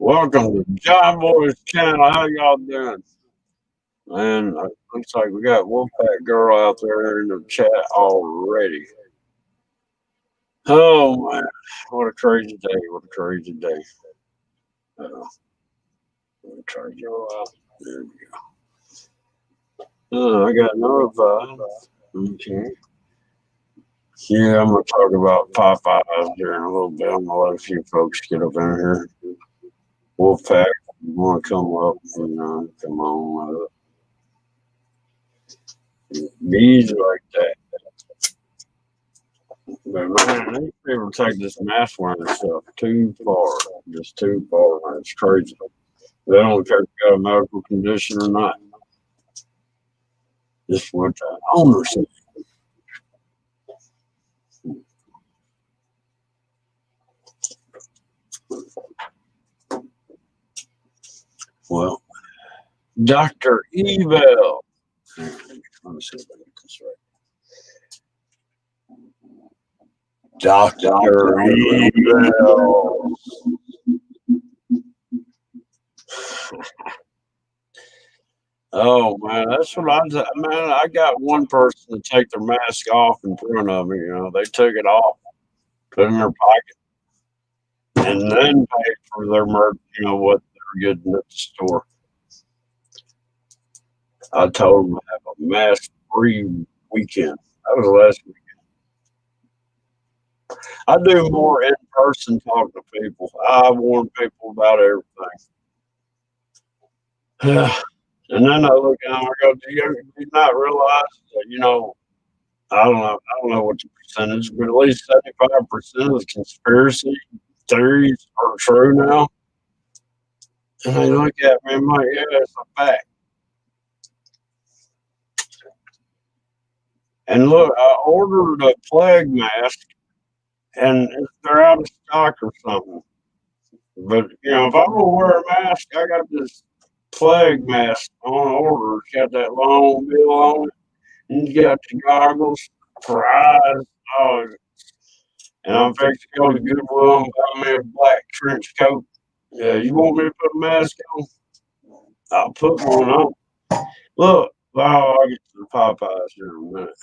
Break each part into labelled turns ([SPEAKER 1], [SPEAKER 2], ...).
[SPEAKER 1] Welcome to John Boy's channel. How y'all doing? Man, looks like we got Wolfpack Girl out there in the chat already. Oh man, what a crazy day! What a crazy day! Let me try to go out. There we go. I got notified. Okay. Yeah, I'm gonna talk about Popeyes here in a little bit. I'm gonna let a few folks get up in here. Wolfpack, you want to come up? Come on. Bees like that. But man, these people take this mask wearing stuff too far. Just too far, man. It's crazy. They don't care if you got a medical condition or not. Just what the owner said. Well, Dr. Evil. Let me see if I get this right. Dr. Evil. Oh man, that's what man, I got one person to take their mask off in front of me. They took it off, put it in their pocket, and then paid for their merch. What they're getting at the store. I told them to have a mask-free weekend. That was last week. I do more in-person talk to people. I warn people about everything. And then I look at them, I go, do you not realize that, I don't know what the percentage, but at least 75% of the conspiracy theories are true now. And they look at me and I'm like, yeah, it's a fact. And look, I ordered a plague mask and they're out of stock or something. But if I'm gonna wear a mask, I got this plague mask on order. It's got that long bill on it, and you got the goggles for eyes. Oh, and I'm fixing to go to Goodwill and buy me a black trench coat. Yeah, you want me to put a mask on? I'll put one on. Look, I'll get to the Popeyes here in a minute.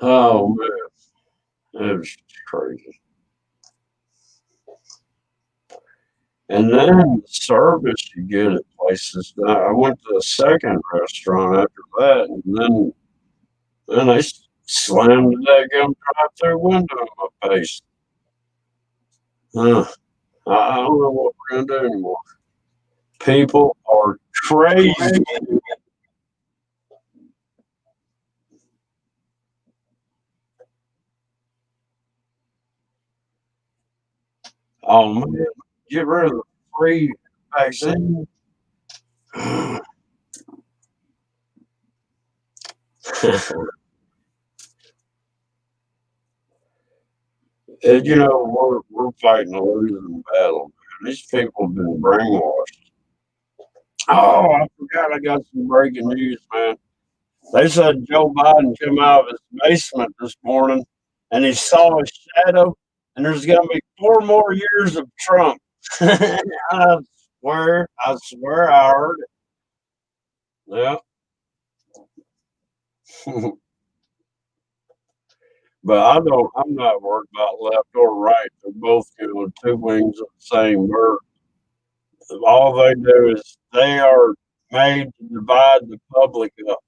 [SPEAKER 1] Oh man, it was crazy. And then the service you get at places. I went to a second restaurant after that, and then they slammed the daggum drive-through window in my face. I don't know what we're gonna do anymore. People are crazy. Oh man, get rid of the free vaccine. And, we're fighting a losing battle, man. These people have been brainwashed. Oh, I forgot I got some breaking news, man. They said Joe Biden came out of his basement this morning and he saw a shadow, and there's going to be 4 more years of Trump. I swear I heard it. Yeah. But I'm not worried about left or right. They're both, two wings of the same bird. All they do is they are made to divide the public up.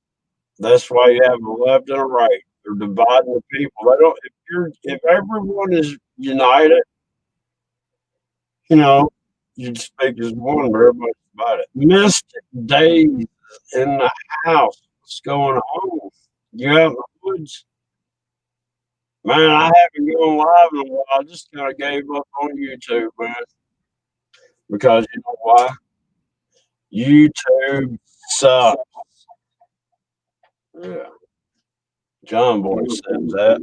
[SPEAKER 1] That's why you have a left and a right. They're dividing the people. They don't. If everyone is united, you know, you'd speak as one, but everybody's divided. Mystic days in the house. What's going on? You out in the woods? Man, I haven't gone live in a while. I just kind of gave up on YouTube, man, because you know why? YouTube sucks. Yeah, John Boy says that.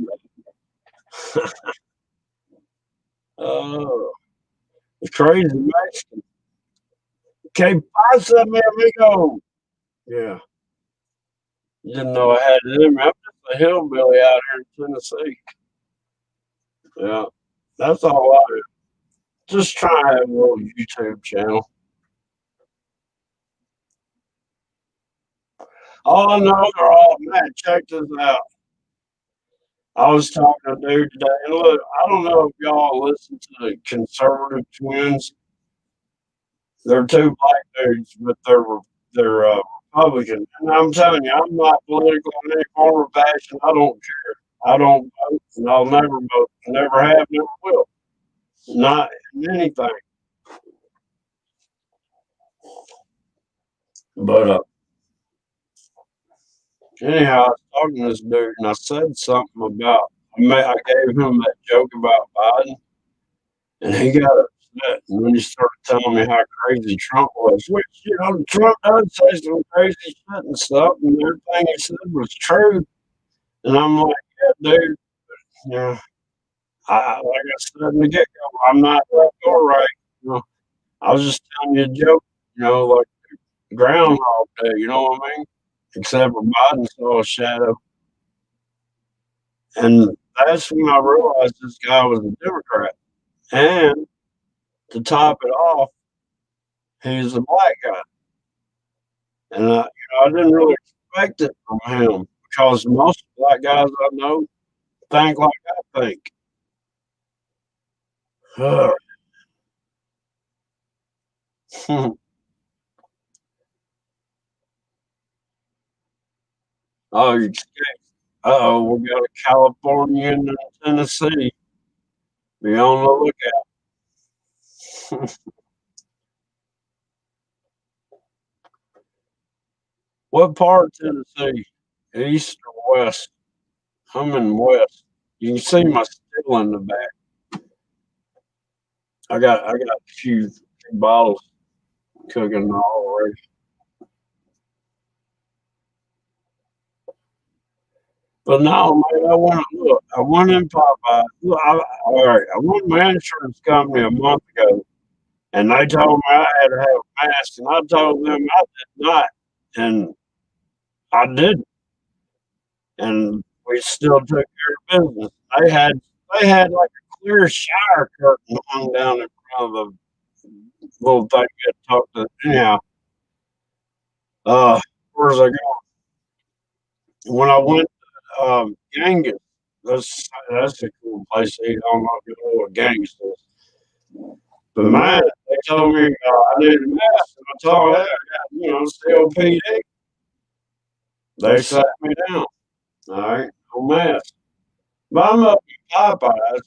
[SPEAKER 1] Oh, the crazy Mexican. Que pasa, mi amigo? Yeah, you didn't know I had it in me. I'm just a hillbilly out here in Tennessee. Yeah, that's all I do. Just try to have a little YouTube channel. Oh no, they're all man. Check this out. I was talking to a dude today, and look, I don't know if y'all listen to the conservative twins. They're two black dudes, but they're Republican. And I'm telling you, I'm not political in any form or fashion. I don't care. I don't vote, and I'll never vote. Never have, never will. Not in anything. But anyhow, I was talking to this dude, and I said something about. I gave him that joke about Biden, and he got upset. And then he started telling me how crazy Trump was, which, Trump does say some crazy shit and stuff, and everything he said was true. And I'm like, yeah, dude, yeah. Like I said in the get go, I'm not left or right. You know, I was just telling you a joke, like Groundhog Day, you know what I mean? Except for Biden saw a shadow. And that's when I realized this guy was a Democrat. And to top it off, he's a black guy. And I didn't really expect it from him because most black guys I know think like I think. oh, you oh, we got a Californian in Tennessee. Be on the lookout. What part of Tennessee? East or west? I'm in west. You can see my still in the back. I got a few bottles cooking already. But no, man, I went in Popeye. Look, all right, I went to my insurance company a month ago, and they told me I had to have a mask, and I told them I did not, and I didn't, and we still took care of business. They had like a clear shower curtain hung down in front of the little thing you had to talk to. Anyhow, where's I go? When I went Genghis, that's a cool place to eat. I don't know if you know what Genghis is. But man, they told me I needed a mask. And I told them, hey, I got, COPD. They sat me down. All right, no mask. But I'm up in Popeyes.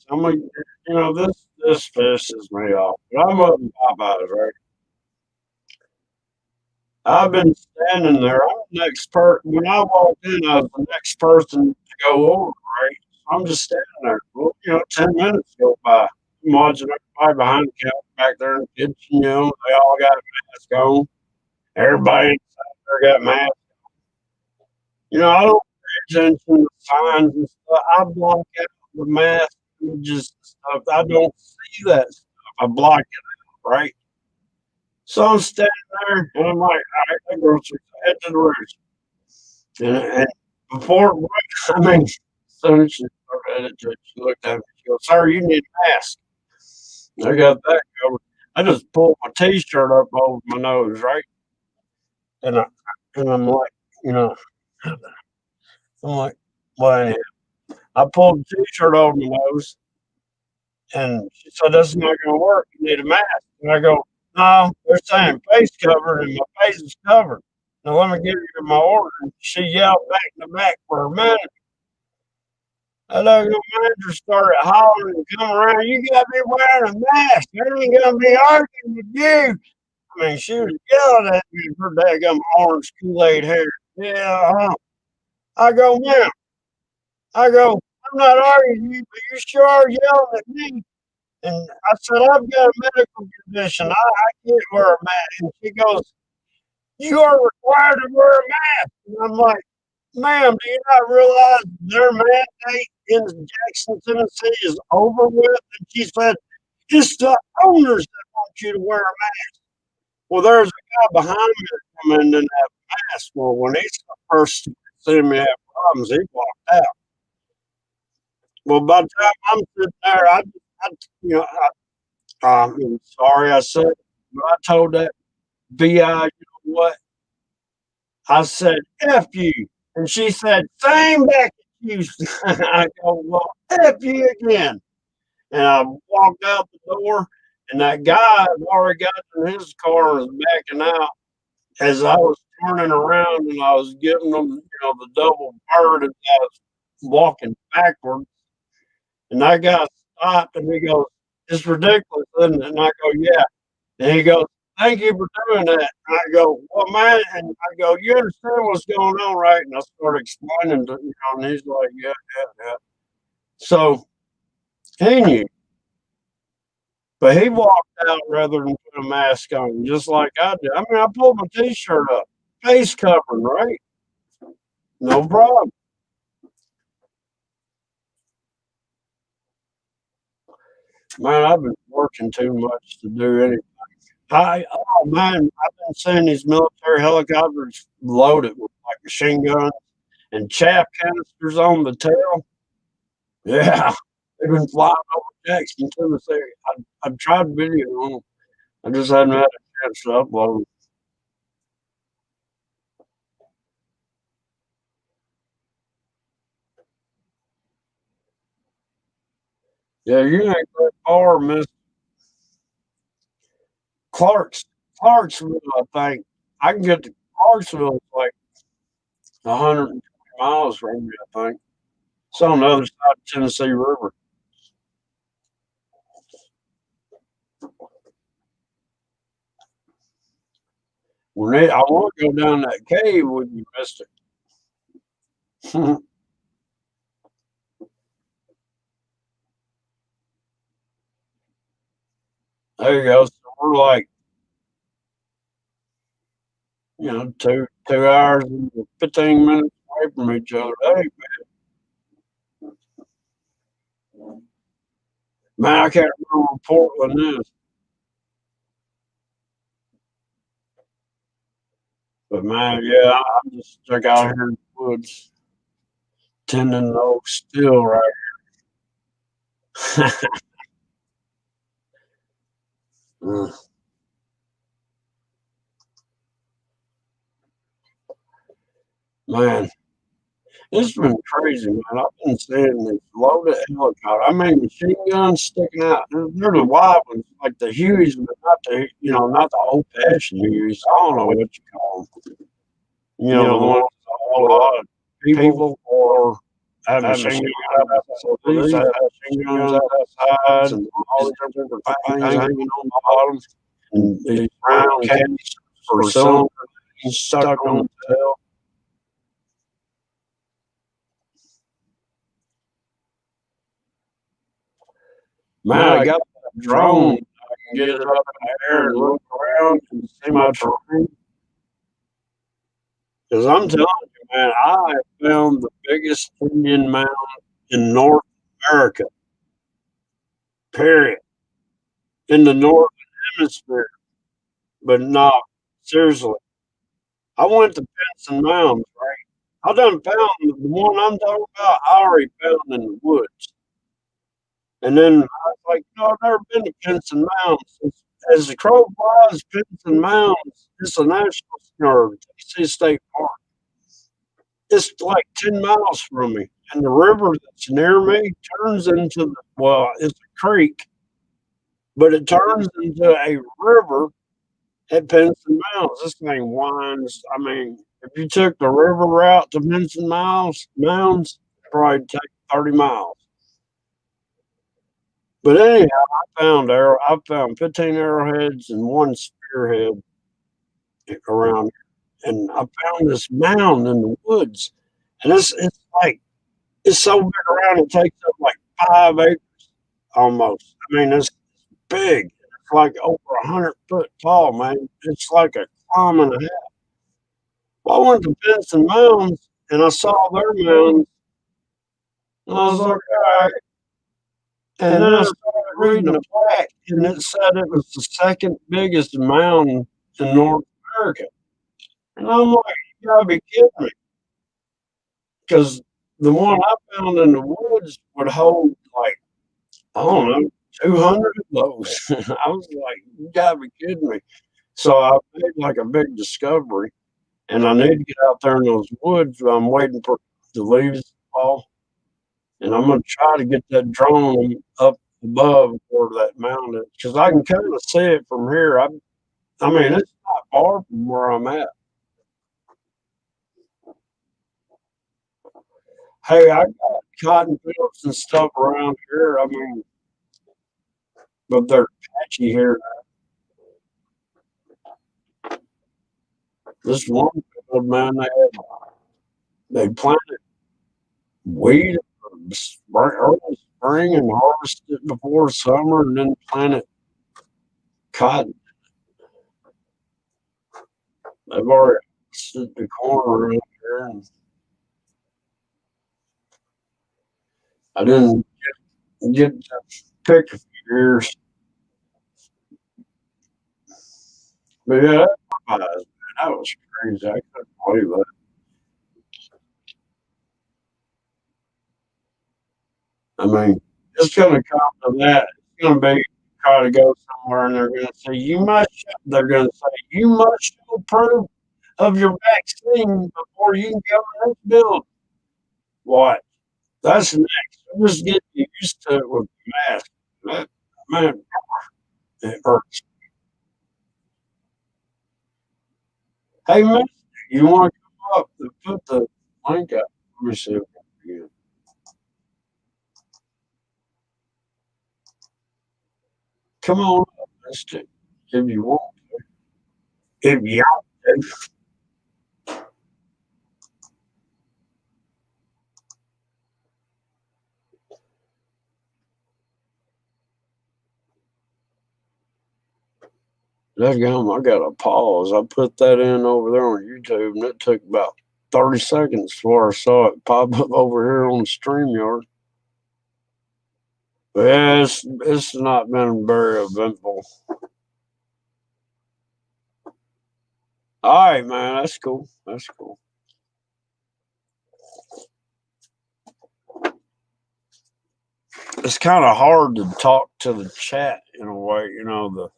[SPEAKER 1] This pisses me off. But I'm up in Popeyes, right? I've been standing there. I'm the next person. When I walked in, I was the next person to go over, right? I'm just standing there. Well, 10 minutes go by. I'm watching everybody behind the counter back there in the kitchen, they all got a mask on. Everybody inside there got masks. I don't pay attention to signs and stuff. I block out the mask and just stuff. I don't see that stuff. I block it out, right? So I'm standing there and I'm like, all right, I go head to the roof. And before, I mean, as soon as she started it, she looked at me. She goes, "Sir, you need a mask." I got that covered. I just pulled my T-shirt up over my nose, right? And I'm like, you know, I'm like, well, anyhow, I pulled the T-shirt over my nose, and she said, "This is not going to work. You need a mask." And I go, "No, they're saying face covered, and my face is covered. Now let me give you my order." And she yelled back in the back for a minute. That ugly manager started hollering and coming around. "You got me wearing a mask. I ain't gonna be arguing with you." I mean, she was yelling at me for daggum orange Kool-Aid hair. Yeah, I go, "Ma'am," I go, "I'm not arguing with you, but you sure are yelling at me." And I said, "I've got a medical condition. I can't wear a mask." And she goes, "You are required to wear a mask." And I'm like, "Ma'am, do you not realize their mandate in Jackson, Tennessee is over with?" And she said, "It's the owners that want you to wear a mask." Well, there's a guy behind me that come in and didn't have a mask. Well, when he first seen me have problems, he walked out. Well, by the time I'm sitting there, I I'm sorry I said it, but I told that BI, you know what? I said, F you. And she said, same back at you. I go, well, F you again. And I walked out the door, and that guy had already got in his car and was backing out. As I was turning around and I was giving them, the double bird as I was walking backwards, and that guy stopped and he goes, "It's ridiculous, isn't it?" And I go, "Yeah." And he goes, "Thank you for doing that." And I go, "Well, man," and I go, "You understand what's going on, right?" And I started explaining to and he's like, "Yeah, yeah, yeah." So he knew, but he walked out rather than put a mask on, just like I did. I mean, I pulled my T-shirt up, face covering, right? No problem. Man, I've been working too much to do anything. Oh man, I've been seeing these military helicopters loaded with like machine guns and chaff canisters on the tail. Yeah, they've been flying over Jackson, Tennessee. I've tried videoing them. I just hadn't had a chance to upload 'em. Yeah, you ain't that far, Miss Clark's Clarksville, I think. I can get to Clarksville, it's like 120 miles from me, I think. It's on the other side of the Tennessee River. I wanna go down that cave with you, mister. There you go. So we're like, 2 hours and 15 minutes away from each other. Hey, man, I can't remember where Portland is, but man, yeah, I'm just stuck out here in the woods, tending the oak still right here. Mm, man, it's been crazy, man. I've been seeing these loaded helicopters. I mean, machine guns sticking out. They're the wild ones, like the Hueys, but not the old fashioned Hueys. I don't know what you call them. The ones that a whole lot of people or have machine guns outside. These have machine guns outside and all these different things hanging on the bottom, and these round cases for cylinders stuck on the tail. Man, I got a drone. I can get it up in the air and look around and see my terrain. Because I'm telling you, man, I found the biggest Indian mound in North America, period, in the Northern Hemisphere. But no, seriously, I went to Benson Mounds, right? I done found the one I'm talking about. I already found in the woods, and then I was like, I've never been to Benson Mounds. As the crow flies, Benson Mounds is a national or Tennessee State Park. It's like 10 miles from me, and the river that's near me turns into it's a creek, but it turns into a river at Pinson Mounds. This thing winds. I mean, if you took the river route to Pinson Mounds, it'd probably take 30 miles. But anyhow, I found 15 arrowheads and one spearhead around here. And I found this mound in the woods. And it's like it's so big around it takes up like 5 acres almost. I mean, it's big. It's like over 100 foot tall, man. It's like a kilometer and a half. Well, I went to Benson Mounds and I saw their mounds, and I was like, all right. And then I started reading the plaque, and it said it was the second biggest mountain in North America. And I'm like, you gotta be kidding me. Because the one I found in the woods would hold like, I don't know, 200 of those. I was like, you gotta be kidding me. So I made like a big discovery, and I need to get out there in those woods. I'm waiting for the leaves to fall, and I'm gonna try to get that drone up above where that mountain is, because I can kind of see it from here. I mean, it's not far from where I'm at. Hey, I got cotton fields and stuff around here. I mean, but they're patchy here. This one field, man, they planted wheat early spring and harvested it before summer, and then planted cotton. They've already set the corn around here, and I didn't get to pick a few years. But yeah, that was crazy. I couldn't believe that. I mean, it's going to come to that. It's going to be try to go somewhere, and they're going to say you must. They're going to say you must show proof of your vaccine before you can go in this building. What? That's next. I'm just getting used to it with the mask. That, man, it hurts. Hey, man, you want to come up and put the link up? Let me see if I can. Come on up, mister, if you want. If you want to. Daggum, I got a pause. I put that in over there on YouTube, and it took about 30 seconds before I saw it pop up over here on StreamYard. But yeah, it's not been very eventful. All right, man, that's cool. That's cool. It's kind of hard to talk to the chat in a way, if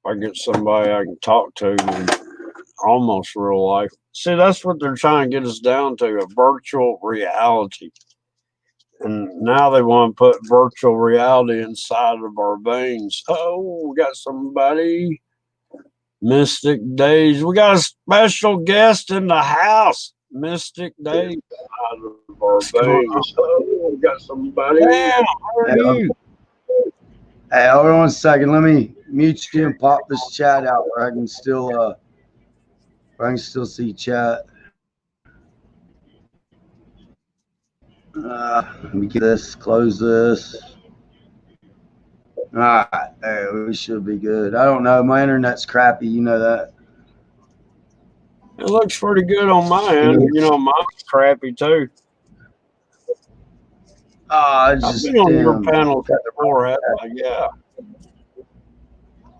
[SPEAKER 1] I get somebody I can talk to in almost real life. See, that's what they're trying to get us down to, a virtual reality. And now they want to put virtual reality inside of our veins. Oh, we got somebody. Mystic Days. We got a special guest in the house. Mystic Days out of our veins. Oh, we got somebody. Yeah, how are you?
[SPEAKER 2] Hey, hold on a second. Let me mute you and pop this chat out where I can still see chat. Let me get this, close this. All right, there, we should be good. I don't know. My internet's crappy. You know that.
[SPEAKER 1] It looks pretty good on my end. Mine's crappy too.
[SPEAKER 2] It's
[SPEAKER 1] I've
[SPEAKER 2] just
[SPEAKER 1] been on your panel before, haven't I? Yeah.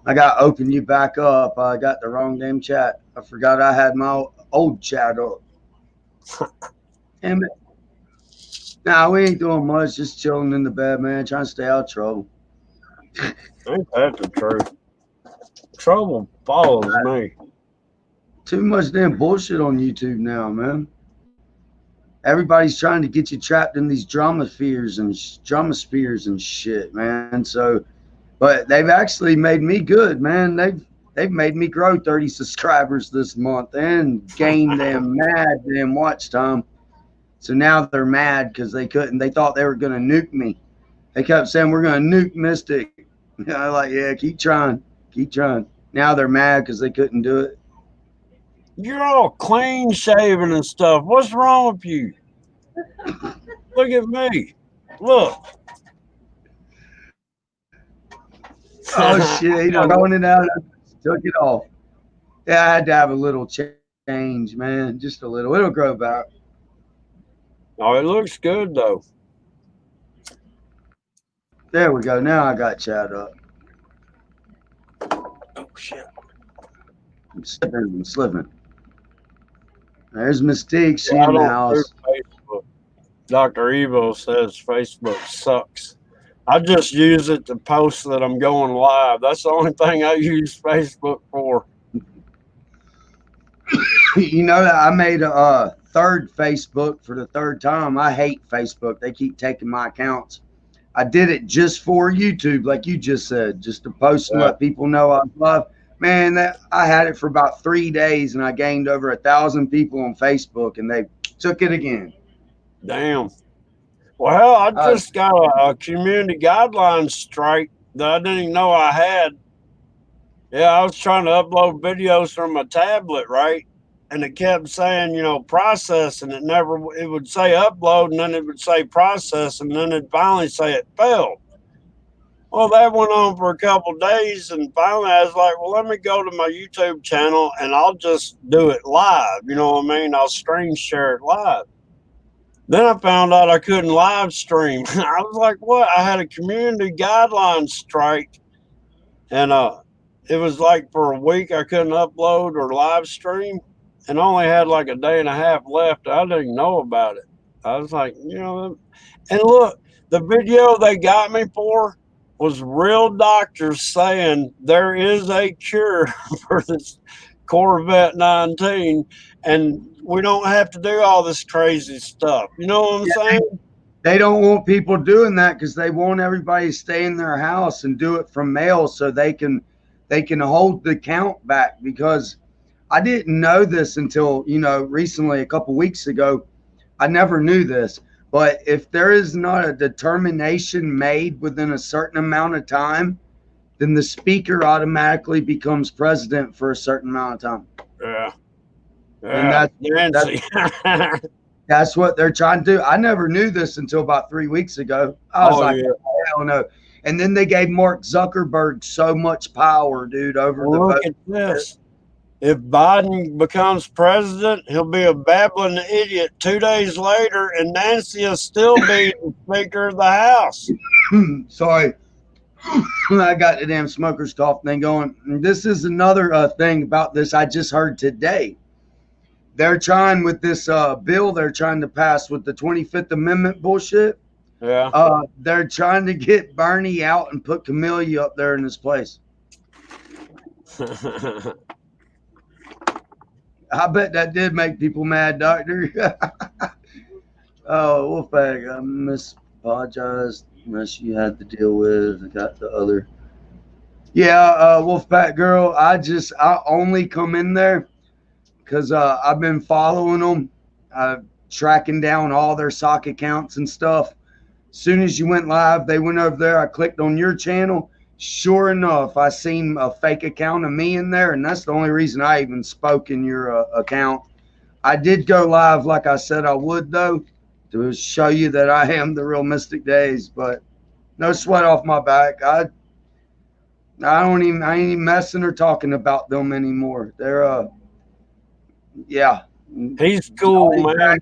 [SPEAKER 2] I got to open you back up. I got the wrong damn chat. I forgot I had my old chat up. Damn it. Nah, we ain't doing much. Just chilling in the bed, man. Trying to stay out of trouble.
[SPEAKER 1] Ain't that the truth? Trouble follows me.
[SPEAKER 2] Too much damn bullshit on YouTube now, man. Everybody's trying to get you trapped in these drama spheres and shit, man. So, but they've actually made me good, man. They've made me grow 30 subscribers this month and gained them mad damn watch time. So now they're mad because they couldn't. They thought they were gonna nuke me. They kept saying we're gonna nuke Mystic. I'm like, yeah, keep trying, keep trying. Now they're mad because they couldn't do it.
[SPEAKER 1] You're all clean shaven and stuff. What's wrong with you? Look at me. Look.
[SPEAKER 2] Oh shit, going it out. I took it off. Yeah, I had to have a little change, man. Just a little. It'll grow back.
[SPEAKER 1] Oh, it looks good though.
[SPEAKER 2] There we go. Now I got chat up.
[SPEAKER 1] Oh shit.
[SPEAKER 2] I'm slipping. There's Mystique. She in the house.
[SPEAKER 1] Facebook. Dr. Evo says Facebook sucks. I just use it to post that I'm going live. That's the only thing I use Facebook for.
[SPEAKER 2] You know that I made a third Facebook for the third time. I hate Facebook. They keep taking my accounts. I did it just for YouTube, like you just said, just to post and
[SPEAKER 1] Yeah,
[SPEAKER 2] let people know I love. Man, that I had it for about 3 days, and I gained over 1,000 people on Facebook, and they took it again.
[SPEAKER 1] damn. Well, I
[SPEAKER 2] Uh,
[SPEAKER 1] just got a community guidelines strike that I didn't even know I had. Yeah, I was trying to upload videos from my tablet, right? And it kept saying, process, and it would say upload, and then it would say process, and then it'd finally say it failed. Well, that went on for a couple of days, and finally I was like, well, let me go to my YouTube channel and I'll just do it live. You know what I mean? I'll screen share it live. Then I found out I couldn't live stream. I was like, what? I had a community guidelines strike, and it was like for a week I couldn't upload or live stream, and only had like a day and a half left. I didn't know about it. I was like, and look, the video they got me for was real doctors saying there is a cure for this Corvette 19, and we don't have to do all this crazy stuff. You know what I'm
[SPEAKER 2] yeah,
[SPEAKER 1] saying?
[SPEAKER 2] they don't want people doing that because they want everybody to stay in their house and do it from mail so they can hold the count back. Because I didn't know this until recently, a couple weeks ago. I never knew this, but if there is not a determination made within a certain amount of time, then the speaker automatically becomes president for a certain amount of time.
[SPEAKER 1] Yeah,
[SPEAKER 2] And
[SPEAKER 1] yeah,
[SPEAKER 2] that's
[SPEAKER 1] Nancy.
[SPEAKER 2] that's what they're trying to do. I never knew this until about 3 weeks ago. I was
[SPEAKER 1] Oh
[SPEAKER 2] like,
[SPEAKER 1] yeah.
[SPEAKER 2] hell no. And then they gave Mark Zuckerberg so much power, dude, over the
[SPEAKER 1] Well, look
[SPEAKER 2] vote.
[SPEAKER 1] at this. If Biden becomes president, he'll be a babbling idiot 2 days later, and Nancy will still be the Speaker of the House.
[SPEAKER 2] Sorry, I got the damn smoker's cough thing going. And this is another thing about this I just heard today. They're trying with this bill they're trying to pass with the 25th Amendment bullshit.
[SPEAKER 1] Yeah.
[SPEAKER 2] They're trying to get Bernie out and put Camellia up there in his place. I bet that did make people mad, Doctor. Oh, Wolfbag, I apologize unless you had to deal with. I got the other. Yeah, Wolfpack girl. I only come in there because I've been following them, tracking down all their sock accounts and stuff. As soon as you went live, they went over there. I clicked on your channel. Sure enough, I seen a fake account of me in there, and that's the only reason I even spoke in your account. I did go live like I said I would, though, to show you that I am the real Mystic Days, but no sweat off my back. I ain't even messing or talking about them anymore. They're yeah.
[SPEAKER 1] He's cool, man.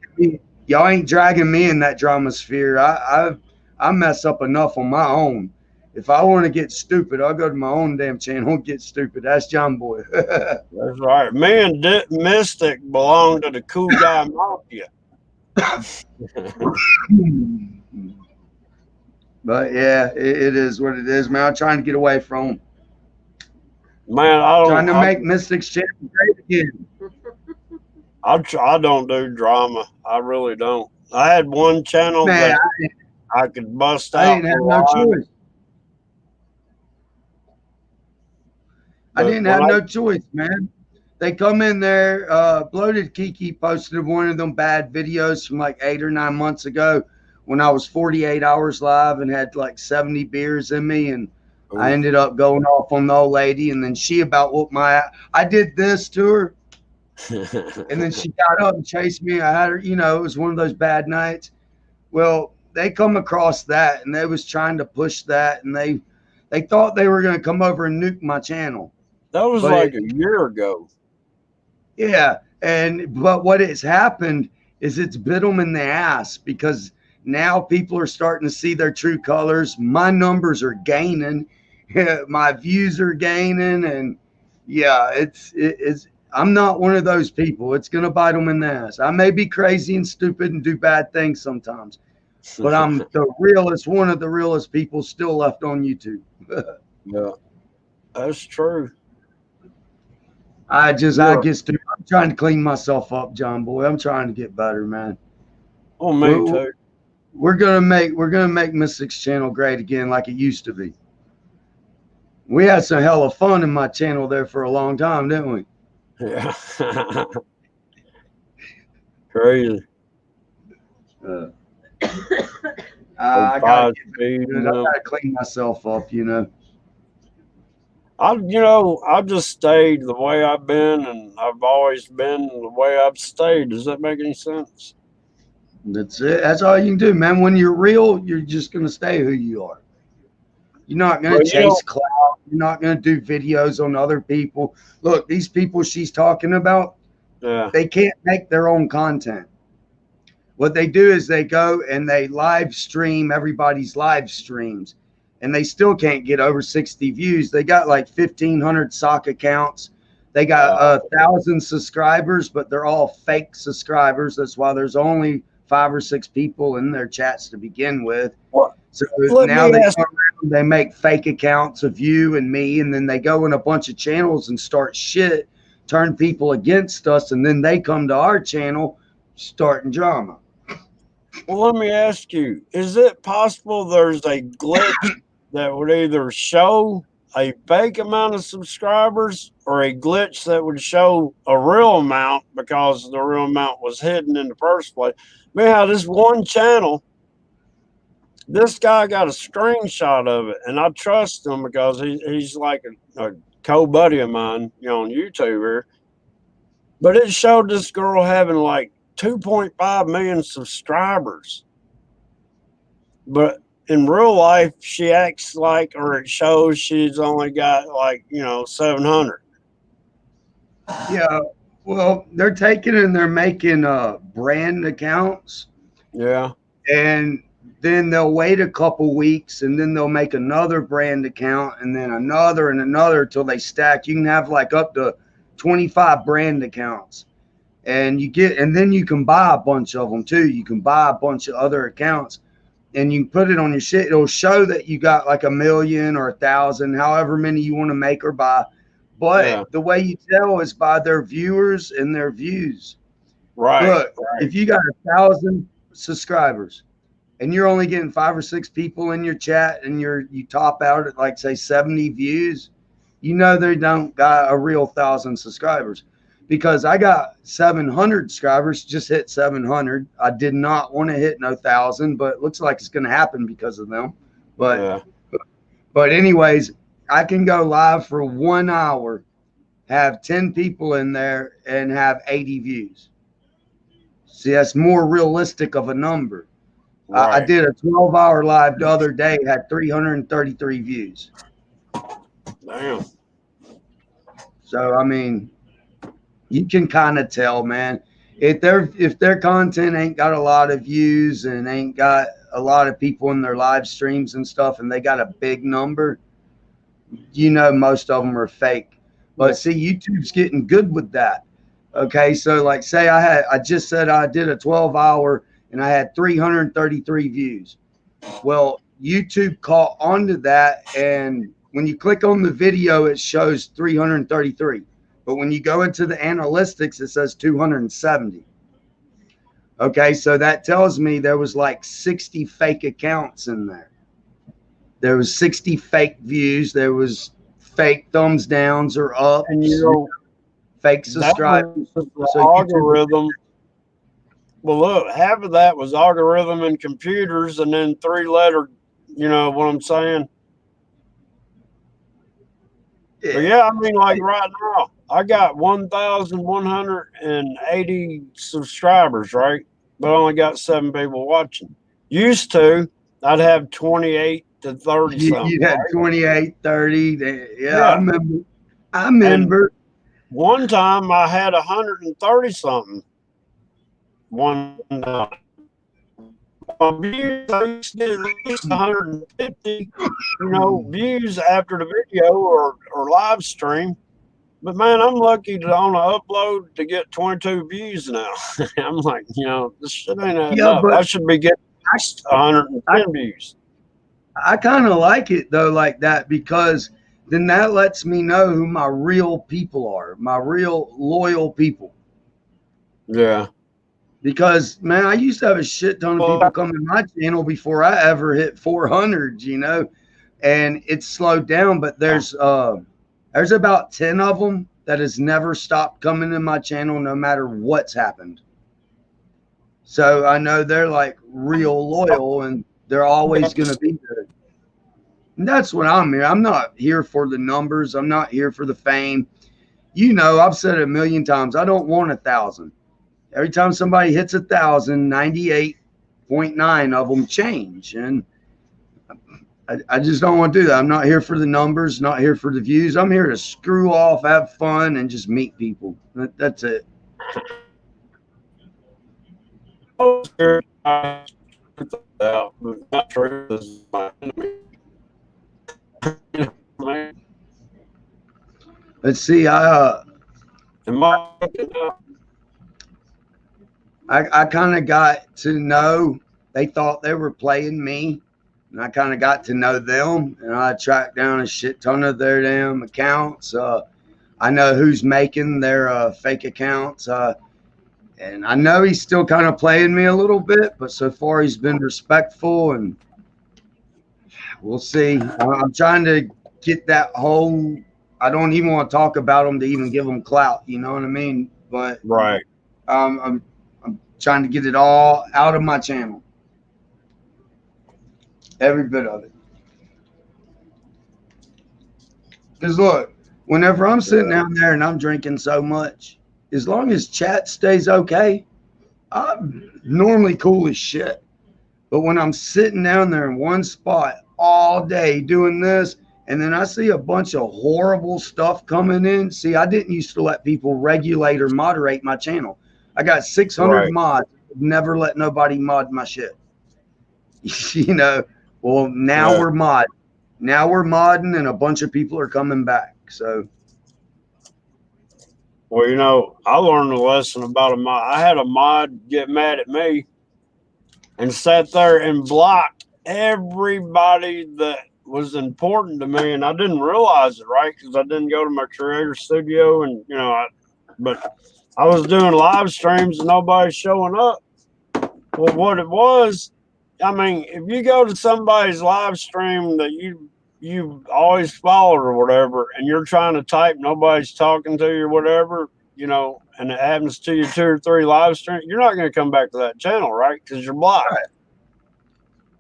[SPEAKER 2] Y'all ain't dragging me in that drama sphere. I mess up enough on my own. If I want to get stupid, I'll go to my own damn channel and get stupid. That's John Boy.
[SPEAKER 1] That's right. Me and Mystic belong to the Cool Guy Mafia.
[SPEAKER 2] But yeah, it is what it is, man. I'm trying to get away from them.
[SPEAKER 1] Man,
[SPEAKER 2] Trying to make Mystic's channel great again.
[SPEAKER 1] I don't do drama. I really don't. I had one channel
[SPEAKER 2] Man,
[SPEAKER 1] that I could bust
[SPEAKER 2] I
[SPEAKER 1] out
[SPEAKER 2] didn't have
[SPEAKER 1] for
[SPEAKER 2] no
[SPEAKER 1] line,
[SPEAKER 2] choice. I didn't have no choice, man. They come in there. Bloated Kiki posted one of them bad videos from like 8 or 9 months ago when I was 48 hours live and had like 70 beers in me, and I ended up going off on the old lady, and then she about whooped my. I did this to her, and then she got up and chased me. I had her, it was one of those bad nights. Well, they come across that, and they was trying to push that, and they thought they were going to come over and nuke my channel.
[SPEAKER 1] That was
[SPEAKER 2] But
[SPEAKER 1] like a year ago.
[SPEAKER 2] Yeah, but what has happened is it's bit them in the ass because now people are starting to see their true colors. My numbers are gaining, my views are gaining, and yeah, it's. I'm not one of those people. It's gonna bite them in the ass. I may be crazy and stupid and do bad things sometimes, but I'm the realest, one of the realest people still left on YouTube.
[SPEAKER 1] Yeah, that's true.
[SPEAKER 2] I
[SPEAKER 1] You're,
[SPEAKER 2] guess, dude, I'm trying to clean myself up, John Boy. I'm trying to get better, man.
[SPEAKER 1] oh, me
[SPEAKER 2] We're,
[SPEAKER 1] too.
[SPEAKER 2] we're gonna make Mystic's channel great again, like it used to be. We had some hella fun in my channel there for a long time, didn't we?
[SPEAKER 1] Yeah. Crazy.
[SPEAKER 2] Uh,
[SPEAKER 1] Old
[SPEAKER 2] I gotta
[SPEAKER 1] pies
[SPEAKER 2] get
[SPEAKER 1] feeding
[SPEAKER 2] good. I
[SPEAKER 1] them.
[SPEAKER 2] gotta clean myself up, you know.
[SPEAKER 1] I just stayed the way I've been, and I've always been the way I've stayed. Does that make any sense?
[SPEAKER 2] That's it. That's all you can do, man. When you're real, you're just gonna stay who you are. You're not gonna
[SPEAKER 1] But
[SPEAKER 2] chase clout. You're not gonna do videos on other people. Look, these people she's talking about,
[SPEAKER 1] yeah,
[SPEAKER 2] they can't make their own content. What they do is they go and they live stream everybody's live streams, and they still can't get over 60 views. They got like 1,500 sock accounts. They got
[SPEAKER 1] uh,
[SPEAKER 2] 1,000 subscribers, but they're all fake subscribers. That's why there's only 5 or 6 people in their chats to begin with.
[SPEAKER 1] well,
[SPEAKER 2] So
[SPEAKER 1] let
[SPEAKER 2] now
[SPEAKER 1] me ask.
[SPEAKER 2] they make fake accounts of you and me, and then they go in a bunch of channels and start shit, turn people against us, and then they come to our channel starting drama.
[SPEAKER 1] Well, let me ask you: is it possible there's a glitch that would either show a fake amount of subscribers or a glitch that would show a real amount because the real amount was hidden in the first place? Man, how this one channel, this guy got a screenshot of it, and I trust him because he's like a co-buddy of mine, on YouTube here. But it showed this girl having like 2.5 million subscribers. But in real life, she acts like, or it shows she's only got like, 700.
[SPEAKER 2] Yeah, well, they're taking and they're making brand accounts,
[SPEAKER 1] Yeah.
[SPEAKER 2] and then they'll wait a couple weeks, and then they'll make another brand account, and then another and another till they stack. You can have like up to 25 brand accounts, and then you can buy a bunch of them too. You can buy a bunch of other accounts, and you put it on your shit. It'll show that you got like 1,000,000 or 1,000, however many you want to make or buy.
[SPEAKER 1] Yeah.
[SPEAKER 2] But the way you tell is by their viewers and their views.
[SPEAKER 1] Right.
[SPEAKER 2] Look, if you got 1,000 subscribers and you're only getting 5 or 6 people in your chat, and you top out at like say 70 views, they don't got a real 1,000 subscribers. Because I got 700 subscribers, just hit 700. I did not want to hit no 1,000, but it looks like it's going to happen because of them.
[SPEAKER 1] Yeah.
[SPEAKER 2] But anyways, I can go live for 1 hour, have 10 people in there, and have 80 views. See, that's more realistic of a number. I
[SPEAKER 1] Right.
[SPEAKER 2] did a 12-hour live the other day, had 333 views.
[SPEAKER 1] Damn.
[SPEAKER 2] So, I mean, you can kind of tell, man. If their content ain't got a lot of views and ain't got a lot of people in their live streams and stuff, and they got a big number, most of them are fake. But see, YouTube's getting good with that. Okay, so like say I just said I did a 12-hour and I had 333 views. Well, YouTube caught onto that, and when you click on the video, it shows 333. But when you go into the analytics, it says 270. Okay, so that tells me there was like 60 fake accounts in there. There was 60 fake views. There was fake thumbs downs or ups.
[SPEAKER 1] And
[SPEAKER 2] fake
[SPEAKER 1] that
[SPEAKER 2] subscribers.
[SPEAKER 1] was the
[SPEAKER 2] So
[SPEAKER 1] algorithm. Well, look, half of that was algorithm and computers, and then 3-letter. You know what I'm saying?
[SPEAKER 2] Yeah.
[SPEAKER 1] But yeah, I mean, like right now, I got 1,180 subscribers, right? But I only got 7 people watching. Used to, I'd have 28 to 30 something.
[SPEAKER 2] You had
[SPEAKER 1] right?
[SPEAKER 2] 28, 30.
[SPEAKER 1] Yeah.
[SPEAKER 2] I remember.
[SPEAKER 1] And one time I had 130 something. One time. Views, I used to get at least 150, views after the video or live stream. But man, I'm lucky to on an upload to get 22 views now. I'm like, this shit ain't adding up. I should be getting 110 views.
[SPEAKER 2] I kind of like it though, like that, because then that lets me know who my real people are, my real loyal people.
[SPEAKER 1] Yeah.
[SPEAKER 2] Because man, I used to have a shit ton of people come to my channel before I ever hit 400, and it's slowed down. But there's about 10 of them that has never stopped coming in my channel, no matter what's happened. So I know they're like real loyal, and they're always going to be there. And that's what I'm here. I'm not here for the numbers. I'm not here for the fame. I've said it a million times. I don't want 1,000. Every time somebody hits 1,000, 98.9 of them change. And I just don't want to do that. I'm not here for the numbers, not here for the views. I'm here to screw off, have fun, and just meet people. That's it. Let's see. I kind of got to know, they thought they were playing me, and I kind of got to know them, and I tracked down a shit ton of their damn accounts. I know who's making their fake accounts, and I know he's still kind of playing me a little bit, but so far he's been respectful, and we'll see. I'm trying to get that whole, I don't even want to talk about them to even give them clout, you know what I mean? But
[SPEAKER 1] right.
[SPEAKER 2] I'm trying to get it all out of my channel. Every bit of it. Because look, whenever I'm sitting down there and I'm drinking so much, as long as chat stays okay, I'm normally cool as shit. But when I'm sitting down there in one spot all day doing this, and then I see a bunch of horrible stuff coming in. See, I didn't used to let people regulate or moderate my channel. I got 600 mods. Never let nobody mod my shit. Well, now we're modding. Now we're modding, and a bunch of people are coming back. So,
[SPEAKER 1] well, I learned a lesson about a mod. I had a mod get mad at me and sat there and blocked everybody that was important to me, and I didn't realize it, right? Because I didn't go to my creator studio, and but I was doing live streams and nobody's showing up. Well, what it was, I mean, if you go to somebody's live stream that you always followed or whatever, and you're trying to type, nobody's talking to you or whatever, and it happens to you 2 or 3 live streams, you're not going to come back to that channel, right? Because you're blocked. Right.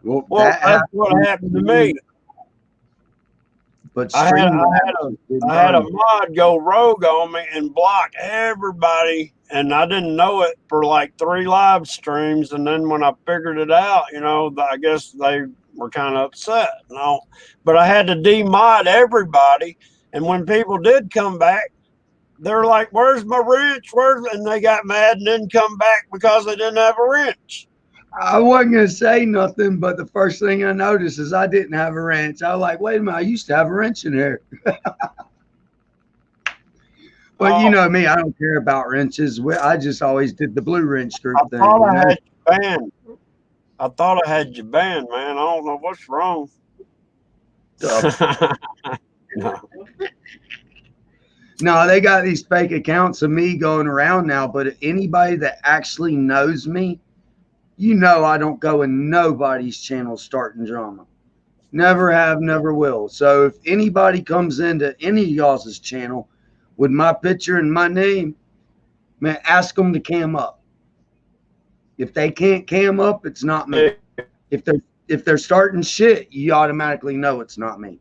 [SPEAKER 1] Well, that's what happened to me. But I had a mod go rogue on me and block everybody, and I didn't know it for like 3 live streams. And then when I figured it out, I guess they were kind of upset, But I had to demod everybody, and when people did come back, they're like, "Where's my wrench? And they got mad and didn't come back because they didn't have a wrench.
[SPEAKER 2] I wasn't going to say nothing, but the first thing I noticed is I didn't have a wrench. I was like, wait a minute, I used to have a wrench in here. But you know me, I don't care about wrenches. I just always did the blue wrench group thing.
[SPEAKER 1] I thought I had you banned, man. I don't know what's wrong.
[SPEAKER 2] No, they got these fake accounts of me going around now, but anybody that actually knows me, I don't go in nobody's channel starting drama. Never have, never will. So if anybody comes into any of y'all's channel with my picture and my name, man, ask them to cam up. If they can't cam up, it's not me. If they're starting shit, you automatically know it's not me.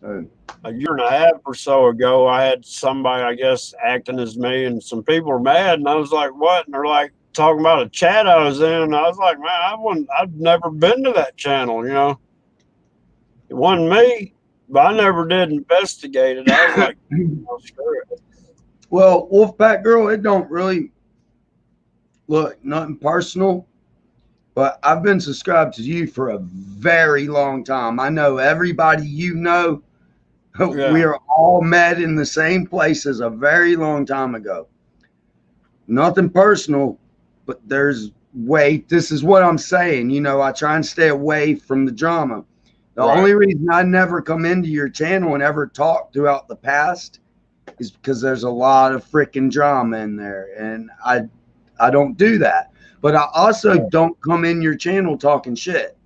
[SPEAKER 1] So, a year and a half or so ago, I had somebody, I guess, acting as me, and some people were mad, and I was like, "What?" And they're like, talking about a chat I was in, and I was like, "Man, I've never been to that channel, It wasn't me, but I never did investigate it." I was like, screw it.
[SPEAKER 2] Well, Wolfpack Girl, it don't really look, nothing personal, but I've been subscribed to you for a very long time. I know everybody Yeah. We are all met in the same places a very long time ago. Nothing personal, but there's wait, this is what I'm saying. You know, I try and stay away from the drama. The
[SPEAKER 1] Right.
[SPEAKER 2] only reason I never come into your channel and ever talk throughout the past is because there's a lot of freaking drama in there, and I don't do that. But I also don't come in your channel talking shit.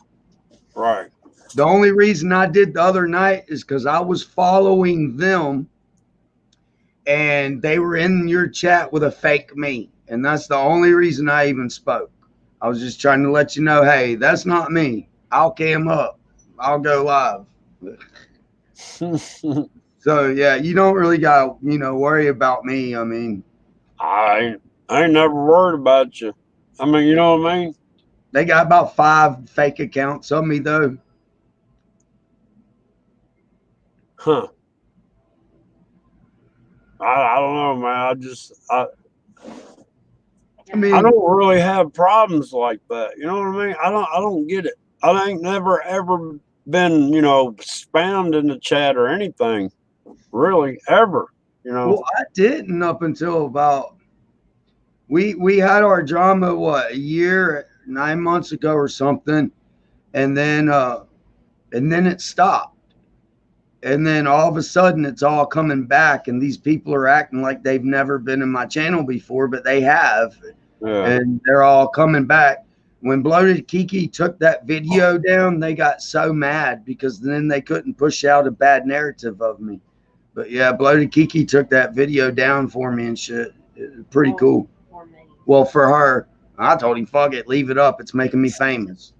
[SPEAKER 1] Right.
[SPEAKER 2] The only reason I did the other night is because I was following them and they were in your chat with a fake me. And that's the only reason I even spoke. I was just trying to let you know, hey, that's not me. I'll cam up. I'll go live. So yeah, you don't really got worry about me. I mean,
[SPEAKER 1] I ain't never worried about you. I mean, you know what I mean?
[SPEAKER 2] they got about 5 fake accounts of me though.
[SPEAKER 1] Huh. I don't know, man.
[SPEAKER 2] I mean,
[SPEAKER 1] I don't really have problems like that. You know what I mean? I don't get it. I ain't never ever been, spammed in the chat or anything. Really, ever.
[SPEAKER 2] well, I didn't up until about we had our drama what a year, 9 months ago or something, and then it stopped. And then all of a sudden it's all coming back and these people are acting like they've never been in my channel before, but they have.
[SPEAKER 1] Yeah.
[SPEAKER 2] And they're all coming back. When Bloated Kiki took that video down, they got so mad because then they couldn't push out a bad narrative of me. But yeah, Bloated Kiki took that video down for me and shit. Pretty cool.
[SPEAKER 3] For me.
[SPEAKER 2] Well, for her, I told him, fuck it, leave it up. It's making me famous.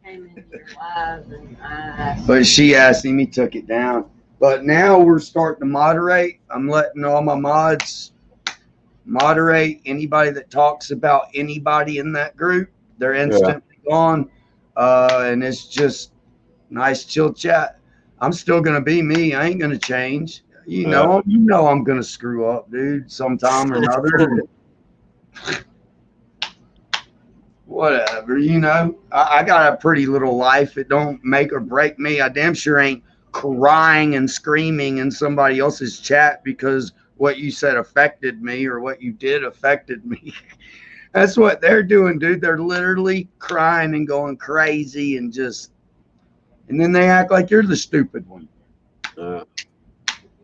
[SPEAKER 3] Came in here live and I
[SPEAKER 2] But she asked him, he took it down. But now we're starting to moderate. I'm letting all my mods moderate anybody that talks about anybody in that group. They're instantly gone. And it's just nice, chill chat. I'm still gonna be me. I ain't gonna change. You know I'm gonna screw up, dude, sometime or another. Whatever, I got a pretty little life. It don't make or break me. I damn sure ain't crying and screaming in somebody else's chat because what you said affected me or what you did affected me. That's what they're doing, dude. They're literally crying and going crazy and then they act like you're the stupid one.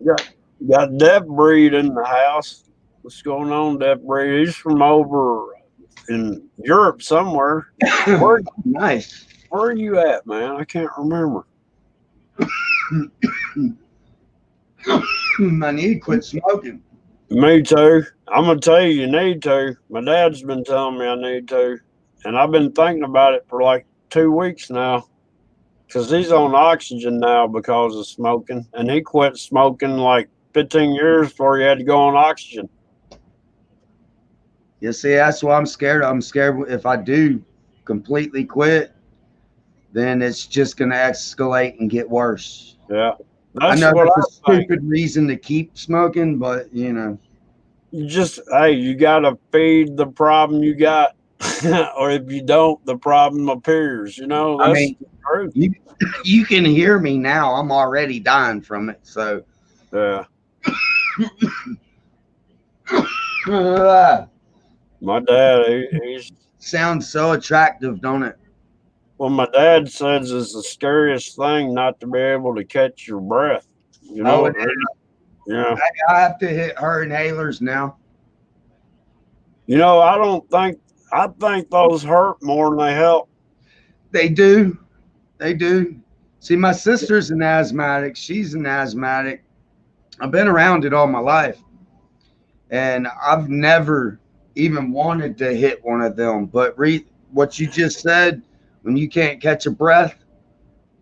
[SPEAKER 1] Got Death Breed in the house. What's going on, Death Breed? He's from over in Europe somewhere.
[SPEAKER 2] Nice.
[SPEAKER 1] Where are you at, man? I can't remember.
[SPEAKER 2] I need to quit smoking.
[SPEAKER 1] Me too. I'm gonna tell you, you need to. My dad's been telling me I need to, and I've been thinking about it for like 2 weeks now, because he's on oxygen now because of smoking, and he quit smoking like 15 years before he had to go on oxygen.
[SPEAKER 2] You see, that's why I'm scared. I'm scared if I do completely quit, then it's just going to escalate and get worse.
[SPEAKER 1] Yeah.
[SPEAKER 2] I know that's a stupid reason to keep smoking, but
[SPEAKER 1] you gotta feed the problem you got, or if you don't, the problem appears. That's the truth.
[SPEAKER 2] You can hear me now. I'm already dying from it. So
[SPEAKER 1] yeah. My dad, he
[SPEAKER 2] sounds so attractive, don't it?
[SPEAKER 1] Well, my dad says it's the scariest thing not to be able to catch your breath.
[SPEAKER 2] Yeah. I have to hit her inhalers now.
[SPEAKER 1] I think those hurt more than they help.
[SPEAKER 2] They do. See, my sister's an asthmatic. She's an asthmatic. I've been around it all my life. And I've never even wanted to hit one of them. But what you just said, when you can't catch a breath.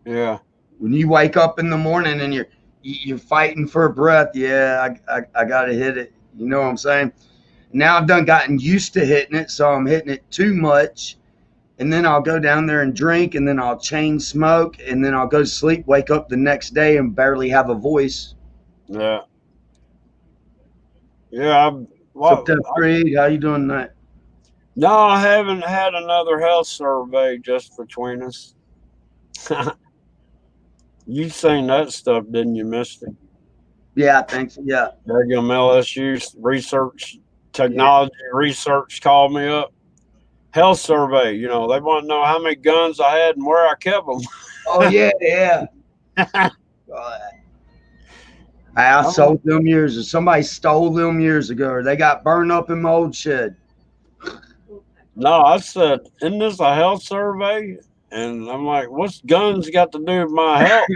[SPEAKER 1] Yeah.
[SPEAKER 2] When you wake up in the morning and you're fighting for a breath. Yeah, I got to hit it. You know what I'm saying? Now I've gotten used to hitting it. So I'm hitting it too much. And then I'll go down there and drink. And then I'll chain smoke. And then I'll go to sleep, wake up the next day and barely have a voice.
[SPEAKER 1] Yeah. Yeah.
[SPEAKER 2] What's up, Creed? How you doing tonight?
[SPEAKER 1] No, I haven't had another health survey just between us. You seen that stuff, didn't you, Mister?
[SPEAKER 2] Yeah, thanks. Yeah.
[SPEAKER 1] LSU research technology research called me up. health survey. You know, they want to know how many guns I had and where I kept them.
[SPEAKER 2] Oh yeah, yeah. I sold them years ago. Somebody stole them years ago, or they got burned up in my old shed.
[SPEAKER 1] No, I said, isn't this a health survey? And I'm like, what's guns got to do with my health?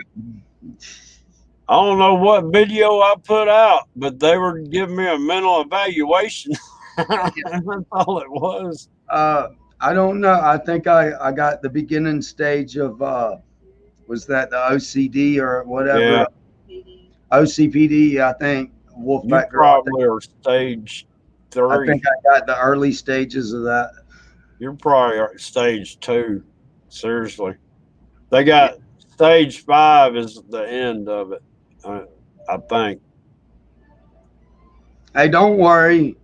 [SPEAKER 1] I don't know what video I put out, but they were giving me a mental evaluation. That's all it was.
[SPEAKER 2] I don't know. I think I got the beginning stage of was that the OCD or whatever?
[SPEAKER 1] Yeah,
[SPEAKER 2] OCPD, I think.
[SPEAKER 1] you
[SPEAKER 2] Wolfpack Girl.
[SPEAKER 1] probably are stage
[SPEAKER 2] I think
[SPEAKER 1] 3.
[SPEAKER 2] I got the early stages of that.
[SPEAKER 1] You're probably at stage 2. Seriously, they got stage 5 is the end of it. I think.
[SPEAKER 2] Hey, don't worry.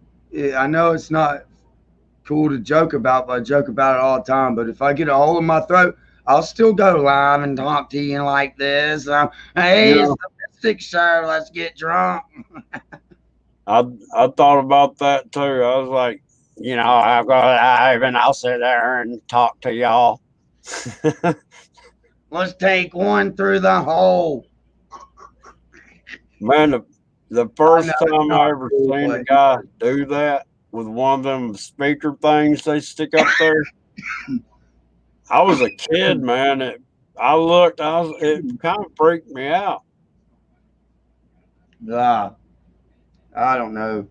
[SPEAKER 2] I know it's not cool to joke about, but I joke about it all the time. But if I get a hole in my throat, I'll still go live and talk to you like this. Hey,
[SPEAKER 1] Yeah.
[SPEAKER 2] it's the Mystic Show. Let's get drunk.
[SPEAKER 1] I thought about that too. I was like, you know, I'll sit there and talk to y'all.
[SPEAKER 2] Let's take one through the hole.
[SPEAKER 1] Man, the first
[SPEAKER 2] I know,
[SPEAKER 1] time I ever
[SPEAKER 2] cool,
[SPEAKER 1] seen a
[SPEAKER 2] but-
[SPEAKER 1] guy do that with one of them speaker things they stick up there, I was a kid, man. It kind of freaked me out.
[SPEAKER 2] I don't know.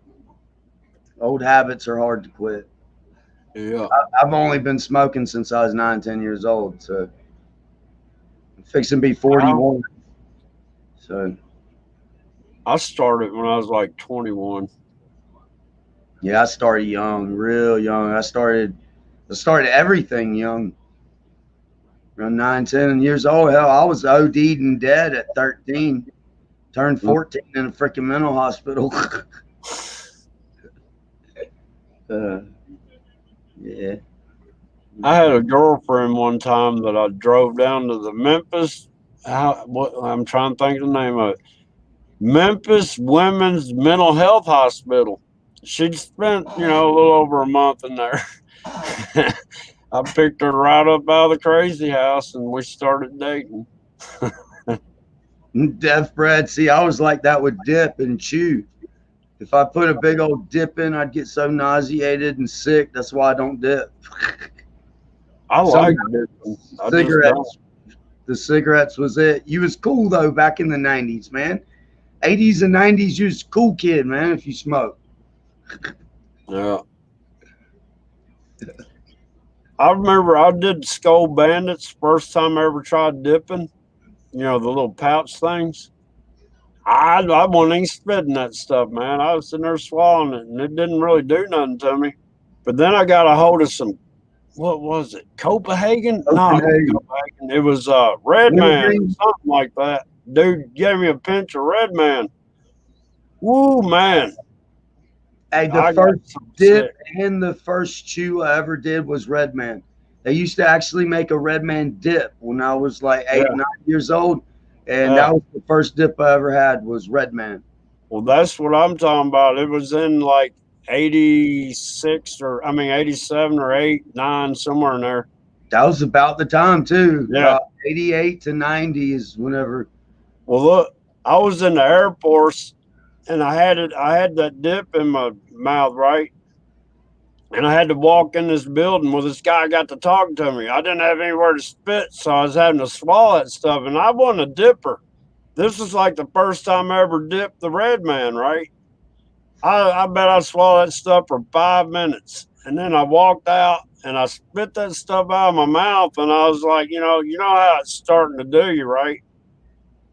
[SPEAKER 2] Old habits are hard to quit.
[SPEAKER 1] Yeah.
[SPEAKER 2] I've only been smoking since I was 9, 10 years old. So I'm fixing to be 41. So
[SPEAKER 1] I started when I was like 21.
[SPEAKER 2] yeah, I started young, real young. I started everything young. Around 9, 10 years old. Hell, I was OD'd and dead at 13. Turned 14 in a freaking mental hospital. Yeah.
[SPEAKER 1] I had a girlfriend one time that I drove down to the Memphis. I'm trying to think of the name of it. Memphis Women's Mental Health Hospital. She'd spent, a little over a month in there. I picked her right up out of the crazy house and we started dating.
[SPEAKER 2] Deaf bread. See, I was like that with dip and chew. If I put a big old dip in, I'd get so nauseated and sick. That's why I don't dip.
[SPEAKER 1] I like dipping.
[SPEAKER 2] Cigarettes. The cigarettes was it. You was cool though back in the 90s, man. 80s and 90s, you was a cool kid, man, if you smoked.
[SPEAKER 1] Yeah. I remember I did Skull Bandits first time I ever tried dipping. The little pouch things. I wasn't even spitting that stuff, man. I was sitting there swallowing it, and it didn't really do nothing to me. But then I got a hold of some, what was it? Copenhagen? No, Copenhagen. It was Red Man, something like that. Dude gave me a pinch of Red Man. Woo, man.
[SPEAKER 2] Hey, the first dip and the first chew I ever did was Red Man. They used to actually make a Red Man dip when I was like 8, 9 years old. And that was the first dip I ever had was Red Man.
[SPEAKER 1] Well, that's what I'm talking about. It was in like 87 or 8, 9, somewhere in there.
[SPEAKER 2] That was about the time too.
[SPEAKER 1] Yeah.
[SPEAKER 2] 88 to 90 is whenever.
[SPEAKER 1] Well, look, I was in the Air Force and I had that dip in my mouth, right? And I had to walk in this building. Well, this guy got to talk to me. I didn't have anywhere to spit, so I was having to swallow that stuff. And I wasn't a dipper. This was like the first time I ever dipped the Red Man, right? I bet I swallowed that stuff for 5 minutes. And then I walked out and I spit that stuff out of my mouth. And I was like, you know how it's starting to do you, right?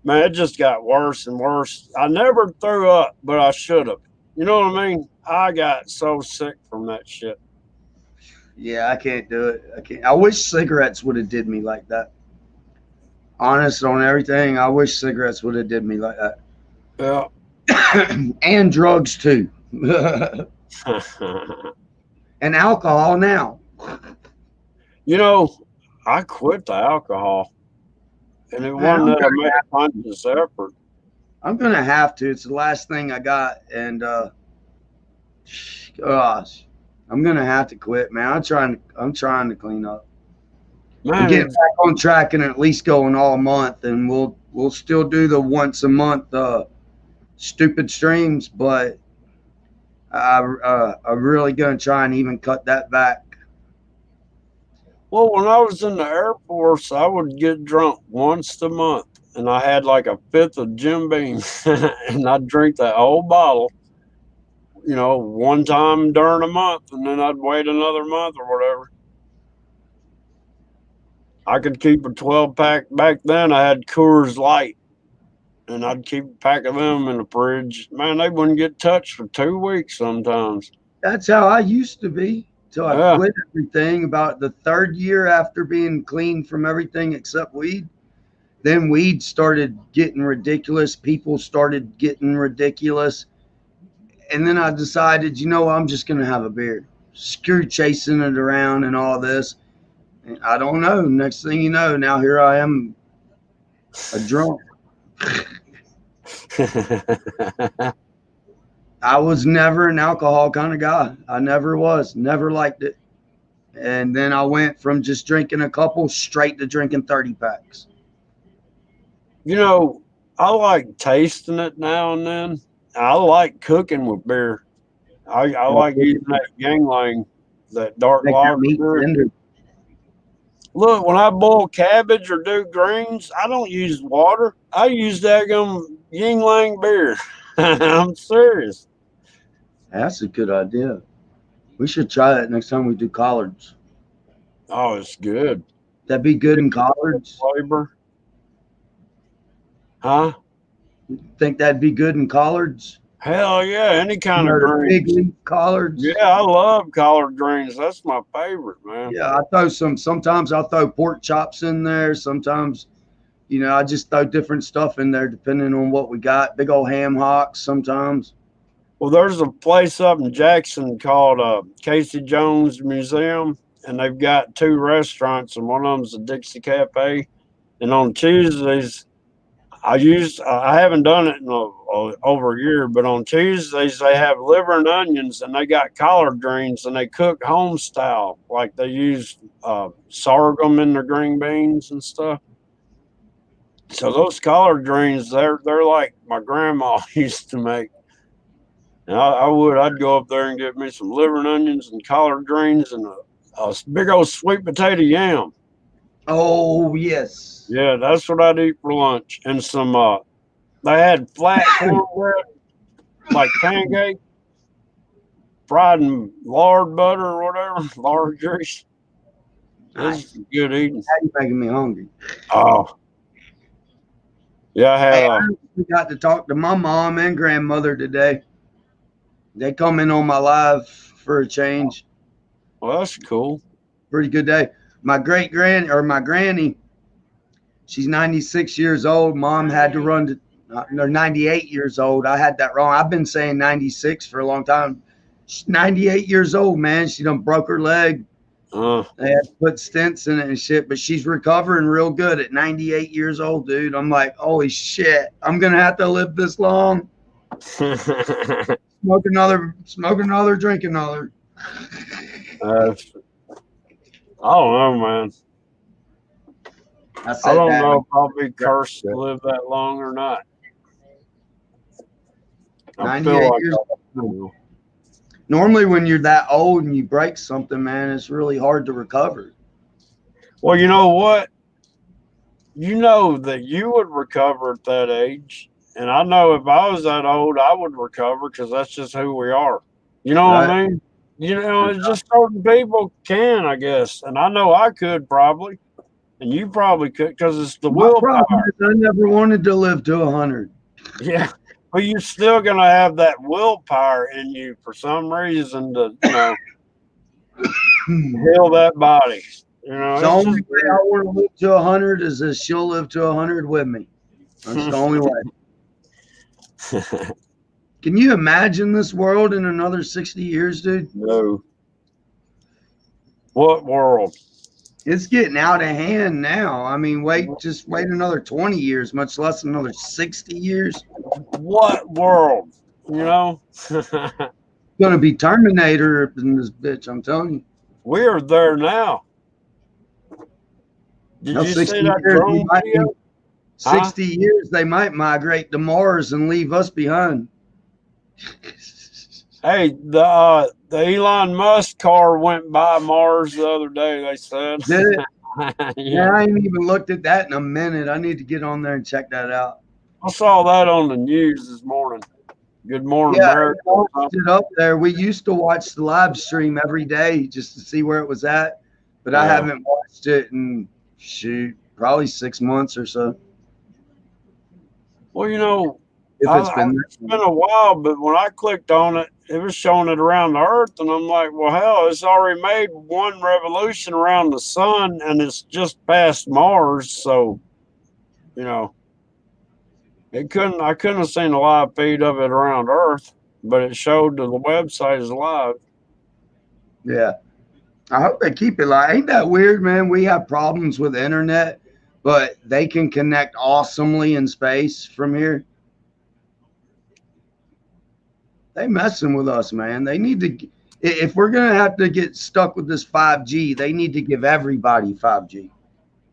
[SPEAKER 1] Man, it just got worse and worse. I never threw up, but I should have. You know what I mean? I got so sick from that shit.
[SPEAKER 2] Yeah, I can't do it. I can't. I wish cigarettes would have did me like that. Honest on everything, I wish cigarettes would have did me like that.
[SPEAKER 1] Yeah.
[SPEAKER 2] And drugs too. And alcohol now.
[SPEAKER 1] I quit the alcohol. And it wasn't that I made a conscious effort.
[SPEAKER 2] I'm gonna have to. It's the last thing I got, and gosh, I'm gonna have to quit, man. I'm trying to clean up. I'm
[SPEAKER 1] Man,
[SPEAKER 2] getting back on track and at least going all month, and we'll still do the once a month stupid streams, but I'm really gonna try and even cut that back.
[SPEAKER 1] well, when I was in the Air Force, I would get drunk once a month, and I had like a fifth of Jim Beam, and I'd drink that whole bottle, one time during a month, and then I'd wait another month or whatever. I could keep a 12-pack. Back then, I had Coors Light, and I'd keep a pack of them in the fridge. Man, they wouldn't get touched for 2 weeks sometimes.
[SPEAKER 2] That's how I used to be till I
[SPEAKER 1] Yeah.
[SPEAKER 2] quit everything. About the third year after being clean from everything except weed, then weed started getting ridiculous. People started getting ridiculous. And then I decided, I'm just going to have a beer. Screw chasing it around and all this. And I don't know. Next thing you know, now here I am, a drunk. I was never an alcohol kind of guy. I never was. Never liked it. And then I went from just drinking a couple straight to drinking 30 packs.
[SPEAKER 1] I like tasting it now and then. I like cooking with beer. I like using that Yangling, that dark
[SPEAKER 2] Make that
[SPEAKER 1] lager
[SPEAKER 2] meat
[SPEAKER 1] beer.
[SPEAKER 2] tender.
[SPEAKER 1] Look, when I boil cabbage or do greens, I don't use water. I use that Yingling beer. I'm serious.
[SPEAKER 2] That's a good idea. We should try that next time we do collards.
[SPEAKER 1] Oh, it's good.
[SPEAKER 2] That'd be good in collards.
[SPEAKER 1] Flavor. Huh?
[SPEAKER 2] Think that'd be good in collards?
[SPEAKER 1] Hell yeah, any kind of
[SPEAKER 2] The big
[SPEAKER 1] greens.
[SPEAKER 2] leaf collards.
[SPEAKER 1] Yeah, I love collard greens. That's my favorite, man.
[SPEAKER 2] Yeah, I throw sometimes I'll throw pork chops in there. Sometimes, I just throw different stuff in there depending on what we got. Big old ham hocks sometimes.
[SPEAKER 1] Well, there's a place up in Jackson called Casey Jones Museum, and they've got 2 restaurants, and one of them's the Dixie Cafe. And on Tuesdays, I haven't done it in over a year, but on Tuesdays they have liver and onions, and they got collard greens, and they cook home style, like they use sorghum in their green beans and stuff. So those collard greens, they're like my grandma used to make. And I'd go up there and get me some liver and onions and collard greens and a big old sweet potato yam.
[SPEAKER 2] Oh, yes.
[SPEAKER 1] Yeah, that's what I'd eat for lunch. And some, they had flat cornbread, like pancake, fried in lard butter or whatever, lard grease. This is good eating.
[SPEAKER 2] Now you're making me hungry.
[SPEAKER 1] Oh. Yeah, I
[SPEAKER 2] Hey,
[SPEAKER 1] had
[SPEAKER 2] we got to talk to my mom and grandmother today. They come in on my live for a change.
[SPEAKER 1] well, that's cool.
[SPEAKER 2] Pretty good day. My granny, she's 96 years old. Mom had to run to, no, 98 years old. I had that wrong. I've been saying 96 for a long time. She's 98 years old, man. She done broke her leg. They had to put stents in it and shit, but she's recovering real good at 98 years old, dude. I'm like, holy shit, I'm going to have to live this long. Smoke another, drink another.
[SPEAKER 1] I don't know, man. I don't know if I'll be cursed to live that long or not. I
[SPEAKER 2] 98
[SPEAKER 1] feel like
[SPEAKER 2] years old. Normally, when you're that old and you break something, man, it's really hard to recover.
[SPEAKER 1] Well, you know what? You know that you would recover at that age. And I know if I was that old, I would recover because that's just who we are. You know what I mean? It's just certain people can, I guess. And I know I could probably. And you probably could because it's the willpower.
[SPEAKER 2] I never wanted to live to 100.
[SPEAKER 1] Yeah. But you're still going to have that willpower in you for some reason to, heal that body.
[SPEAKER 2] The only way I want to live to 100 is that she'll live to 100 with me. That's the only way. Can you imagine this world in another 60 years, dude?
[SPEAKER 1] No. What world?
[SPEAKER 2] It's getting out of hand now. I mean, just wait another 20 years, much less another 60 years.
[SPEAKER 1] What world?
[SPEAKER 2] gonna be Terminator in this bitch. I'm telling you.
[SPEAKER 1] We are there now. Did
[SPEAKER 2] Now,
[SPEAKER 1] you
[SPEAKER 2] 60
[SPEAKER 1] see that
[SPEAKER 2] years,
[SPEAKER 1] drone video?
[SPEAKER 2] 60 years, they might migrate to Mars and leave us behind.
[SPEAKER 1] Hey, the Elon Musk car went by Mars the other day. They said.
[SPEAKER 2] Did it?
[SPEAKER 1] Yeah.
[SPEAKER 2] Yeah, I ain't even looked at that in a minute. I need to get on there and check that out.
[SPEAKER 1] I saw that on the news this morning. Good morning,
[SPEAKER 2] Yeah, I
[SPEAKER 1] America.
[SPEAKER 2] watched it up there. We used to watch the live stream every day just to see where it was at, but I
[SPEAKER 1] Yeah.
[SPEAKER 2] haven't watched it in probably 6 months or so.
[SPEAKER 1] Well, you know,
[SPEAKER 2] If it's been
[SPEAKER 1] it's been a while, but when I clicked on it, it was showing it around the Earth, and I'm like, well, hell, it's already made one revolution around the sun, and it's just past Mars. So, you know, I couldn't have seen a live feed of it around Earth, but it showed that the website is live.
[SPEAKER 2] yeah. I hope they keep it live. Ain't that weird, man? We have problems with the internet, but they can connect awesomely in space from here. They messing with us, man. They need to. If we're gonna have to get stuck with this 5G, they need to give everybody 5G.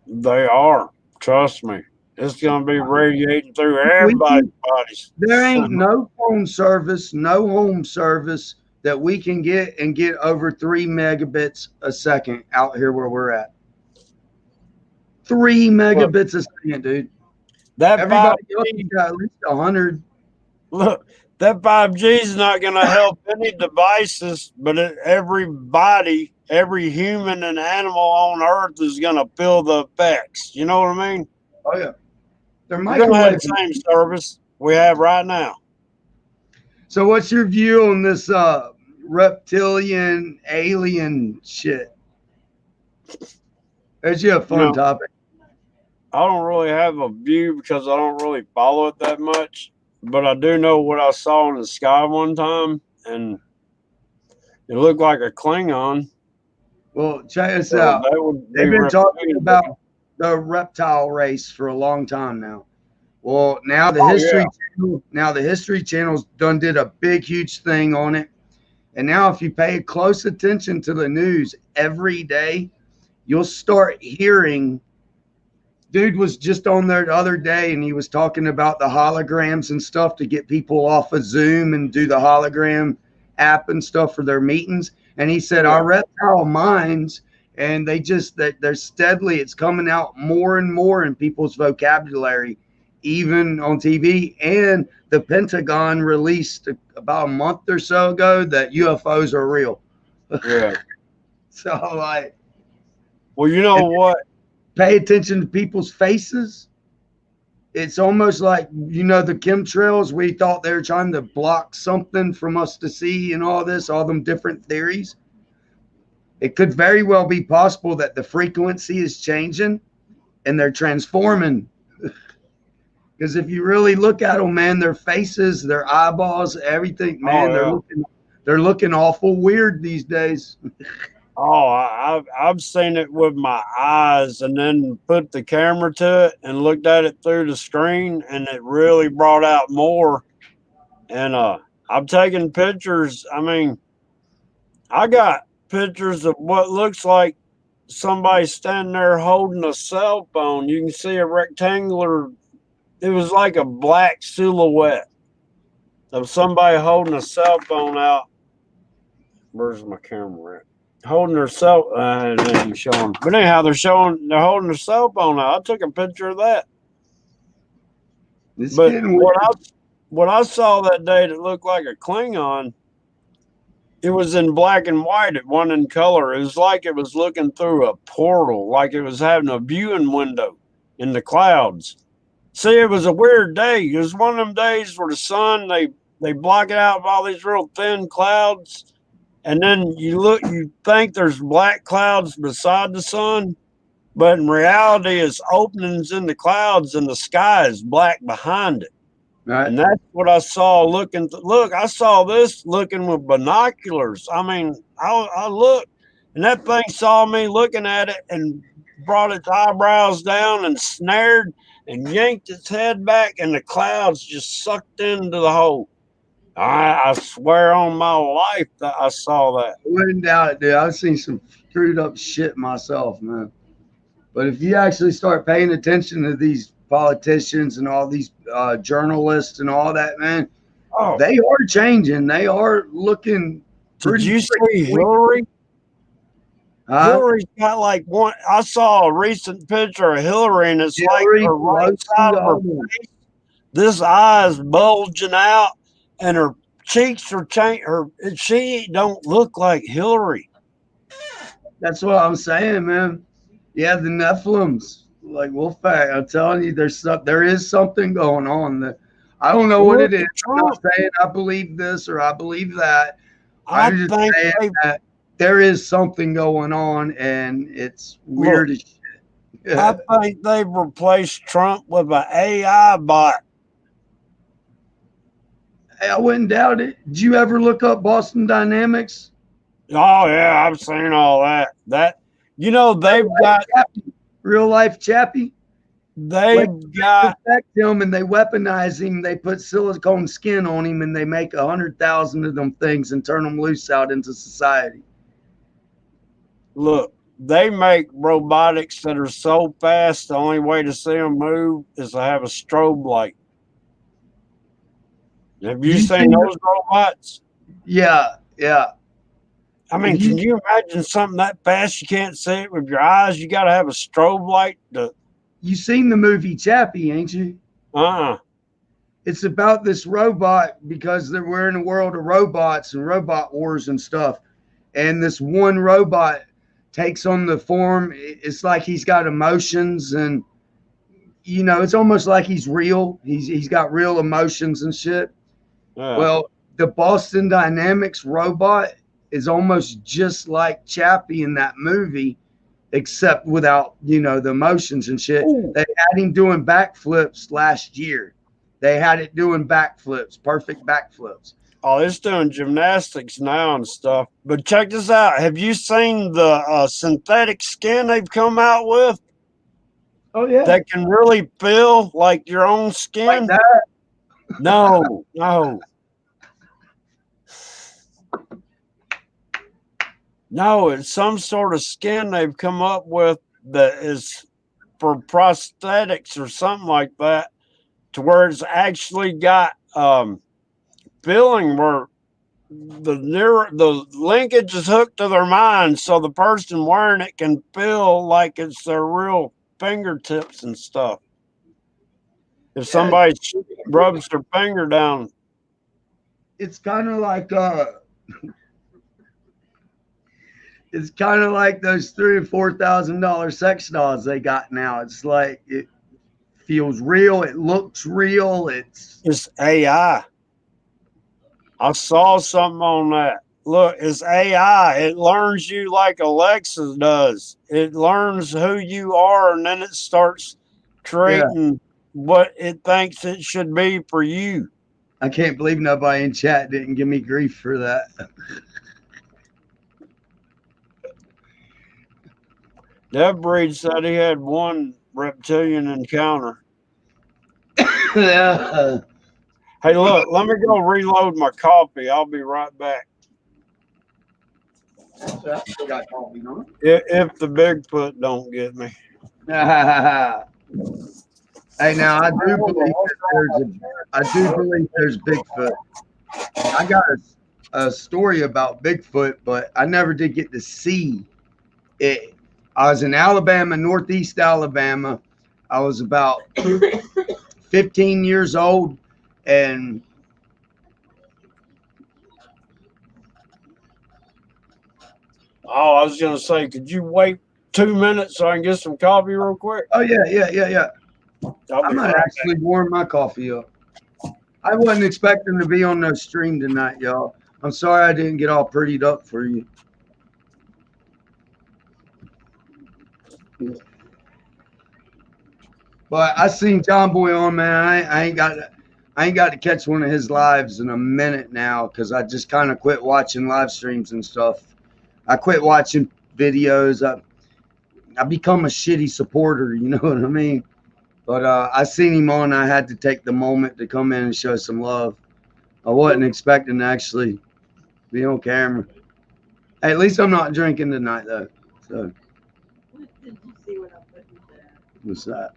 [SPEAKER 1] They are. Trust me. It's going to be radiating through
[SPEAKER 2] We
[SPEAKER 1] everybody's
[SPEAKER 2] can,
[SPEAKER 1] bodies.
[SPEAKER 2] there ain't no phone service, no home service that we can get and get over 3 megabits a second out here where we're at. 3 megabits a second, dude.
[SPEAKER 1] That
[SPEAKER 2] Everybody
[SPEAKER 1] 5G,
[SPEAKER 2] else has got at least 100.
[SPEAKER 1] look, that 5G is not going to help any devices, but everybody, every human and animal on Earth is going to feel the effects. You know what I mean?
[SPEAKER 2] Oh yeah, they're
[SPEAKER 1] We're going to have
[SPEAKER 2] microwave.
[SPEAKER 1] the same service we have right now.
[SPEAKER 2] So, what's your view on this reptilian alien shit? It's a fun topic.
[SPEAKER 1] I don't really have a view because I don't really follow it that much, but I do know what I saw in the sky one time, and it looked like a Klingon.
[SPEAKER 2] Well, check this
[SPEAKER 1] So
[SPEAKER 2] out.
[SPEAKER 1] that would be
[SPEAKER 2] They've been talking
[SPEAKER 1] reptilian.
[SPEAKER 2] about the reptile race for a long time now. Well, now the
[SPEAKER 1] Oh,
[SPEAKER 2] History
[SPEAKER 1] yeah.
[SPEAKER 2] Channel, now the History Channel's done did a big, huge thing on it. And now, if you pay close attention to the news every day, you'll start hearing. Dude was just on there the other day, and he was talking about the holograms and stuff to get people off of Zoom and do the hologram app and stuff for their meetings. And he said, our reptile minds, and they're steadily, it's coming out more and more in people's vocabulary, even on TV. And the Pentagon released about a month or so ago that UFOs are real.
[SPEAKER 1] Yeah.
[SPEAKER 2] So, like,
[SPEAKER 1] well, you know what?
[SPEAKER 2] Pay attention to people's faces. It's almost like, the chemtrails, we thought they were trying to block something from us to see and all them different theories. It could very well be possible that the frequency is changing and they're transforming. Because if you really look at them, man, their faces, their eyeballs, everything, man, they're looking awful weird these days.
[SPEAKER 1] Oh, I've seen it with my eyes, and then put the camera to it and looked at it through the screen, and it really brought out more. And I'm taking pictures. I mean, I got pictures of what looks like somebody standing there holding a cell phone. You can see a rectangular. It was like a black silhouette of somebody holding a cell phone out. Where's my camera at? Holding their cell, showing. But anyhow, they're holding their cell phone out. I took a picture of that.
[SPEAKER 2] It's
[SPEAKER 1] But
[SPEAKER 2] getting weird.
[SPEAKER 1] what I saw that day that looked like a Klingon, it was in black and white. It wasn't in color. It was like it was looking through a portal, like it was having a viewing window in the clouds. See, it was a weird day. It was one of them days where the sun, they block it out with all these real thin clouds. And then you think there's black clouds beside the sun, but in reality, it's openings in the clouds and the sky is black behind it.
[SPEAKER 2] Right.
[SPEAKER 1] And that's what I saw I saw this looking with binoculars. I mean, I looked, and that thing saw me looking at it and brought its eyebrows down and snared and yanked its head back, and the clouds just sucked into the hole. I swear on my life that I saw that.
[SPEAKER 2] I wouldn't doubt it, dude. I've seen some screwed up shit myself, man. But if you actually start paying attention to these politicians and all these journalists and all that, man,
[SPEAKER 1] Oh,
[SPEAKER 2] they are changing. They are looking
[SPEAKER 1] did
[SPEAKER 2] pretty
[SPEAKER 1] you see
[SPEAKER 2] freaking weak.
[SPEAKER 1] Hillary?
[SPEAKER 2] Huh?
[SPEAKER 1] Hillary's got like one. I saw a recent picture of Hillary, and it's like
[SPEAKER 2] Hillary,
[SPEAKER 1] her right
[SPEAKER 2] Pelosi,
[SPEAKER 1] side of her
[SPEAKER 2] all them.
[SPEAKER 1] face. This eye is bulging out, and her cheeks are changed. She don't look like Hillary.
[SPEAKER 2] That's what I'm saying, man. Yeah, the Nephilims, like Wolfpack. I'm telling you, there is something going on. That I don't know what
[SPEAKER 1] Look
[SPEAKER 2] it is.
[SPEAKER 1] at
[SPEAKER 2] I'm not
[SPEAKER 1] Trump.
[SPEAKER 2] saying I believe this or I believe that.
[SPEAKER 1] I
[SPEAKER 2] I'm just
[SPEAKER 1] think
[SPEAKER 2] saying
[SPEAKER 1] they
[SPEAKER 2] that there is something going on, and it's
[SPEAKER 1] look.
[SPEAKER 2] weird as
[SPEAKER 1] I
[SPEAKER 2] shit.
[SPEAKER 1] think they've replaced Trump with an AI bot.
[SPEAKER 2] Hey, I wouldn't doubt it. Did you ever look up Boston Dynamics?
[SPEAKER 1] Oh yeah, I've seen all that. They've got
[SPEAKER 2] Real life Chappie.
[SPEAKER 1] they've
[SPEAKER 2] Like
[SPEAKER 1] got
[SPEAKER 2] affect him and they weaponize him. They put silicone skin on him and they make 100,000 of them things and turn them loose out into society.
[SPEAKER 1] look. They make robotics that are so fast. The only way to see them move is to have a strobe light. Have you seen those robots?
[SPEAKER 2] Yeah, yeah.
[SPEAKER 1] I mean, can you imagine something that fast? You can't see it with your eyes. You got to have a strobe light to.
[SPEAKER 2] You seen the movie Chappie, ain't you? It's about this robot because we're in a world of robots and robot wars and stuff. And this one robot takes on the form. It's like he's got emotions and it's almost like he's real. He's got real emotions and shit.
[SPEAKER 1] Yeah.
[SPEAKER 2] Well, the Boston Dynamics robot is almost just like Chappie in that movie, except without the emotions and shit.
[SPEAKER 1] Ooh.
[SPEAKER 2] They had him doing backflips last year. They had it doing backflips, perfect backflips.
[SPEAKER 1] Oh, it's doing gymnastics now and stuff. But check this out. Have you seen the synthetic skin they've come out with
[SPEAKER 2] Oh yeah,
[SPEAKER 1] that can really feel like your own
[SPEAKER 2] like
[SPEAKER 1] skin?
[SPEAKER 2] that.
[SPEAKER 1] No. No, it's some sort of skin they've come up with that is for prosthetics or something like that, to where it's actually got feeling where the linkage is hooked to their mind, so the person wearing it can feel like it's their real fingertips and stuff. If somebody rubs their finger down,
[SPEAKER 2] It's kind of like it's kind of like those $3,000 and $4,000 sex dolls they got now. It's like it feels real. It looks real. It's
[SPEAKER 1] AI. I saw something on that. Look, it's AI. It learns you like Alexa does. It learns who you are, and then it starts creating what it thinks it should be for you.
[SPEAKER 2] I can't believe nobody in chat didn't give me grief for that.
[SPEAKER 1] Dev Breed said he had one reptilian encounter.
[SPEAKER 2] Yeah.
[SPEAKER 1] Hey, look, let me go reload my coffee. I'll be right back.
[SPEAKER 2] Got coffee, huh?
[SPEAKER 1] If the Bigfoot don't get me.
[SPEAKER 2] Hey, now I do believe there's Bigfoot. I got a story about Bigfoot, but I never did get to see it. I was in Alabama, Northeast Alabama. I was about 15 years old, and
[SPEAKER 1] Oh, I was gonna say, could you wait 2 minutes so I can get some coffee real quick?
[SPEAKER 2] oh yeah. I might actually warm my coffee up. I wasn't expecting to be on no stream tonight, y'all. I'm sorry I didn't get all prettied up for you. But I seen John Boy on, man. I ain't got to catch one of his lives in a minute now because I just kind of quit watching live streams and stuff. I quit watching videos. I become a shitty supporter, you know what I mean? But I seen him on. I had to take the moment to come in and show some love. I wasn't expecting to actually be on camera. Hey, at least I'm not drinking tonight, though. So,
[SPEAKER 3] Did you see what I put in there?
[SPEAKER 2] what's that?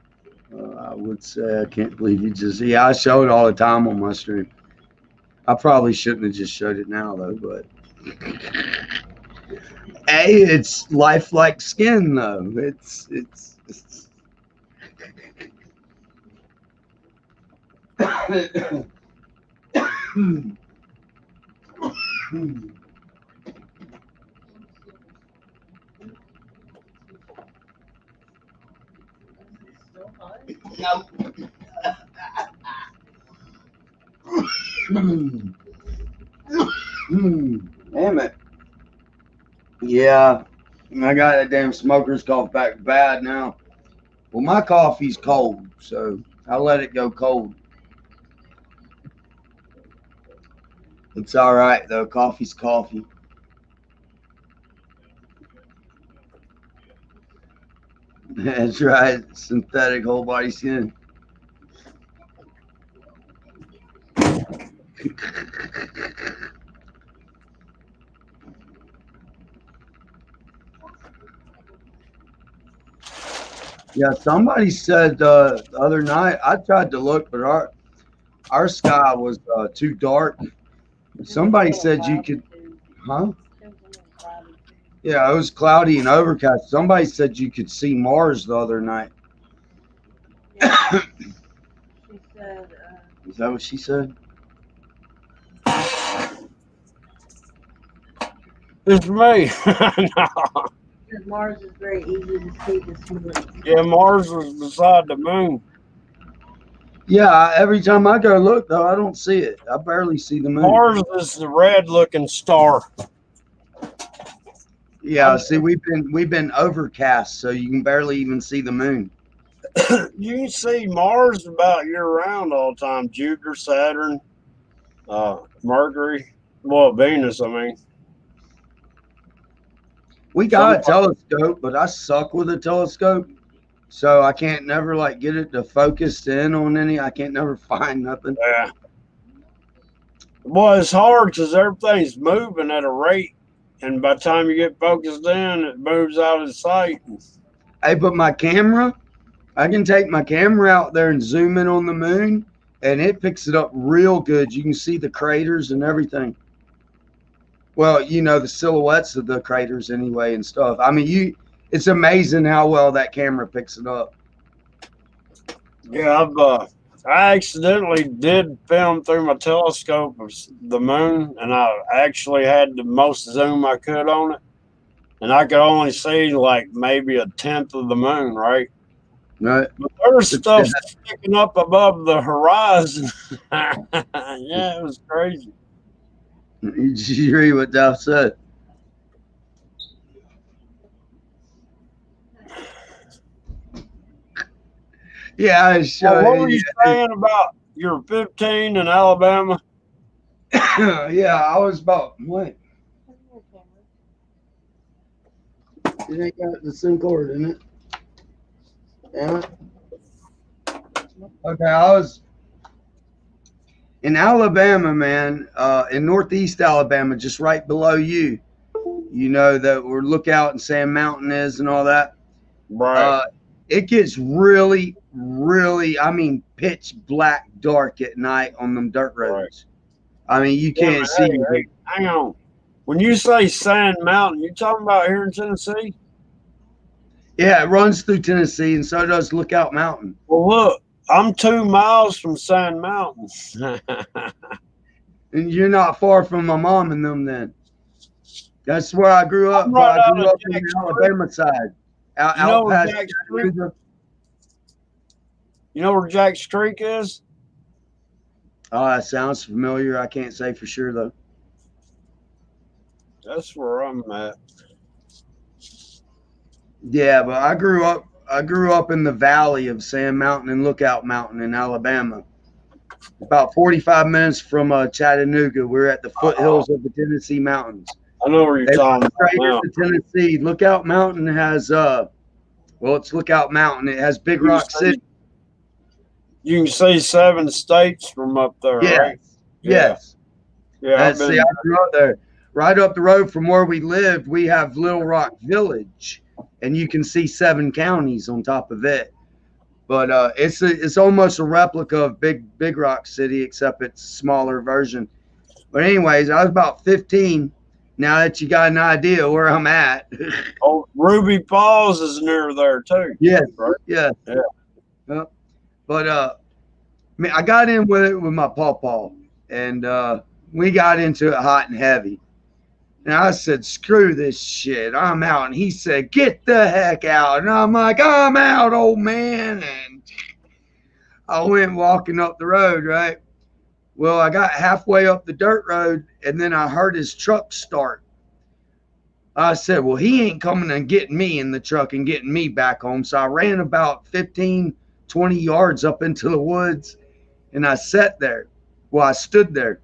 [SPEAKER 2] I would say I can't believe you just. Yeah, I show it all the time on my stream. I probably shouldn't have just showed it now, though, but. Hey, it's lifelike skin, though. It's
[SPEAKER 3] Still hot?
[SPEAKER 2] Damn it. Yeah, I got that damn smoker's cough back bad now. Well, my coffee's cold, so I let it go cold. It's all right, though. Coffee's coffee. That's right. Synthetic whole body skin. Yeah, somebody said the other night, I tried to look, but our sky was too dark. Somebody said you could, huh? Yeah, it was cloudy and overcast. Somebody said you could see Mars the other night.
[SPEAKER 3] Yeah. She said,
[SPEAKER 2] Is that what she said?
[SPEAKER 1] It's me. No.
[SPEAKER 3] because Mars is very easy to see this moon.
[SPEAKER 1] Yeah, Mars was beside the moon.
[SPEAKER 2] Yeah, every time I go look, though, I don't see it. I barely see the moon.
[SPEAKER 1] Mars is the red-looking star.
[SPEAKER 2] Yeah, see, we've been overcast, so you can barely even see the moon.
[SPEAKER 1] You can see Mars about year-round all the time. Jupiter, Saturn, Mercury. Well, Venus, I mean.
[SPEAKER 2] We got a telescope, but I suck with a telescope, so I can't never like get it to focus in on any. I can't never find nothing.
[SPEAKER 1] Yeah. Well, it's hard because everything's moving at a rate, and by the time you get focused in, it moves out of sight.
[SPEAKER 2] Hey, but my camera, I can take my camera out there and zoom in on the moon, and it picks it up real good. You can see the craters and everything. Well, you know, the silhouettes of the craters anyway and stuff. I mean, it's amazing how well that camera picks it up.
[SPEAKER 1] Yeah, I accidentally did film through my telescope of the moon, and I actually had the most zoom I could on it, and I could only see like maybe a tenth of the moon, right?
[SPEAKER 2] Right.
[SPEAKER 1] But there was stuff sticking up above the horizon. Yeah, it was crazy.
[SPEAKER 2] Did you read what Duff said? Yeah, I showed.
[SPEAKER 1] What were you saying about you're 15 in Alabama?
[SPEAKER 2] Yeah, I was about what? It ain't got the SIM cord in it. Damn it. Okay, I was in Alabama, man, in northeast Alabama, just right below you. You know that where Lookout and Sand Mountain is and all that.
[SPEAKER 1] Right.
[SPEAKER 2] It gets really, really, I mean, pitch black dark at night on them dirt roads. Right. I mean, you can't see.
[SPEAKER 1] Hey, hang on. When you say Sand Mountain, you talking about here in Tennessee?
[SPEAKER 2] Yeah, it runs through Tennessee, and so does Lookout Mountain.
[SPEAKER 1] Well, look, I'm 2 miles from Sand Mountain.
[SPEAKER 2] And you're not far from my mom and them then. That's where I grew up.
[SPEAKER 1] Right,
[SPEAKER 2] I grew up on the Alabama side.
[SPEAKER 1] You know where Jack's Creek? You know where Jack's Creek is?
[SPEAKER 2] Oh, that sounds familiar. I can't say for sure though.
[SPEAKER 1] That's where I'm at.
[SPEAKER 2] Yeah, but I grew up in the valley of Sand Mountain and Lookout Mountain in Alabama. About 45 minutes from Chattanooga. We're at the foothills of the Tennessee mountains.
[SPEAKER 1] I know where you're talking about now.
[SPEAKER 2] Tennessee. Lookout Mountain has it's Lookout Mountain. It has Big Rock City.
[SPEAKER 1] You can see 7 states from up there,
[SPEAKER 2] yes.
[SPEAKER 1] right?
[SPEAKER 2] Yes.
[SPEAKER 1] Yeah, I've
[SPEAKER 2] See, I
[SPEAKER 1] been.
[SPEAKER 2] grew up there. Right up the road from where we lived, we have Little Rock Village, and you can see 7 counties on top of it. But it's almost a replica of Big Rock City, except it's a smaller version. But anyways, I was about 15. Now that you got an idea where I'm at,
[SPEAKER 1] Oh, Ruby Falls is near there too,
[SPEAKER 2] yes,
[SPEAKER 1] right?
[SPEAKER 2] yeah.
[SPEAKER 1] Yeah.
[SPEAKER 2] But I mean, I got in with it with my pawpaw, and we got into it hot and heavy. And I said, "Screw this shit, I'm out." And he said, "Get the heck out." And I'm like, "I'm out, old man." And I went walking up the road, right? Well, I got halfway up the dirt road, and then I heard his truck start. I said, "Well, he ain't coming and getting me in the truck and getting me back home." So I ran about 15, 20 yards up into the woods, and I sat there. Well, I stood there.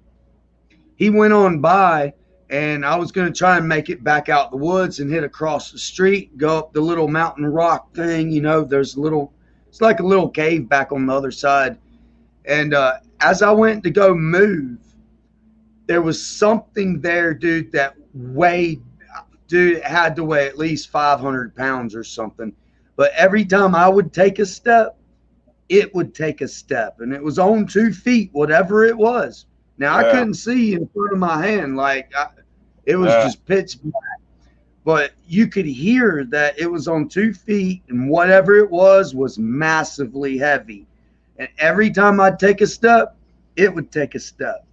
[SPEAKER 2] He went on by, and I was going to try and make it back out the woods and hit across the street, go up the little mountain rock thing. There's a little, it's like a little cave back on the other side. And as I went to go move, there was something there, dude, that weighed, dude, it had to weigh at least 500 pounds or something. But every time I would take a step, it would take a step, and it was on 2 feet, whatever it was. Now I
[SPEAKER 1] Yeah.
[SPEAKER 2] couldn't see in front of my hand, it was
[SPEAKER 1] Yeah.
[SPEAKER 2] just pitch black, but you could hear that it was on 2 feet, and whatever it was massively heavy. And every time I'd take a step, it would take a step.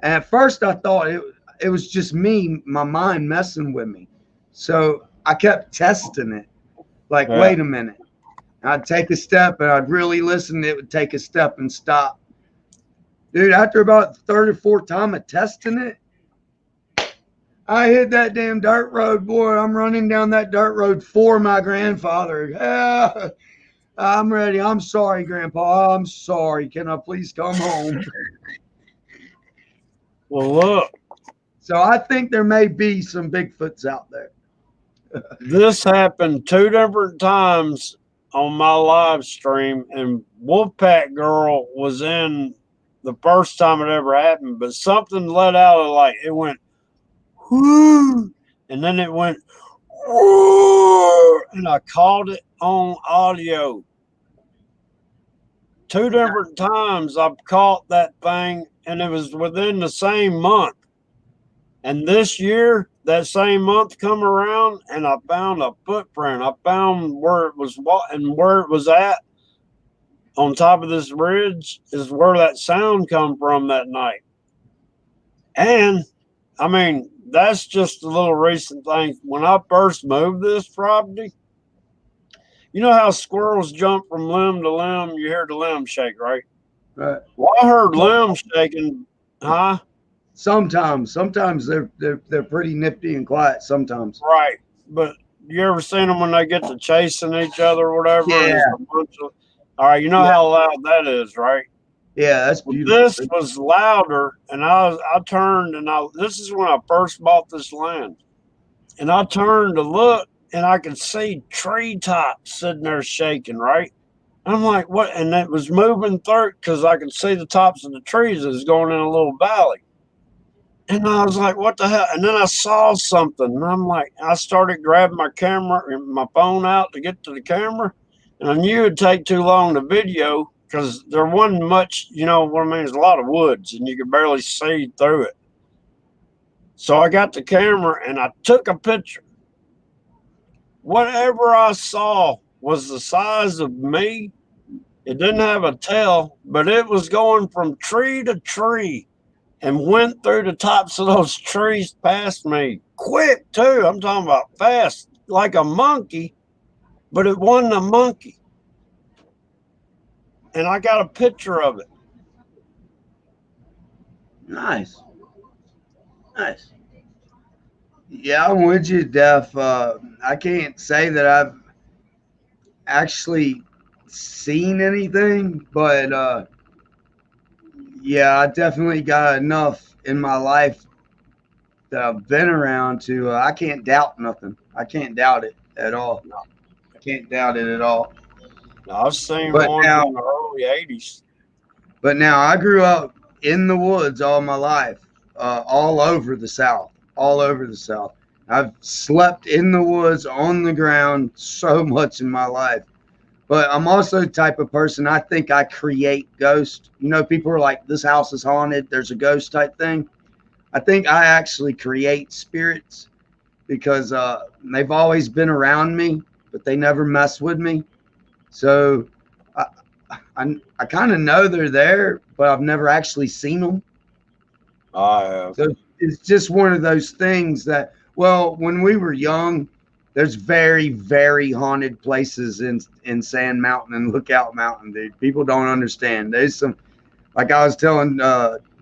[SPEAKER 2] And at first, I thought it was just me, my mind messing with me. So I kept testing it. Like,
[SPEAKER 1] Yeah.
[SPEAKER 2] wait a minute. I'd take a step and I'd really listen. It would take a step and stop. Dude, after about the third or fourth time of testing it, I hit that damn dirt road, boy. I'm running down that dirt road for my grandfather. Yeah, I'm ready. I'm sorry, Grandpa. I'm sorry. Can I please come home?
[SPEAKER 1] Well, look,
[SPEAKER 2] So I think there may be some Bigfoots out there.
[SPEAKER 1] this happened 2 different times on my live stream, and Wolfpack Girl was in the first time it ever happened, but something let out of like it went whoo, and then it went whoo, and I called it on audio. 2 different times I've caught that thing, and it was within the same month. And this year, that same month come around, and I found a footprint. I found where it was and where it was at on top of this ridge is where that sound come from that night. And I mean, that's just a little recent thing. When I first moved this property, you know how squirrels jump from limb to limb? You hear the limb shake, right?
[SPEAKER 2] Right.
[SPEAKER 1] Well, I heard limbs shaking, huh?
[SPEAKER 2] Sometimes they're pretty nifty and quiet. Sometimes.
[SPEAKER 1] Right. But you ever seen them when they get to chasing each other or whatever? And
[SPEAKER 2] Yeah.
[SPEAKER 1] there's a bunch of, all right, you know how loud that is, right?
[SPEAKER 2] Yeah, that's
[SPEAKER 1] Well,
[SPEAKER 2] beautiful.
[SPEAKER 1] this was louder, and I turned, and this is when I first bought this land, and I turned to look, and I could see treetops sitting there shaking, right? I'm like, what? And it was moving through because I could see the tops of the trees. It was going in a little valley. And I was like, what the hell? And then I saw something. And I'm like, I started grabbing my camera and my phone out to get to the camera. And I knew it'd take too long to video because there wasn't much, you know what I mean? There's a lot of woods and you could barely see through it. So I got the camera and I took a picture. Whatever I saw was the size of me. It didn't have a tail, but it was going from tree to tree and went through the tops of those trees past me. Quick, too. I'm talking about fast, like a monkey, but it wasn't a monkey. And I got a picture of it.
[SPEAKER 2] Nice. Yeah, I'm with you, Def. I can't say that I've actually seen anything, but yeah, I definitely got enough in my life that I've been around to. I can't doubt nothing. I can't doubt it at all. I can't doubt it at all.
[SPEAKER 1] I've seen
[SPEAKER 2] But
[SPEAKER 1] one
[SPEAKER 2] now,
[SPEAKER 1] in the early 80s.
[SPEAKER 2] but now I grew up in the woods all my life, all over the South, all over the South. I've slept in the woods, on the ground so much in my life. But I'm also the type of person, I think I create ghosts. You know, people are like, this house is haunted, there's a ghost type thing. I think I actually create spirits because they've always been around me, but they never mess with me. So I, I kind of know they're there, but I've never actually seen them.
[SPEAKER 1] I have.
[SPEAKER 2] So it's just one of those things that, well, when we were young, there's very, very haunted places in Sand Mountain and Lookout Mountain, dude. People don't understand. There's some, like I was telling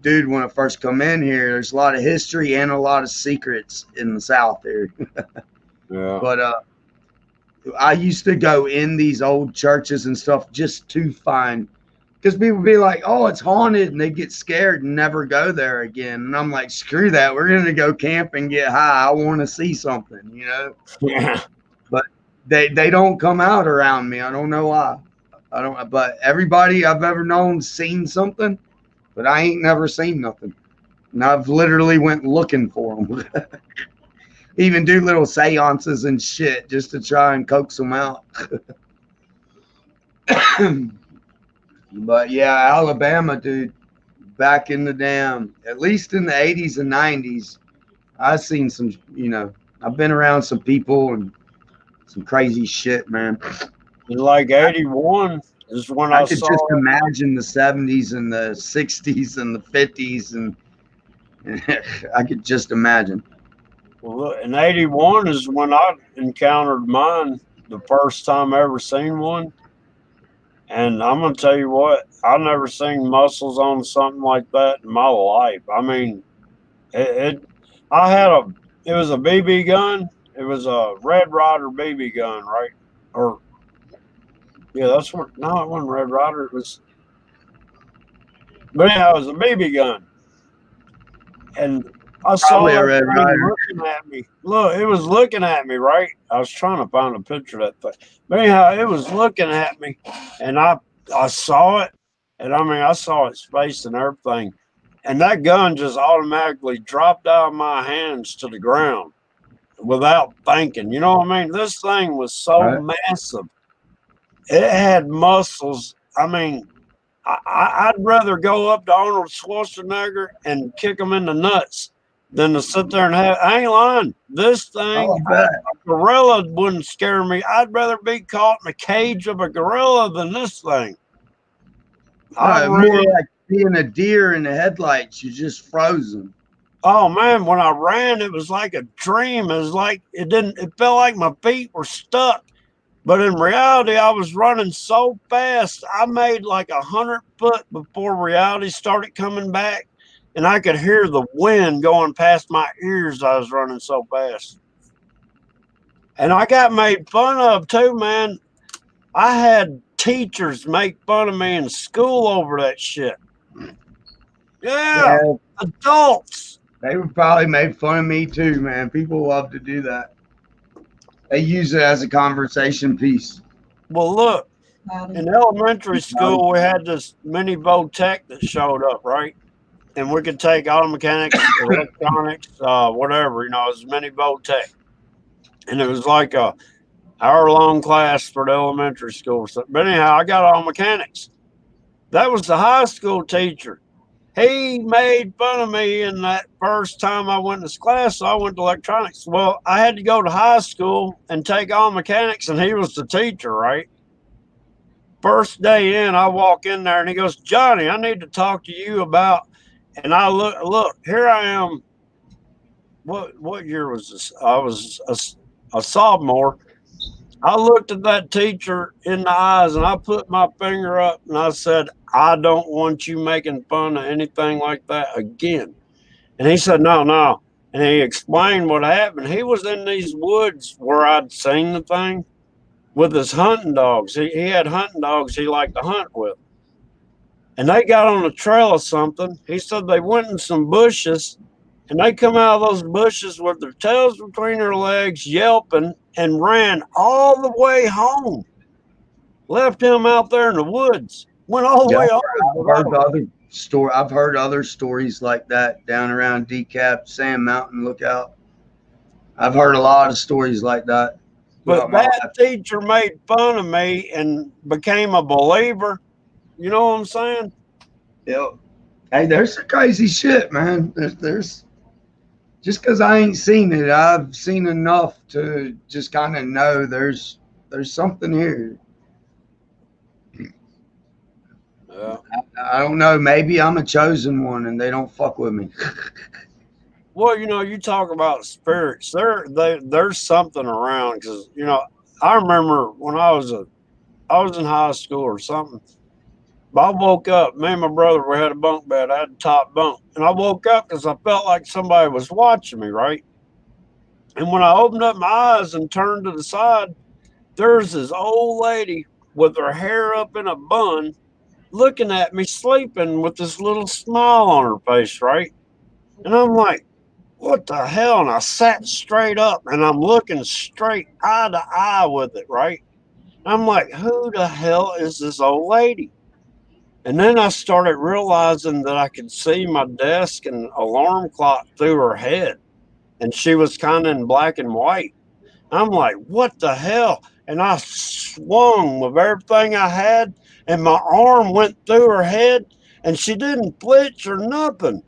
[SPEAKER 2] dude when I first come in here, there's a lot of history and a lot of secrets in the South there.
[SPEAKER 1] Yeah.
[SPEAKER 2] But I used to go in these old churches and stuff just to find, because people be like, oh, it's haunted, and they get scared and never go there again. And I'm like, screw that. We're going to go camp and get high. I want to see something, you know?
[SPEAKER 1] Yeah.
[SPEAKER 2] But they don't come out around me. I don't know why. I don't. But everybody I've ever known seen something, but I ain't never seen nothing. And I've literally went looking for them. Even do little seances and shit just to try and coax them out. But yeah, Alabama, dude, back in the damn, at least in the 80s and 90s, I've seen some, you know, I've been around some people and some crazy shit, man.
[SPEAKER 1] In like 81 is when
[SPEAKER 2] I
[SPEAKER 1] I
[SPEAKER 2] could
[SPEAKER 1] saw
[SPEAKER 2] just
[SPEAKER 1] it.
[SPEAKER 2] imagine the 70s and the 60s and the 50s, and I could just imagine.
[SPEAKER 1] Well, look, in 81 is when I encountered mine the first time I ever seen one. And I'm gonna tell you what, I never seen muscles on something like that in my life. I mean, it I had it was a BB gun. It was a Red Ryder BB gun, right? Or yeah, that's what. No, it wasn't Red Ryder. It was, but yeah, it was a BB gun, and I saw
[SPEAKER 2] Probably a
[SPEAKER 1] that
[SPEAKER 2] Red
[SPEAKER 1] thing
[SPEAKER 2] Rider.
[SPEAKER 1] looking at me. Look, it was looking at me, right? I was trying to find a picture of that thing, but anyhow, it was looking at me, and I saw it, and I mean, I saw its face and everything, and that gun just automatically dropped out of my hands to the ground without thinking. You know what I mean? This thing was so
[SPEAKER 2] Right?
[SPEAKER 1] massive. It had muscles. I mean, I'd rather go up to Arnold Schwarzenegger and kick him in the nuts than to sit there and have. I ain't lying. This thing,
[SPEAKER 2] Oh, I bet.
[SPEAKER 1] a gorilla wouldn't scare me. I'd rather be caught in a cage of a gorilla than this thing. I
[SPEAKER 2] More
[SPEAKER 1] ran.
[SPEAKER 2] like being a deer in the headlights. You're just frozen.
[SPEAKER 1] Oh man, when I ran, it was like a dream. It was like it didn't. It felt like my feet were stuck. But in reality, I was running so fast, I made like 100 foot before reality started coming back. And I could hear the wind going past my ears. I was running so fast. And I got made fun of too, man. I had teachers make fun of me in school over that shit. Yeah,
[SPEAKER 2] Yeah,
[SPEAKER 1] adults.
[SPEAKER 2] they would probably make fun of me too, man. People love to do that. They use it as a conversation piece.
[SPEAKER 1] Well, look, in elementary school, we had this mini Votech that showed up, right? And we could take auto mechanics, electronics, whatever, it was mini Votech. And it was like a hour-long class for the elementary school. So, but anyhow, I got auto mechanics. That was the high school teacher. He made fun of me in that first time I went to this class, so I went to electronics. Well, I had to go to high school and take auto mechanics, and he was the teacher, right? First day in, I walk in there, and he goes, Johnny, I need to talk to you about. And I look, here I am. What year was this? I was a sophomore. I looked at that teacher in the eyes and I put my finger up and I said, I don't want you making fun of anything like that again. And he said, no, no. And he explained what happened. He was in these woods where I'd seen the thing with his hunting dogs. He had hunting dogs he liked to hunt with. And they got on a trail of something. He said they went in some bushes and they come out of those bushes with their tails between their legs, yelping, and ran all the way home. Left him out there in the woods. Went all the
[SPEAKER 2] Yeah,
[SPEAKER 1] way
[SPEAKER 2] I've heard
[SPEAKER 1] over.
[SPEAKER 2] other story. I've heard other stories like that down around DCAP, Sand Mountain Lookout. I've heard a lot of stories like that throughout
[SPEAKER 1] But
[SPEAKER 2] my
[SPEAKER 1] that
[SPEAKER 2] life.
[SPEAKER 1] teacher made fun of me and became a believer. You know what I'm saying?
[SPEAKER 2] Yeah. Hey, there's some crazy shit, man. There's just because I ain't seen it, I've seen enough to just kind of know there's something here.
[SPEAKER 1] Yeah.
[SPEAKER 2] I don't know. Maybe I'm a chosen one and they don't fuck with me.
[SPEAKER 1] Well, you talk about spirits. There's something around because I remember when I was in high school or something. But I woke up. Me and my brother, we had a bunk bed. I had the top bunk, and I woke up because I felt like somebody was watching me. Right, and when I opened up my eyes and turned to the side, there's this old lady with her hair up in a bun, looking at me sleeping with this little smile on her face. Right, and I'm like, what the hell? And I sat straight up and I'm looking straight eye to eye with it, right? I'm like, who the hell is this old lady? And then I started realizing that I could see my desk and alarm clock through her head. And she was kind of in black and white. I'm like, what the hell? And I swung with everything I had, and my arm went through her head, and she didn't flinch or nothing.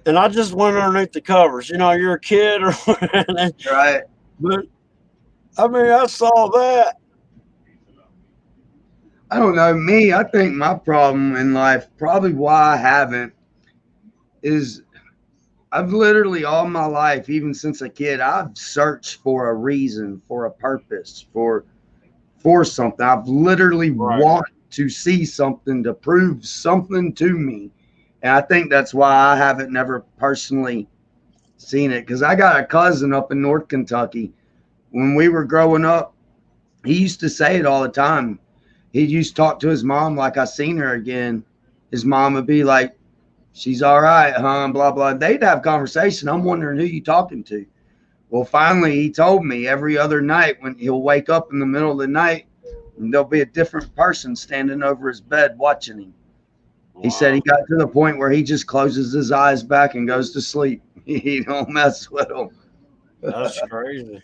[SPEAKER 1] And I just went underneath the covers. You're a kid or whatever.
[SPEAKER 2] Right.
[SPEAKER 1] But I mean, I saw that.
[SPEAKER 2] I don't know. Me, I think my problem in life, probably why I haven't, is I've literally all my life, even since a kid, I've searched for a reason, for a purpose, for something. I've literally
[SPEAKER 1] Right.
[SPEAKER 2] want to see something to prove something to me. And I think that's why I haven't never personally seen it. Because I got a cousin up in North Kentucky. When we were growing up, he used to say it all the time. He used to talk to his mom like I seen her again. His mom would be like, she's all right, huh? Blah, blah. They'd have conversation. I'm wondering who you talking to. Well, finally, he told me every other night when he'll wake up in the middle of the night and there'll be a different person standing over his bed watching him. He said he
[SPEAKER 1] Wow.
[SPEAKER 2] got to the point where he just closes his eyes back and goes to sleep. He don't mess with him.
[SPEAKER 1] That's crazy.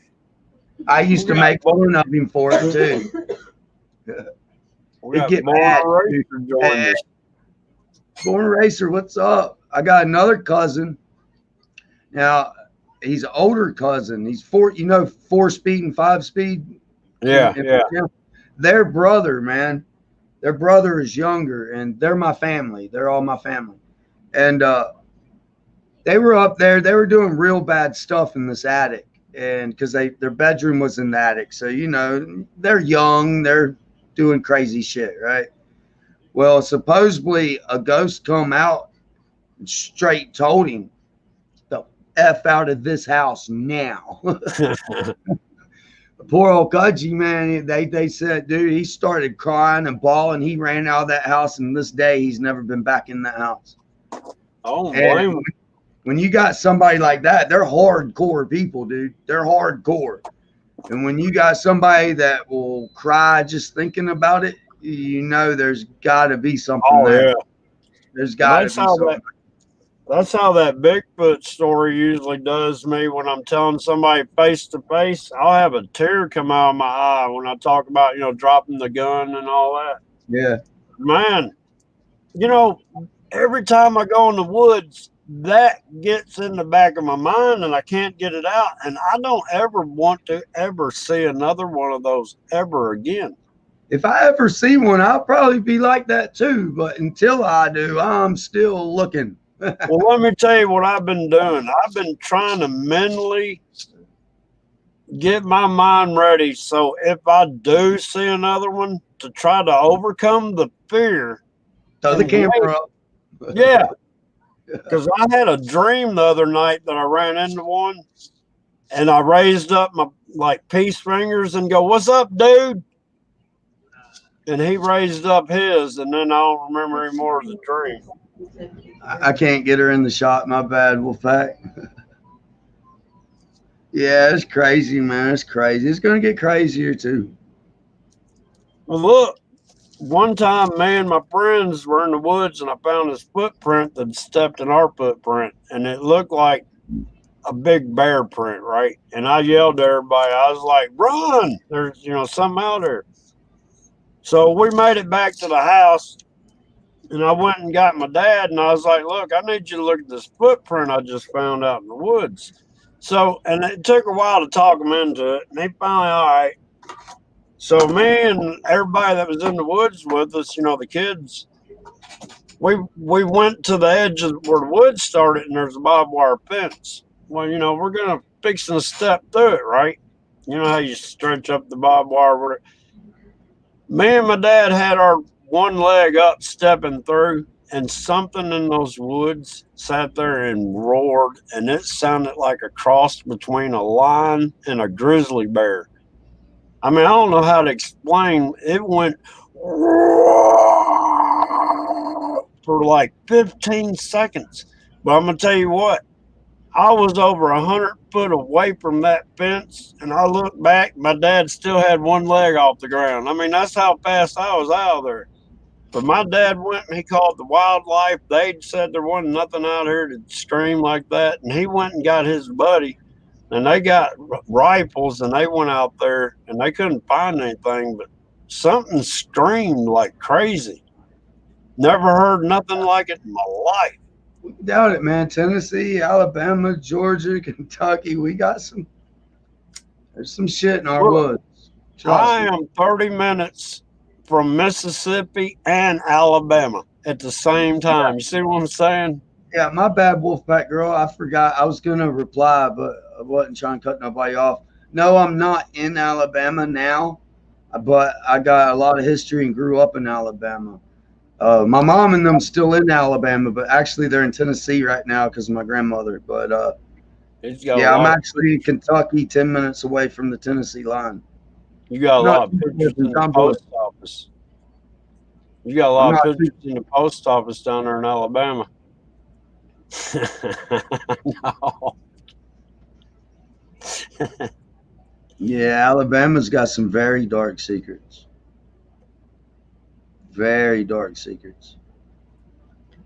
[SPEAKER 2] I used
[SPEAKER 1] We
[SPEAKER 2] to
[SPEAKER 1] got,
[SPEAKER 2] make fun of him for it too.
[SPEAKER 1] we
[SPEAKER 2] He'd
[SPEAKER 1] got
[SPEAKER 2] get
[SPEAKER 1] Born
[SPEAKER 2] mad.
[SPEAKER 1] Racer joined
[SPEAKER 2] Hey,
[SPEAKER 1] us.
[SPEAKER 2] Born Racer, what's up? I got another cousin. Now, he's an older cousin. He's 4 speed and 5 speed.
[SPEAKER 1] Yeah, yeah.
[SPEAKER 2] Their brother, man, their brother is younger, and they're my family. They're all my family. And they were up there. They were doing real bad stuff in this attic, and because their bedroom was in the attic, so they're young. They're doing crazy shit, right? Well, supposedly a ghost come out and straight told him, "The f out of this house now." Poor old Kudgy, man, they said, dude, he started crying and bawling. He ran out of that house, and this day he's never been back in that house.
[SPEAKER 1] I don't
[SPEAKER 2] And
[SPEAKER 1] blame him.
[SPEAKER 2] when you got somebody like that, they're hardcore people, dude. They're hardcore. And when you got somebody that will cry just thinking about it, there's got to be something
[SPEAKER 1] Oh
[SPEAKER 2] there.
[SPEAKER 1] yeah.
[SPEAKER 2] There's
[SPEAKER 1] Well,
[SPEAKER 2] got to be something.
[SPEAKER 1] that's how that Bigfoot story usually does me when I'm telling somebody face to face. I'll have a tear come out of my eye when I talk about, dropping the gun and all that.
[SPEAKER 2] Yeah.
[SPEAKER 1] Man, you know, every time I go in the woods, that gets in the back of my mind and I can't get it out. And I don't ever want to ever see another one of those ever again.
[SPEAKER 2] If I ever see one, I'll probably be like that too. But until I do, I'm still looking.
[SPEAKER 1] Well, let me tell you what I've been doing. I've been trying to mentally get my mind ready. So if I do see another one, to try to overcome the fear
[SPEAKER 2] Throw the
[SPEAKER 1] and wait.
[SPEAKER 2] camera up.
[SPEAKER 1] Yeah. Because I had a dream the other night that I ran into one and I raised up my peace fingers and go, "What's up, dude?" And he raised up his, and then I don't remember any more of the dream.
[SPEAKER 2] I can't get her in the shot. My bad, Wolfpack. Yeah, it's crazy, man. It's crazy. It's going to get crazier too.
[SPEAKER 1] Well, look, one time, me and my friends were in the woods, and I found this footprint that stepped in our footprint, and it looked like a big bear print, right? And I yelled to everybody. I was like, "Run! There's something out there." So we made it back to the house, and I went and got my dad, and I was like, "Look, I need you to look at this footprint I just found out in the woods." So, and it took a while to talk him into it, and he finally, all right. So me and everybody that was in the woods with us, the kids, we went to the edge of where the woods started, and there's a barbed wire fence. Well, we're gonna fixing to step through it, right? You know how you stretch up the barbed wire. Me and my dad had our one leg up, stepping through, and something in those woods sat there and roared, and it sounded like a cross between a lion and a grizzly bear. I mean, I don't know how to explain. It went for like 15 seconds. But I'm going to tell you what, I was over 100 foot away from that fence, and I looked back. My dad still had one leg off the ground. I mean, that's how fast I was out of there. But my dad went and he called the wildlife. They said there wasn't nothing out here to scream like that. And he went and got his buddy, and they got rifles, and they went out there, and they couldn't find anything, but something screamed like crazy. Never heard nothing like it in my life.
[SPEAKER 2] Doubt it, man. Tennessee, Alabama, Georgia, Kentucky. There's some shit in our woods.
[SPEAKER 1] I am 30 minutes from Mississippi and Alabama at the same time. You see what I'm saying?
[SPEAKER 2] Yeah, my bad, Wolfpack girl. I forgot. I was going to reply, but I wasn't trying to cut nobody off. No, I'm not in Alabama now, but I got a lot of history and grew up in Alabama. My mom and them still in Alabama, but actually they're in Tennessee right now because of my grandmother. But yeah, I'm actually in Kentucky, 10 minutes away from the Tennessee line.
[SPEAKER 1] You got a lot of pictures in the post office. You got a lot of pictures in the post office down there in Alabama. No.
[SPEAKER 2] Yeah, Alabama's got some very dark secrets. Very dark secrets.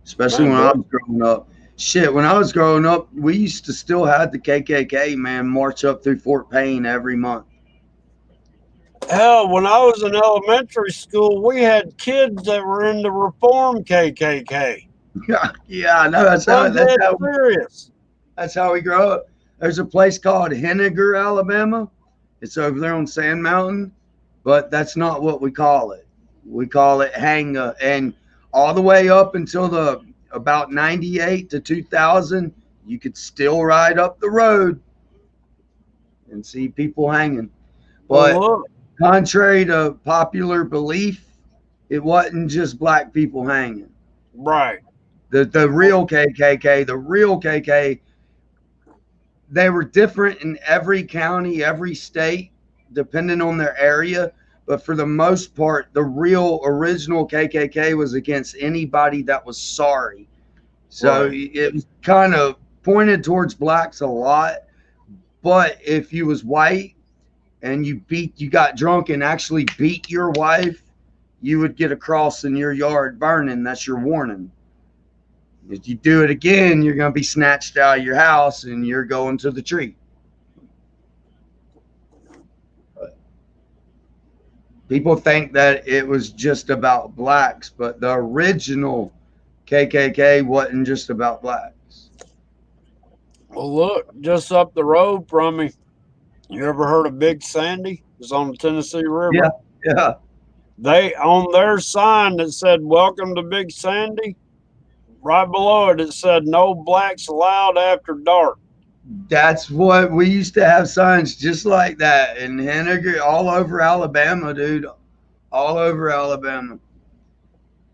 [SPEAKER 2] Especially when I was growing up. Shit, when I was growing up, we used to still have the KKK, man, march up through Fort Payne every month.
[SPEAKER 1] Hell, when I was in elementary school, we had kids that were in the Reform KKK.
[SPEAKER 2] Yeah, I know. That's how we grow up. There's a place called Henniger, Alabama. It's over there on Sand Mountain, but that's not what we call it. We call it Hanga. And all the way up until about 98 to 2000, you could still ride up the road and see people hanging. But contrary to popular belief, it wasn't just black people hanging.
[SPEAKER 1] Right.
[SPEAKER 2] The real KKK, they were different in every county, every state, depending on their area. But for the most part, the real original KKK was against anybody that was sorry. So it was kind of pointed towards blacks a lot. But if you was white and you got drunk and actually beat your wife, you would get a cross in your yard burning. That's your warning. If you do it again, you're going to be snatched out of your house and you're going to the tree. People think that it was just about blacks, but the original KKK wasn't just about blacks.
[SPEAKER 1] Well, look, just up the road from me, you ever heard of Big Sandy? It's on the Tennessee River.
[SPEAKER 2] Yeah.
[SPEAKER 1] They, on their sign that said, "Welcome to Big Sandy," right below it, it said, "No blacks allowed after dark."
[SPEAKER 2] That's what we used to have, signs just like that in Henniger, all over Alabama, dude. All over Alabama.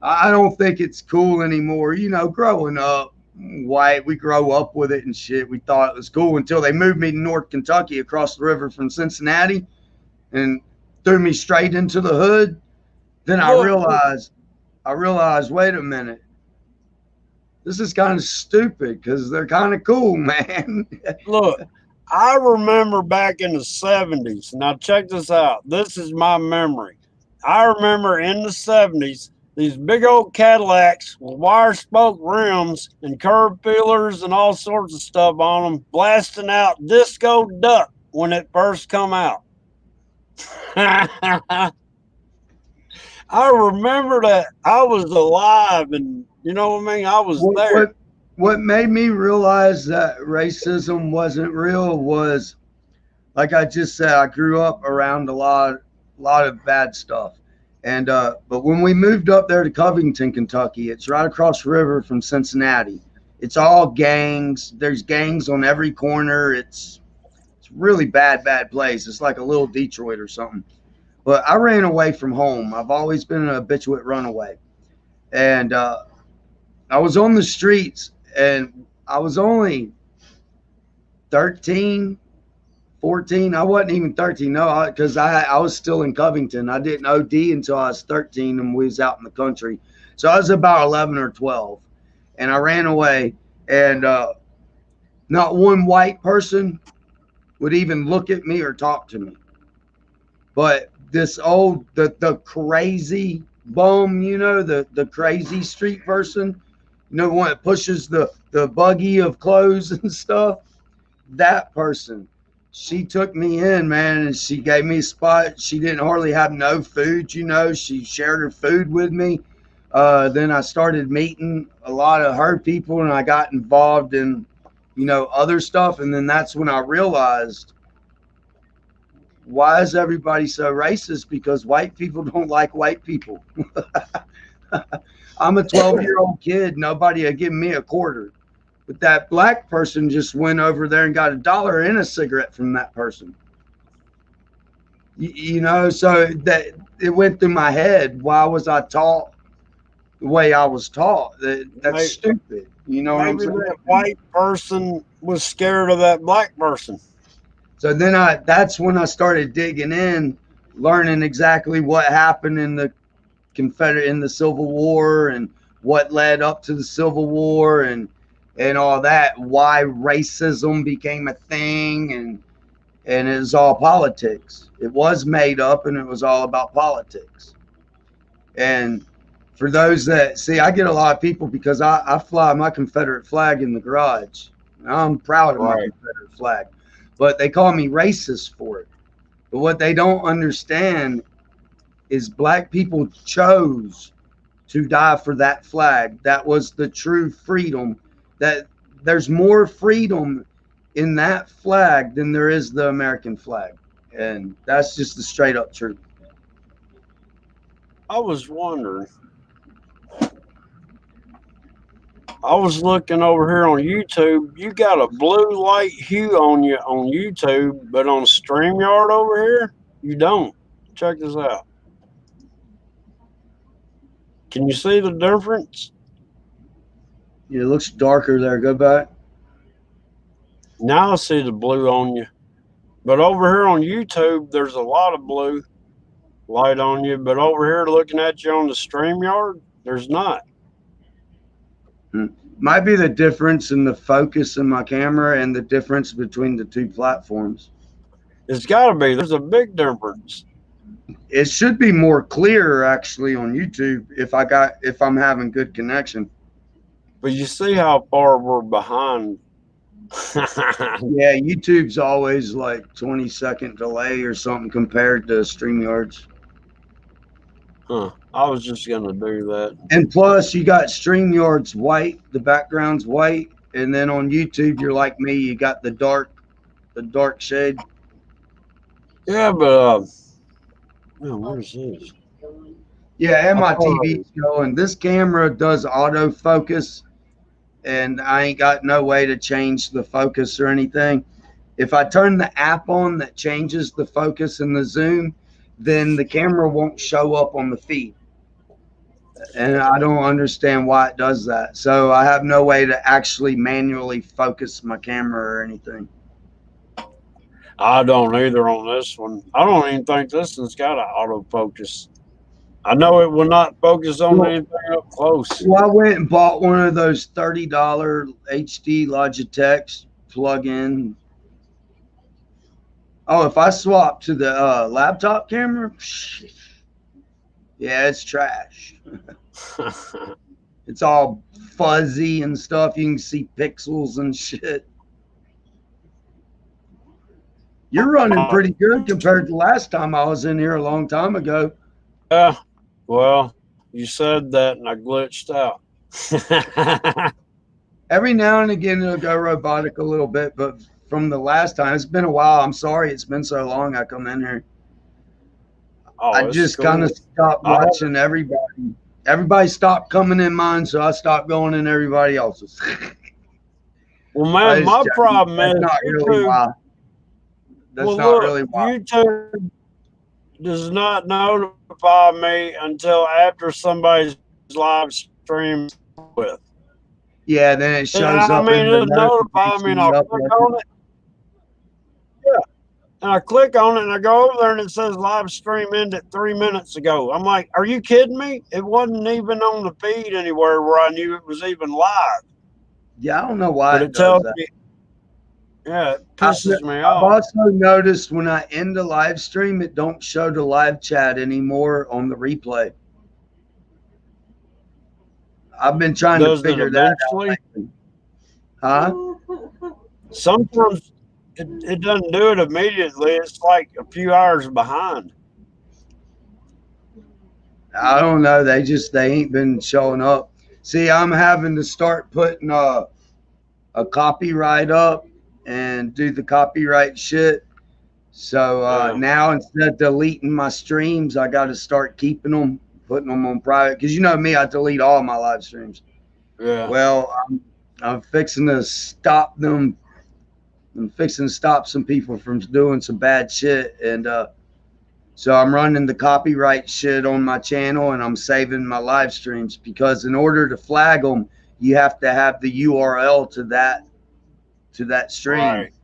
[SPEAKER 2] I don't think it's cool anymore. Growing up white, we grow up with it and shit. We thought it was cool until they moved me to North Kentucky across the river from Cincinnati and threw me straight into the hood. Then I realized, wait a minute. This is kind of stupid because they're kind of cool, man.
[SPEAKER 1] Look, I remember back in the 70s. Now, check this out. This is my memory. I remember in the 70s, these big old Cadillacs with wire spoke rims and curb feelers and all sorts of stuff on them, blasting out Disco Duck when it first come out. I remember that. I was alive, and you know what I mean? I was
[SPEAKER 2] What
[SPEAKER 1] there.
[SPEAKER 2] what what made me realize that racism wasn't real was, like I just said, I grew up around a lot of bad stuff. And but when we moved up there to Covington, Kentucky, it's right across the river from Cincinnati. It's all gangs. There's gangs on every corner. It's really bad place. It's like a little Detroit or something. But I ran away from home. I've always been an habituate runaway. And I was on the streets, and I was only 13, 14. I wasn't even 13, no, because I was still in Covington. I didn't OD until I was 13 and we was out in the country. So I was about 11 or 12, and I ran away, and not one white person would even look at me or talk to me. But this the crazy bum, the crazy street person, the one that pushes the buggy of clothes and stuff, that person, she took me in, man, and she gave me a spot. She didn't hardly have no food, she shared her food with me. Then I started meeting a lot of her people, and I got involved in other stuff. And then that's when I realized, why is everybody so racist? Because white people don't like white people. I'm a 12-year-old kid. Nobody had given me a quarter. But that black person just went over there and got $1 and a cigarette from that person. So that it went through my head. Why was I taught the way I was taught? That's stupid. You know what I'm
[SPEAKER 1] Maybe
[SPEAKER 2] saying?
[SPEAKER 1] that white person was scared of that black person.
[SPEAKER 2] So then that's when I started digging in, learning exactly what happened in the Civil War, and what led up to the Civil War, and all that, why racism became a thing, and it was all politics. It was made up, and it was all about politics. And for those that see, I get a lot of people because I fly my Confederate flag in the garage. I'm proud of my Confederate flag, but they call me racist for it. But what they don't understand is black people chose to die for that flag. That was the true freedom. That there's more freedom in that flag than there is the American flag. And that's just the straight up truth.
[SPEAKER 1] I was wondering. I was looking over here on YouTube. You got a blue light hue on you on YouTube, but on StreamYard over here, you don't. Check this out. Can you see the difference?
[SPEAKER 2] It looks darker there. Go back.
[SPEAKER 1] Now I see the blue on you. But over here on YouTube, there's a lot of blue light on you. But over here looking at you on the StreamYard, there's not.
[SPEAKER 2] Might be the difference in the focus in my camera and the difference between the two platforms.
[SPEAKER 1] It's got to be. There's a big difference.
[SPEAKER 2] It should be more clear actually on YouTube if I'm having good connection.
[SPEAKER 1] But you see how far we're behind.
[SPEAKER 2] Yeah, YouTube's always like 20-second delay or something compared to StreamYards.
[SPEAKER 1] Huh. I was just going to do that.
[SPEAKER 2] And plus, you got StreamYards white, the background's white, and then on YouTube, you're like me, you got the dark shade.
[SPEAKER 1] Yeah, but where's this?
[SPEAKER 2] Yeah, and my TV's going. This camera does autofocus, and I ain't got no way to change the focus or anything. If I turn the app on that changes the focus and the zoom, then the camera won't show up on the feed. And I don't understand why it does that. So I have no way to actually manually focus my camera or anything.
[SPEAKER 1] I don't either on this one. I don't even think this one's got an autofocus. I know it will not focus on anything up close.
[SPEAKER 2] Well, I went and bought one of those $30 HD Logitech plug-in. Oh, if I swap to the laptop camera, Yeah, it's trash. It's all fuzzy and stuff. You can see pixels and shit. You're running pretty good compared to last time I was in here a long time ago.
[SPEAKER 1] Yeah. Well, you said that and I glitched out.
[SPEAKER 2] Every now and again it'll go robotic a little bit, but from the last time, it's been a while. I'm sorry it's been so long I come in here. I
[SPEAKER 1] It's
[SPEAKER 2] just
[SPEAKER 1] cool.
[SPEAKER 2] kind of stopped watching everybody. Everybody stopped coming in mine, so I stopped going in everybody else's.
[SPEAKER 1] Well, man, my problem is
[SPEAKER 2] not really why. That's not really why.
[SPEAKER 1] YouTube does not notify me until after somebody's live stream with.
[SPEAKER 2] Yeah, then it shows up in the
[SPEAKER 1] it'll notify me and I'll click on it. Yeah. And I click on it and I go over there and it says live stream ended 3 minutes ago. I'm like, are you kidding me? It wasn't even on the feed anywhere where I knew it was even live.
[SPEAKER 2] Yeah, I don't know why
[SPEAKER 1] but
[SPEAKER 2] it tells that.
[SPEAKER 1] Me. Yeah, it pisses me
[SPEAKER 2] I've
[SPEAKER 1] off.
[SPEAKER 2] also noticed when I end the live stream, it don't show the live chat anymore on the replay. I've been trying to figure that out. Huh?
[SPEAKER 1] Sometimes it doesn't do it immediately. It's like a few hours behind.
[SPEAKER 2] I don't know. They ain't been showing up. See, I'm having to start putting a copyright up and do the copyright shit. So now instead of deleting my streams, I got to start keeping them, putting them on private. Because you know me, I delete all my live streams.
[SPEAKER 1] Yeah.
[SPEAKER 2] Well, I'm fixing to stop them. I'm fixing to stop some people from doing some bad shit. And so I'm running the copyright shit on my channel and I'm saving my live streams because in order to flag them, you have to have the URL to that stream.
[SPEAKER 1] Right.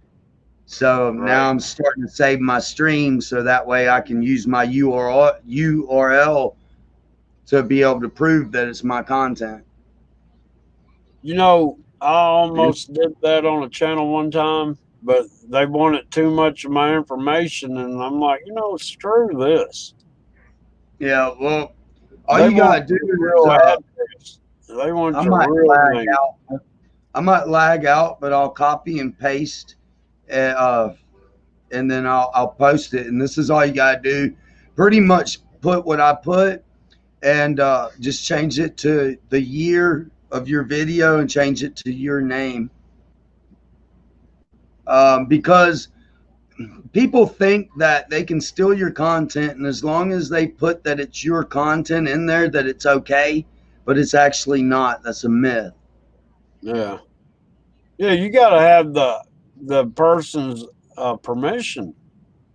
[SPEAKER 2] So now I'm starting to save my stream so that way I can use my URL to be able to prove that it's my content.
[SPEAKER 1] You know, I almost did that on a channel one time, but they wanted too much of my information, and I'm like, screw this.
[SPEAKER 2] Yeah, well, all you gotta do is
[SPEAKER 1] they want your real name.
[SPEAKER 2] I might lag out, but I'll copy and paste, and then I'll post it. And this is all you gotta do. Pretty much put what I put, and just change it to the year of your video and change it to your name. Because people think that they can steal your content, and as long as they put that it's your content in there, that it's okay, but it's actually not. That's a myth.
[SPEAKER 1] Yeah, you got to have the person's permission.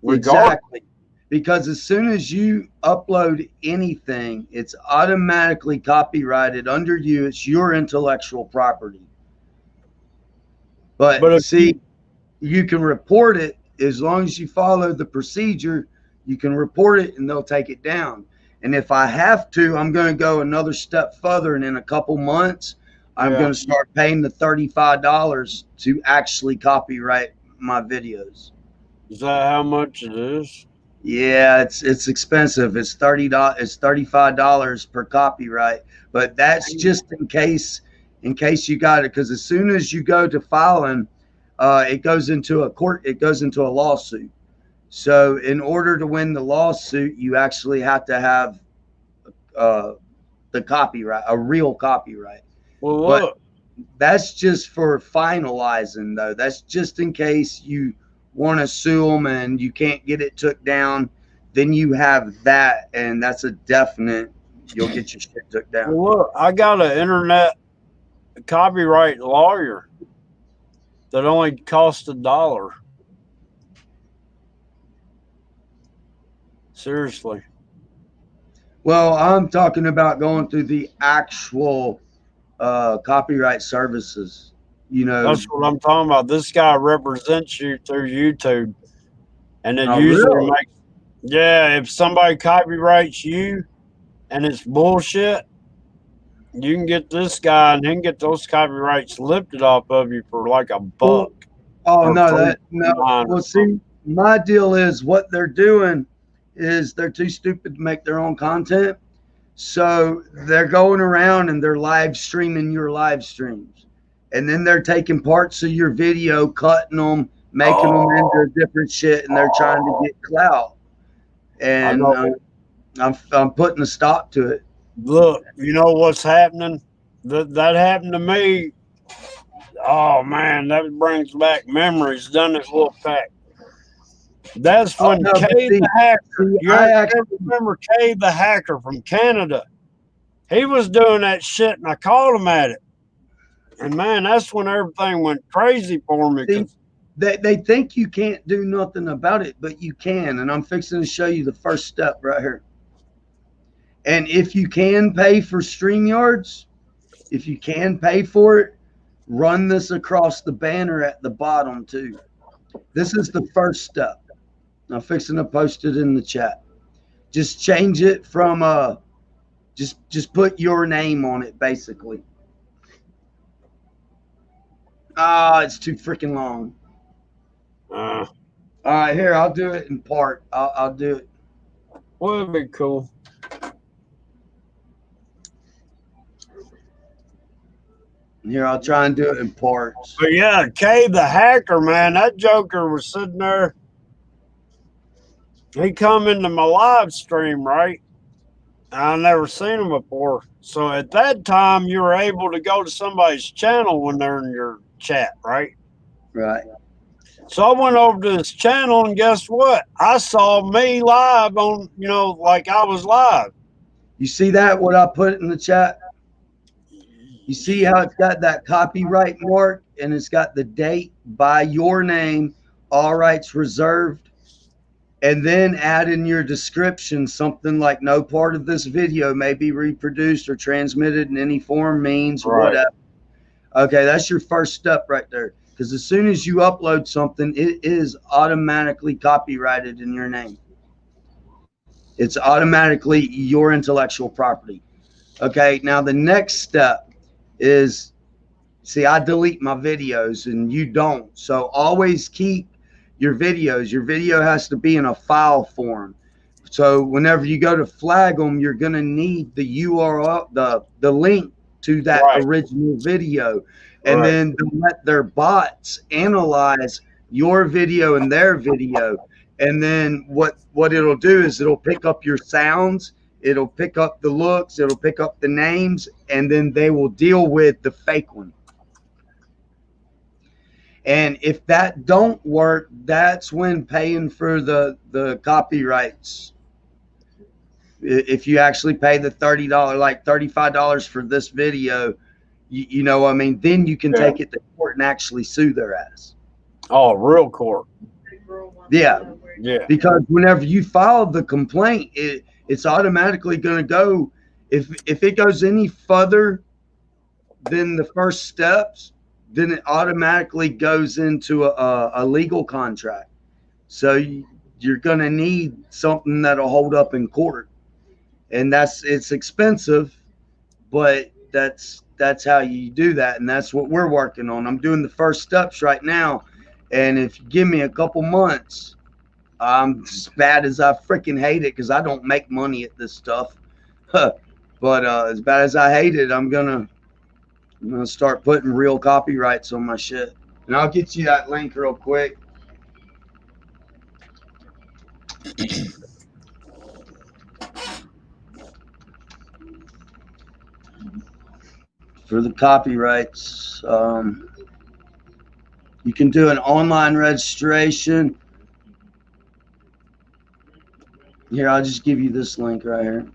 [SPEAKER 2] Exactly, because as soon as you upload anything, it's automatically copyrighted under you. It's your intellectual property. But see, you can report it. As long as you follow the procedure, you can report it and they'll take it down. And if I have to, I'm going to go another step further. And in a couple months, I'm going to start paying the $35 to actually copyright my videos.
[SPEAKER 1] Is that how much it is?
[SPEAKER 2] Yeah, it's expensive. It's $30. It's $35 per copyright. But that's just in case you got it. Because as soon as you go to filing, it goes into a court. It goes into a lawsuit. So in order to win the lawsuit, you actually have to have the copyright, a real copyright.
[SPEAKER 1] Well, look.
[SPEAKER 2] But that's just for finalizing, though. That's just in case you want to sue them and you can't get it took down. Then you have that, and that's a definite. You'll get your shit took down.
[SPEAKER 1] Well, look, I got an internet copyright lawyer that only cost $1. Seriously.
[SPEAKER 2] Well, I'm talking about going through the actual copyright services.
[SPEAKER 1] That's what I'm talking about. This guy represents you through YouTube, and it
[SPEAKER 2] usually
[SPEAKER 1] makes. Yeah, if somebody copyrights you, and it's bullshit, you can get this guy, and he can get those copyrights lifted off of you for like $1.
[SPEAKER 2] No. Well, see, my deal is what they're doing is they're too stupid to make their own content, So they're going around and they're live streaming your live streams. And then they're taking parts of your video, cutting them, making them into different shit, and they're trying to get clout. And I'm putting a stop to it.
[SPEAKER 1] Look, you know what's happening? That happened to me. Oh man, that brings back memories, doesn't it, Wolfpack? That's when
[SPEAKER 2] no,
[SPEAKER 1] Kay
[SPEAKER 2] see,
[SPEAKER 1] the Hacker. You
[SPEAKER 2] I
[SPEAKER 1] ever
[SPEAKER 2] actually-
[SPEAKER 1] remember Kay the Hacker from Canada? He was doing that shit, and I called him at it. And man, that's when everything went crazy for me.
[SPEAKER 2] See, they think you can't do nothing about it, but you can. And I'm fixing to show you the first step right here. And if you can pay for StreamYards, if you can pay for it, run this across the banner at the bottom too. This is the first step. I'm fixing to post it in the chat. Just change it from just put your name on it basically. It's too freaking long. All right, here, I'll do it in part. I'll do it.
[SPEAKER 1] Well, it'd be cool.
[SPEAKER 2] Here, I'll try and do it in parts.
[SPEAKER 1] But yeah, Kay the Hacker, man, that joker was sitting there. He come into my live stream, right? I never seen him before. So at that time, you were able to go to somebody's channel when they're in your chat, right?
[SPEAKER 2] Right.
[SPEAKER 1] So I went over to his channel, and guess what? I saw me live on, like I was live.
[SPEAKER 2] You see that, what I put in the chat? You see how it's got that copyright mark and it's got the date by your name, all rights reserved, and then add in your description something like no part of this video may be reproduced or transmitted in any form, means, whatever. Okay, that's your first step right there. Because as soon as you upload something, it is automatically copyrighted in your name. It's automatically your intellectual property. Okay, now the next step is, see, I delete my videos and you don't. So always keep your videos. Your video has to be in a file form. So whenever you go to flag them, you're going to need the URL, the link to that original video. And then to let their bots analyze your video and their video. And then what it'll do is it'll pick up your sounds, it'll pick up the looks, it'll pick up the names, and then they will deal with the fake one. And if that don't work, that's when paying for the copyrights. If you actually pay the $30, like $35 for this video, you know what I mean, then you can take it to court and actually sue their ass.
[SPEAKER 1] Oh, real court.
[SPEAKER 2] Yeah. Yeah. Because whenever you file the complaint, it's automatically going to go, if it goes any further than the first steps, then it automatically goes into a legal contract. So you're going to need something that'll hold up in court. And it's expensive, but that's how you do that. And that's what we're working on. I'm doing the first steps right now. And if you give me a couple months, as bad as I freaking hate it, because I don't make money at this stuff. But as bad as I hate it, I'm gonna start putting real copyrights on my shit. And I'll get you that link real quick. For the copyrights, you can do an online registration. Here, I'll just give you this link right here.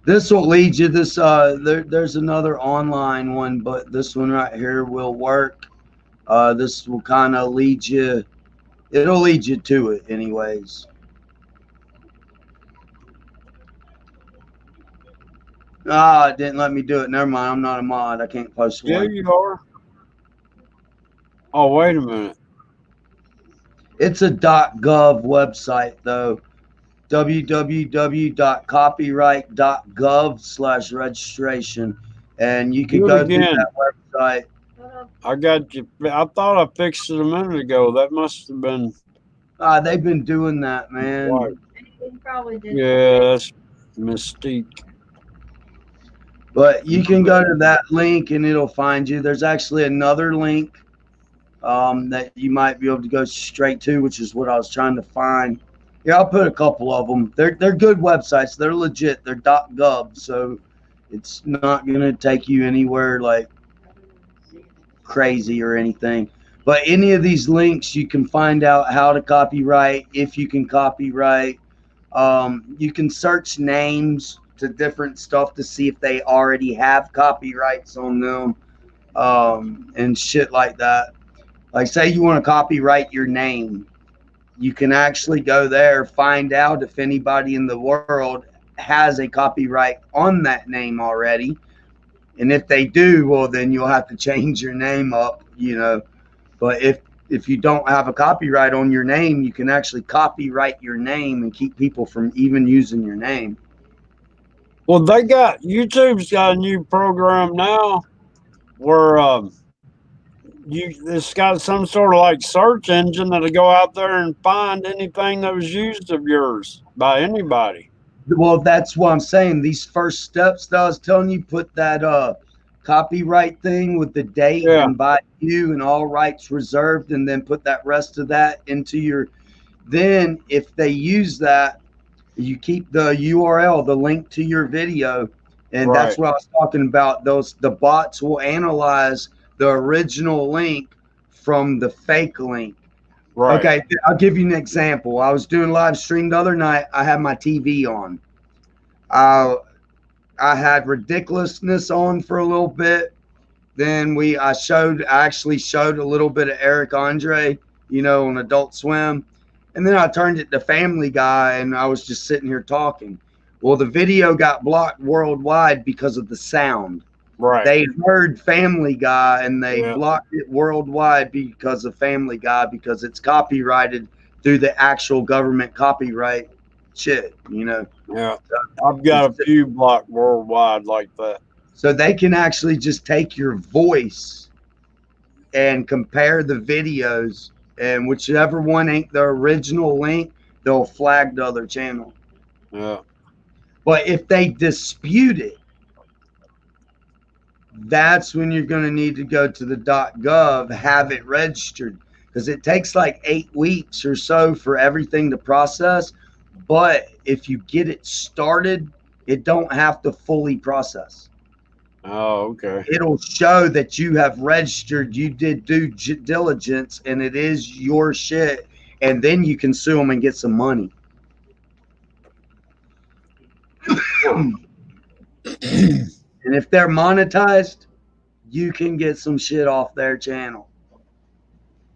[SPEAKER 2] This will lead you. There's another online one, but this one right here will work. This will kind of lead you. It'll lead you to it, anyways. It didn't let me do it. Never mind. I'm not a mod. I can't post one.
[SPEAKER 1] Yeah, you are. Oh, wait a minute.
[SPEAKER 2] It's a .gov website, though. www.copyright.gov/registration. And you can go to that website.
[SPEAKER 1] I got you. I thought I fixed it a minute ago. That must have been.
[SPEAKER 2] They've been doing that, man.
[SPEAKER 3] He probably did.
[SPEAKER 1] Yeah, that's Mystique.
[SPEAKER 2] But you can go to that link and it'll find you. There's actually another link that you might be able to go straight to, which is what I was trying to find. Yeah, I'll put a couple of them. They're good websites. They're legit. They're .gov, so it's not gonna take you anywhere like crazy or anything. But any of these links, you can find out how to copyright, if you can copyright. You can search names to different stuff to see if they already have copyrights on them, and shit like that. Like, say you want to copyright your name, you can actually go there, find out if anybody in the world has a copyright on that name already. And if they do, well, then you'll have to change your name up, you know. But if you don't have a copyright on your name, you can actually copyright your name and keep people from even using your name.
[SPEAKER 1] Well, YouTube's got a new program now where it's got some sort of like search engine that'll go out there and find anything that was used of yours by anybody.
[SPEAKER 2] Well, that's what I'm saying. These first steps that I was telling you, put that copyright thing with the date and by you and all rights reserved, and then put that rest of that into your. Then, if they use that, you keep the URL, the link to your video, and that's what I was talking about. The bots will analyze the original link from the fake link. Right. Okay, I'll give you an example. I was doing live stream the other night. I had my TV on. I had ridiculousness on for a little bit. Then I actually showed a little bit of Eric Andre, on Adult Swim. And then I turned it to Family Guy, and I was just sitting here talking. Well, the video got blocked worldwide because of the sound. Right. They heard Family Guy, and they blocked it worldwide because of Family Guy, because it's copyrighted through the actual government copyright shit, Yeah.
[SPEAKER 1] So, I've got a few blocked worldwide like that.
[SPEAKER 2] So they can actually just take your voice and compare the videos, and whichever one ain't the original link, they'll flag the other channel.
[SPEAKER 1] Yeah.
[SPEAKER 2] But if they dispute it, that's when you're going to need to go to the .gov, have it registered, because it takes like 8 weeks or so for everything to process. But if you get it started, it don't have to fully process.
[SPEAKER 1] Oh, okay.
[SPEAKER 2] It'll show that you have registered, you did due diligence, and it is your shit, and then you can sue them and get some money. And if they're monetized, you can get some shit off their channel.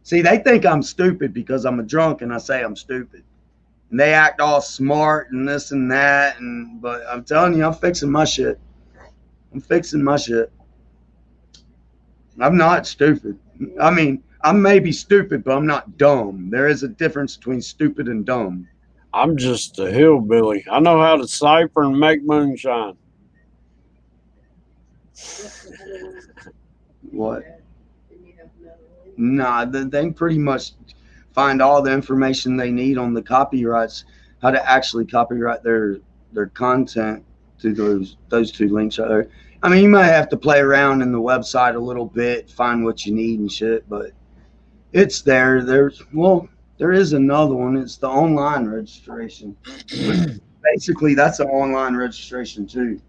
[SPEAKER 2] See, they think I'm stupid because I'm a drunk and I say I'm stupid. And they act all smart and this and that. But I'm telling you, I'm fixing my shit. I'm fixing my shit. I'm not stupid. I mean, I may be stupid, but I'm not dumb. There is a difference between stupid and dumb.
[SPEAKER 1] I'm just a hillbilly. I know how to cipher and make moonshine.
[SPEAKER 2] What? Nah, they pretty much find all the information they need on the copyrights, how to actually copyright their content to those two links right there. I mean, you might have to play around in the website a little bit, find what you need and shit, but it's there. There is another one. It's the online registration. Basically, that's an online registration too.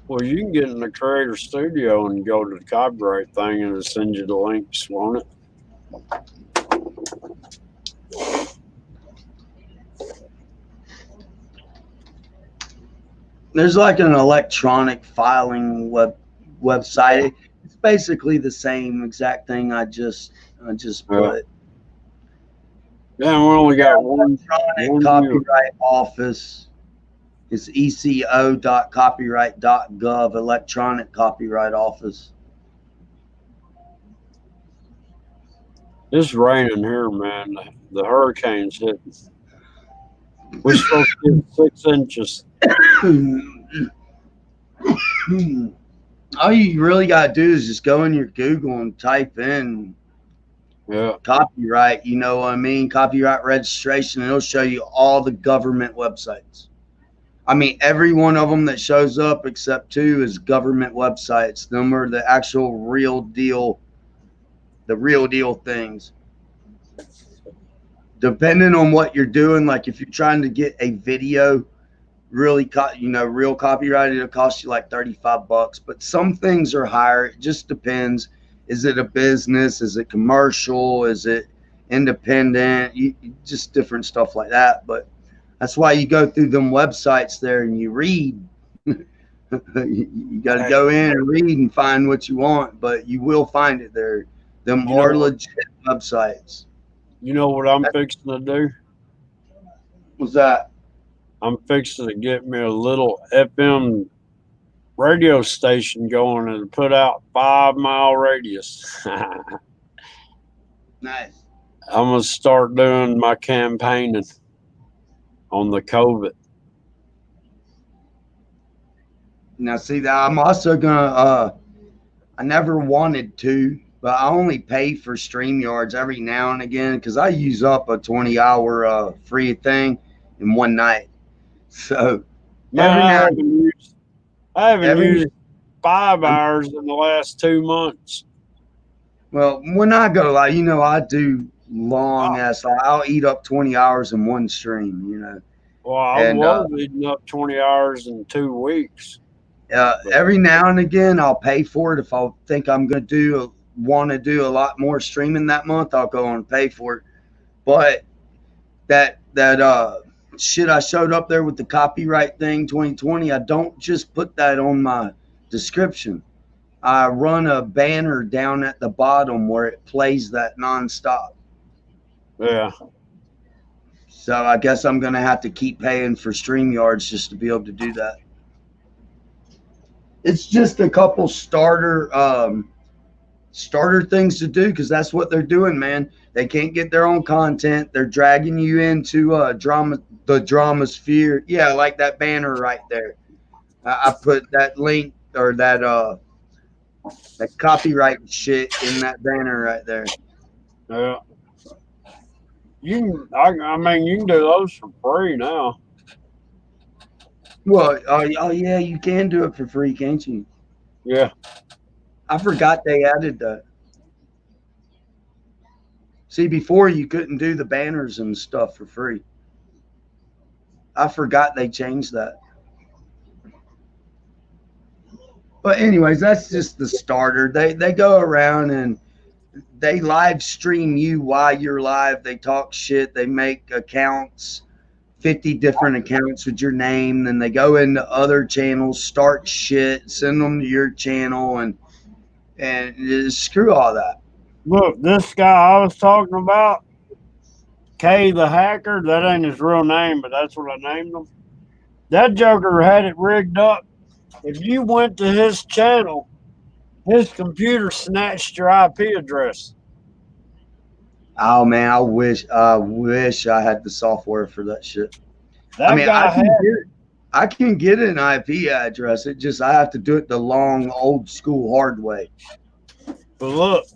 [SPEAKER 1] Well, you can get in the Creator Studio and go to the copyright thing, and it'll send you the links, won't it?
[SPEAKER 2] There's like an electronic filing website. It's basically the same exact thing I just put.
[SPEAKER 1] Yeah, we only got one
[SPEAKER 2] copyright office. It's eco.copyright.gov, electronic copyright office.
[SPEAKER 1] It's raining here, man. The hurricane's hitting. We're supposed to get 6 inches.
[SPEAKER 2] All you really got to do is just go in your Google and type in
[SPEAKER 1] Yeah.
[SPEAKER 2] Copyright, you know what I mean? Copyright registration, and it'll show you all the government websites. I mean, every one of them that shows up except two is government websites. Them are the actual the real deal things. Depending on what you're doing, like if you're trying to get a video really, real copyrighted, it'll cost you like $35. But some things are higher. It just depends. Is it a business? Is it commercial? Is it independent? Just different stuff like that. But that's why you go through them websites there and you read. You got to go in and read and find what you want, but you will find it there. Them are legit websites.
[SPEAKER 1] You know what I'm fixing to do?
[SPEAKER 2] What's that?
[SPEAKER 1] I'm fixing to get me a little FM radio station going and put out 5-mile radius.
[SPEAKER 2] Nice.
[SPEAKER 1] I'm gonna start doing my campaigning on the COVID.
[SPEAKER 2] Now, see that I'm also gonna. I never wanted to, but I only pay for StreamYards every now and again because I use up a 20-hour free thing in one night. So
[SPEAKER 1] Man,
[SPEAKER 2] every
[SPEAKER 1] I haven't used 5 hours in the last 2 months.
[SPEAKER 2] Well, when I go live, I do long ass. I'll eat up 20 hours in one stream.
[SPEAKER 1] Well, I was eating up 20 hours in 2 weeks.
[SPEAKER 2] Every now and again, I'll pay for it if I think I'm going to want to do a lot more streaming that month. I'll go on and pay for it. But that shit I showed up there with the copyright thing 2020, I don't just put that on my description. I run a banner down at the bottom where it plays that nonstop.
[SPEAKER 1] Yeah.
[SPEAKER 2] So I guess I'm going to have to keep paying for StreamYards just to be able to do that. It's just a couple starter things to do because that's what they're doing, man. They can't get their own content. They're dragging you into the drama sphere. Yeah, like that banner right there. I put that link or that copyright shit in that banner right there.
[SPEAKER 1] Yeah. I mean, you can do those for free now.
[SPEAKER 2] Well, oh yeah, you can do it for free, can't you?
[SPEAKER 1] Yeah.
[SPEAKER 2] I forgot they added that. See, before you couldn't do the banners and stuff for free. I forgot they changed that. But anyways, that's just the starter. They go around and they live stream you while you're live. They talk shit. They make accounts, 50 different accounts with your name. Then they go into other channels, start shit, send them to your channel, and screw all that.
[SPEAKER 1] Look, this guy I was talking about, K the Hacker, that ain't his real name, but that's what I named him. That joker had it rigged up. If you went to his channel, his computer snatched your IP address.
[SPEAKER 2] Oh man, I wish I had the software for that shit. I can get an IP address. It just I have to do it the long old school hard way.
[SPEAKER 1] But look,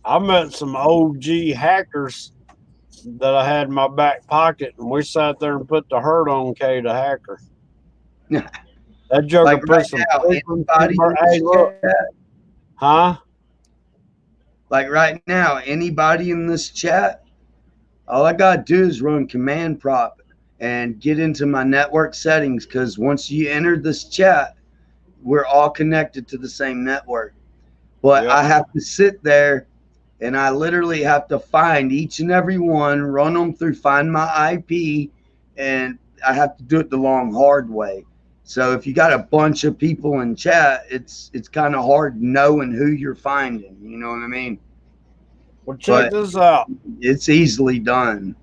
[SPEAKER 1] I met some OG hackers that I had in my back pocket, and we sat there and put the hurt on K the Hacker. That joker
[SPEAKER 2] like
[SPEAKER 1] put
[SPEAKER 2] right
[SPEAKER 1] some
[SPEAKER 2] now,
[SPEAKER 1] hey, look. Huh?
[SPEAKER 2] Like right now, anybody in this chat, all I gotta do is run command prop and get into my network settings because once you enter this chat, we're all connected to the same network. But I have to sit there and I literally have to find each and every one, run them through, find my IP, and I have to do it the long, hard way. So if you got a bunch of people in chat, it's kind of hard knowing who you're finding. You know what I mean?
[SPEAKER 1] Well, check this out.
[SPEAKER 2] It's easily done.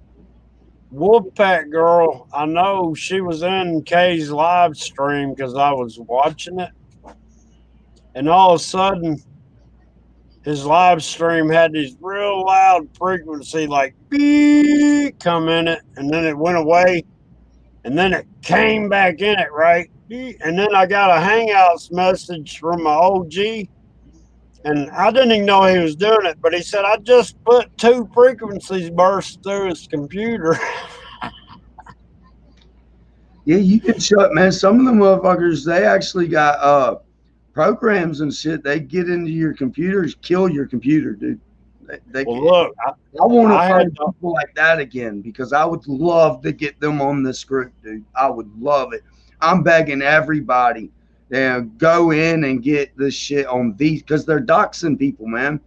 [SPEAKER 1] Wolfpack Girl, I know she was in K's live stream because I was watching it. And all of a sudden, his live stream had this real loud frequency like beep come in it, and then it went away, and then it came back in it, right? And then I got a Hangouts message from my OG, And I didn't even know he was doing it, but he said, I just put 2 frequencies bursts through his computer.
[SPEAKER 2] Yeah, you can shut, man. Some of the motherfuckers, they actually got programs and shit. They get into your computers, kill your computer, dude.
[SPEAKER 1] Well, look,
[SPEAKER 2] I want to
[SPEAKER 1] I
[SPEAKER 2] find
[SPEAKER 1] had to,
[SPEAKER 2] people like that again because I would love to get them on this group, dude. I would love it. I'm begging everybody to go in and get this shit on these because they're doxing people, man.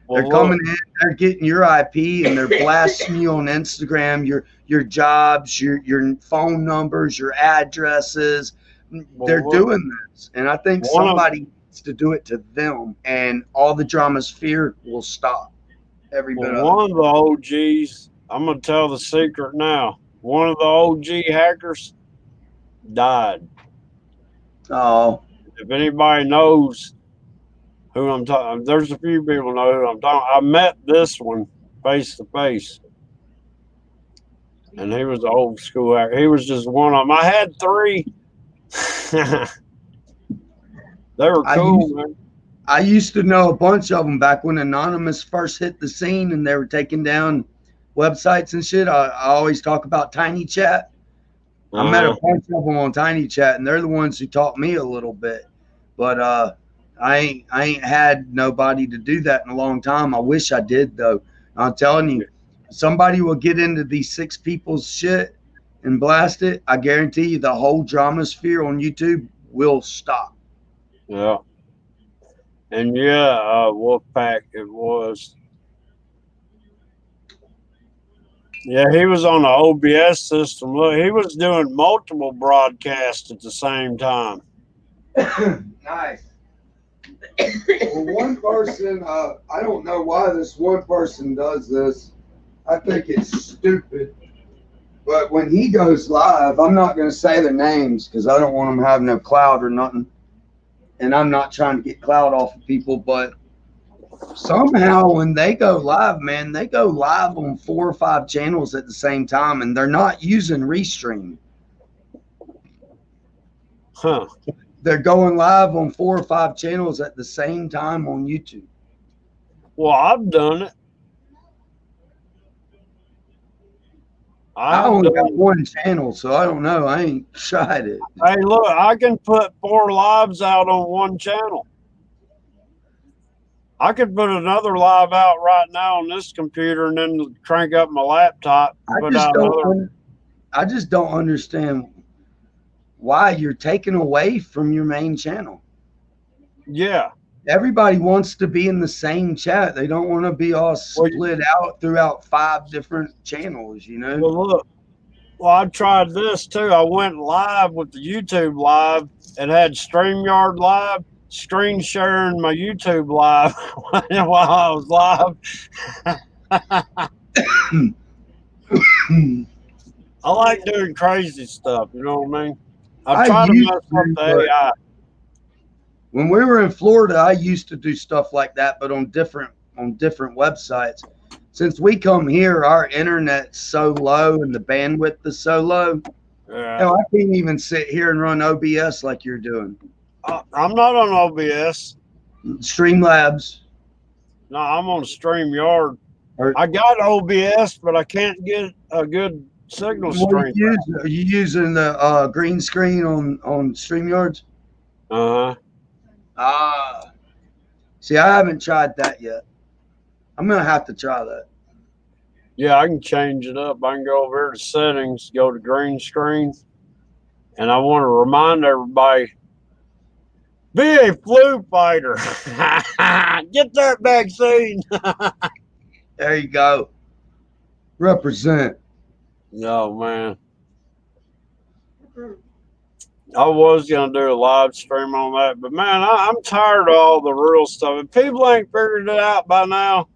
[SPEAKER 2] They're
[SPEAKER 1] well,
[SPEAKER 2] coming
[SPEAKER 1] look,
[SPEAKER 2] in, they're getting your IP and they're blasting you on Instagram, your jobs, your phone numbers, your addresses. They're
[SPEAKER 1] well, look,
[SPEAKER 2] doing this. And I think
[SPEAKER 1] one of
[SPEAKER 2] somebody needs to do it to them and all the drama sphere will stop. Every
[SPEAKER 1] well,
[SPEAKER 2] bit of it.
[SPEAKER 1] one of the OGs, I'm gonna tell the secret now. One of the OG hackers died.
[SPEAKER 2] Oh,
[SPEAKER 1] If anybody knows who I'm talking, there's a few people know who I'm talking. I met this one face to face, and he was an old school hacker. He was just one of them. I had 3. They were
[SPEAKER 2] I
[SPEAKER 1] cool,
[SPEAKER 2] used
[SPEAKER 1] man.
[SPEAKER 2] I used to know a bunch of them back when Anonymous first hit the scene and they were taking down websites and shit. I always talk about Tiny Chat. I met a
[SPEAKER 1] Uh-huh.
[SPEAKER 2] bunch of them on Tiny Chat, and they're the ones who taught me a little bit. But I ain't had nobody to do that in a long time. I wish I did though. I'm telling you, somebody will get into these 6 people's shit and blast it. I guarantee you, the whole drama sphere on YouTube will stop.
[SPEAKER 1] Yeah. And yeah, Wolfpack it was. Yeah, he was on the OBS system. Look, he was doing multiple broadcasts at the same time.
[SPEAKER 2] Nice. Well, one person, I don't know why this one person does this. I think it's stupid. But when he goes live, I'm not going to say their names because I don't want them to have no clout or nothing. And I'm not trying to get clout off of people. But somehow when they go live, man, they go live on 4 or 5 channels at the same time. And they're not using Restream.
[SPEAKER 1] Huh.
[SPEAKER 2] They're going live on 4 or 5 channels at the same time on YouTube.
[SPEAKER 1] Well, I've done it.
[SPEAKER 2] I
[SPEAKER 1] I've
[SPEAKER 2] only
[SPEAKER 1] done
[SPEAKER 2] got
[SPEAKER 1] it.
[SPEAKER 2] 1 channel, so I don't know. I ain't tried it.
[SPEAKER 1] Hey, look, I can put 4 lives out on one channel. I could put another live out right now on this computer and then crank up my laptop and put out another.
[SPEAKER 2] I just don't understand why you're taking away from your main channel.
[SPEAKER 1] Yeah.
[SPEAKER 2] Everybody wants to be in the same chat. They don't want to be all split out throughout 5 different channels, you know?
[SPEAKER 1] Well, look. Well, I tried this too. I went live with the YouTube live and had StreamYard live, screen sharing my YouTube live while I was live. I like doing crazy stuff, you know what I mean? I try to mess up the AI.
[SPEAKER 2] When we were in Florida, I used to do stuff like that, but on different websites. Since we come here, our internet's so low and the bandwidth is so low.
[SPEAKER 1] Yeah.
[SPEAKER 2] Hell, I can't even sit here and run OBS like you're doing.
[SPEAKER 1] I'm not on OBS.
[SPEAKER 2] Streamlabs.
[SPEAKER 1] No, I'm on StreamYard. I got OBS, but I can't get a good signal stream.
[SPEAKER 2] Are you using the green screen on StreamYards?
[SPEAKER 1] Uh-huh.
[SPEAKER 2] See, I haven't tried that yet. I'm going to have to try that.
[SPEAKER 1] Yeah, I can change it up. I can go over here to settings, go to green screen, and I want to remind everybody, be a flu fighter. Get that vaccine.
[SPEAKER 2] There you go. Represent.
[SPEAKER 1] No, man. I was going to do a live stream on that, but man, I'm tired of all the real stuff. If people ain't figured it out by now,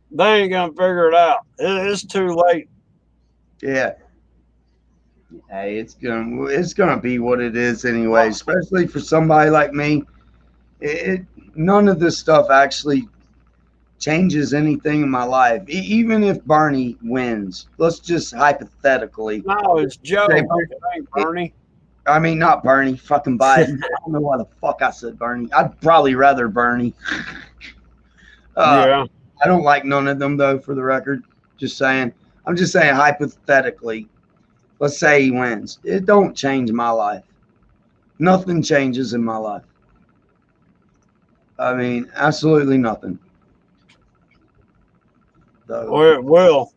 [SPEAKER 1] they ain't going to figure it out. It's too late.
[SPEAKER 2] Yeah. Hey, it's gonna be what it is anyway, especially for somebody like me. None of this stuff actually changes anything in my life. Even if Bernie wins, let's just hypothetically.
[SPEAKER 1] No, it's Joe. It ain't Bernie.
[SPEAKER 2] I mean, not Bernie, fucking Biden. I don't know why the fuck I said Bernie. I'd probably rather Bernie.
[SPEAKER 1] Yeah.
[SPEAKER 2] I don't like none of them though. For the record, just saying. I'm just saying hypothetically. Let's say he wins. It don't change my life. Nothing changes in my life. I mean, absolutely nothing. So,
[SPEAKER 1] Well, it will.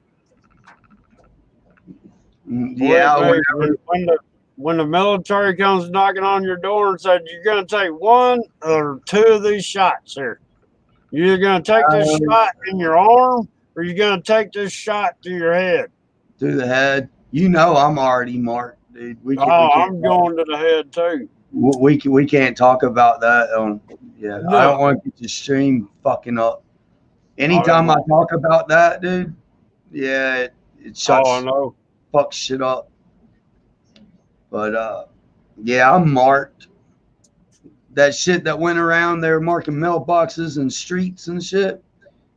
[SPEAKER 2] yeah,
[SPEAKER 1] When, when the military comes knocking on your door and said, you're going to take one or two of these shots here. You're going to take this shot in your arm or you're going to take this shot to your head.
[SPEAKER 2] To the head. You know, I'm already marked, dude.
[SPEAKER 1] I'm going to the head too.
[SPEAKER 2] We can't talk about that. Yeah,
[SPEAKER 1] No.
[SPEAKER 2] I don't want to get the stream fucking up. Anytime I talk about that, dude, yeah, it shuts fuck shit up. But yeah, I'm marked. That shit that went around, they were marking mailboxes and streets and shit.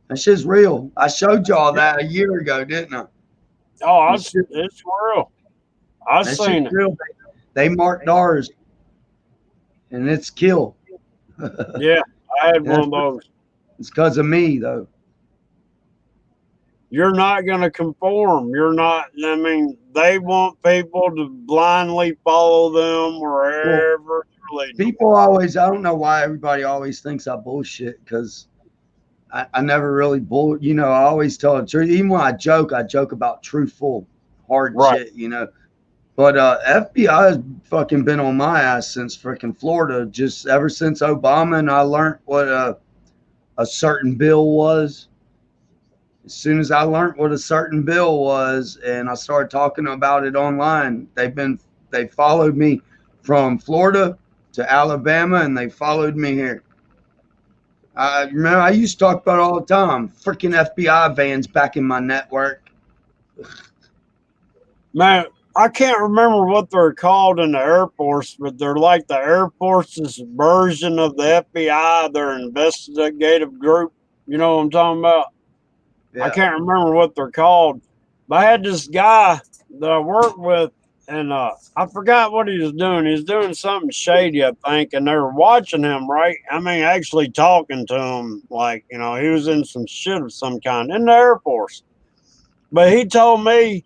[SPEAKER 2] That shit's real. I showed y'all that a year ago, didn't I?
[SPEAKER 1] Oh, it's real. I seen it.
[SPEAKER 2] Real. They marked ours, and it's kill.
[SPEAKER 1] Yeah, I had one of those.
[SPEAKER 2] It's because of me, though.
[SPEAKER 1] You're not going to conform. You're not. I mean, they want people to blindly follow them wherever they're leading.
[SPEAKER 2] People always. I don't know why everybody always thinks I bullshit because I never really bull. You know, I always tell the truth. Even when I joke about truthful, hard shit. You know. But FBI has fucking been on my ass since freaking Florida, just ever since Obama, and I learned what a certain bill was. As soon as I learned what a certain bill was, and I started talking about it online, they followed me from Florida to Alabama, and they followed me here. I remember I used to talk about it all the time. Freaking FBI vans back in my network.
[SPEAKER 1] Man, I can't remember what they're called in the Air Force, but they're like the Air Force's version of the FBI, their investigative group. You know what I'm talking about? Yeah. I can't remember what they're called. But I had this guy that I worked with, and I forgot what he was doing. He was doing something shady, I think, and they were watching him, right? I mean, actually talking to him, like, you know, he was in some shit of some kind in the Air Force. But he told me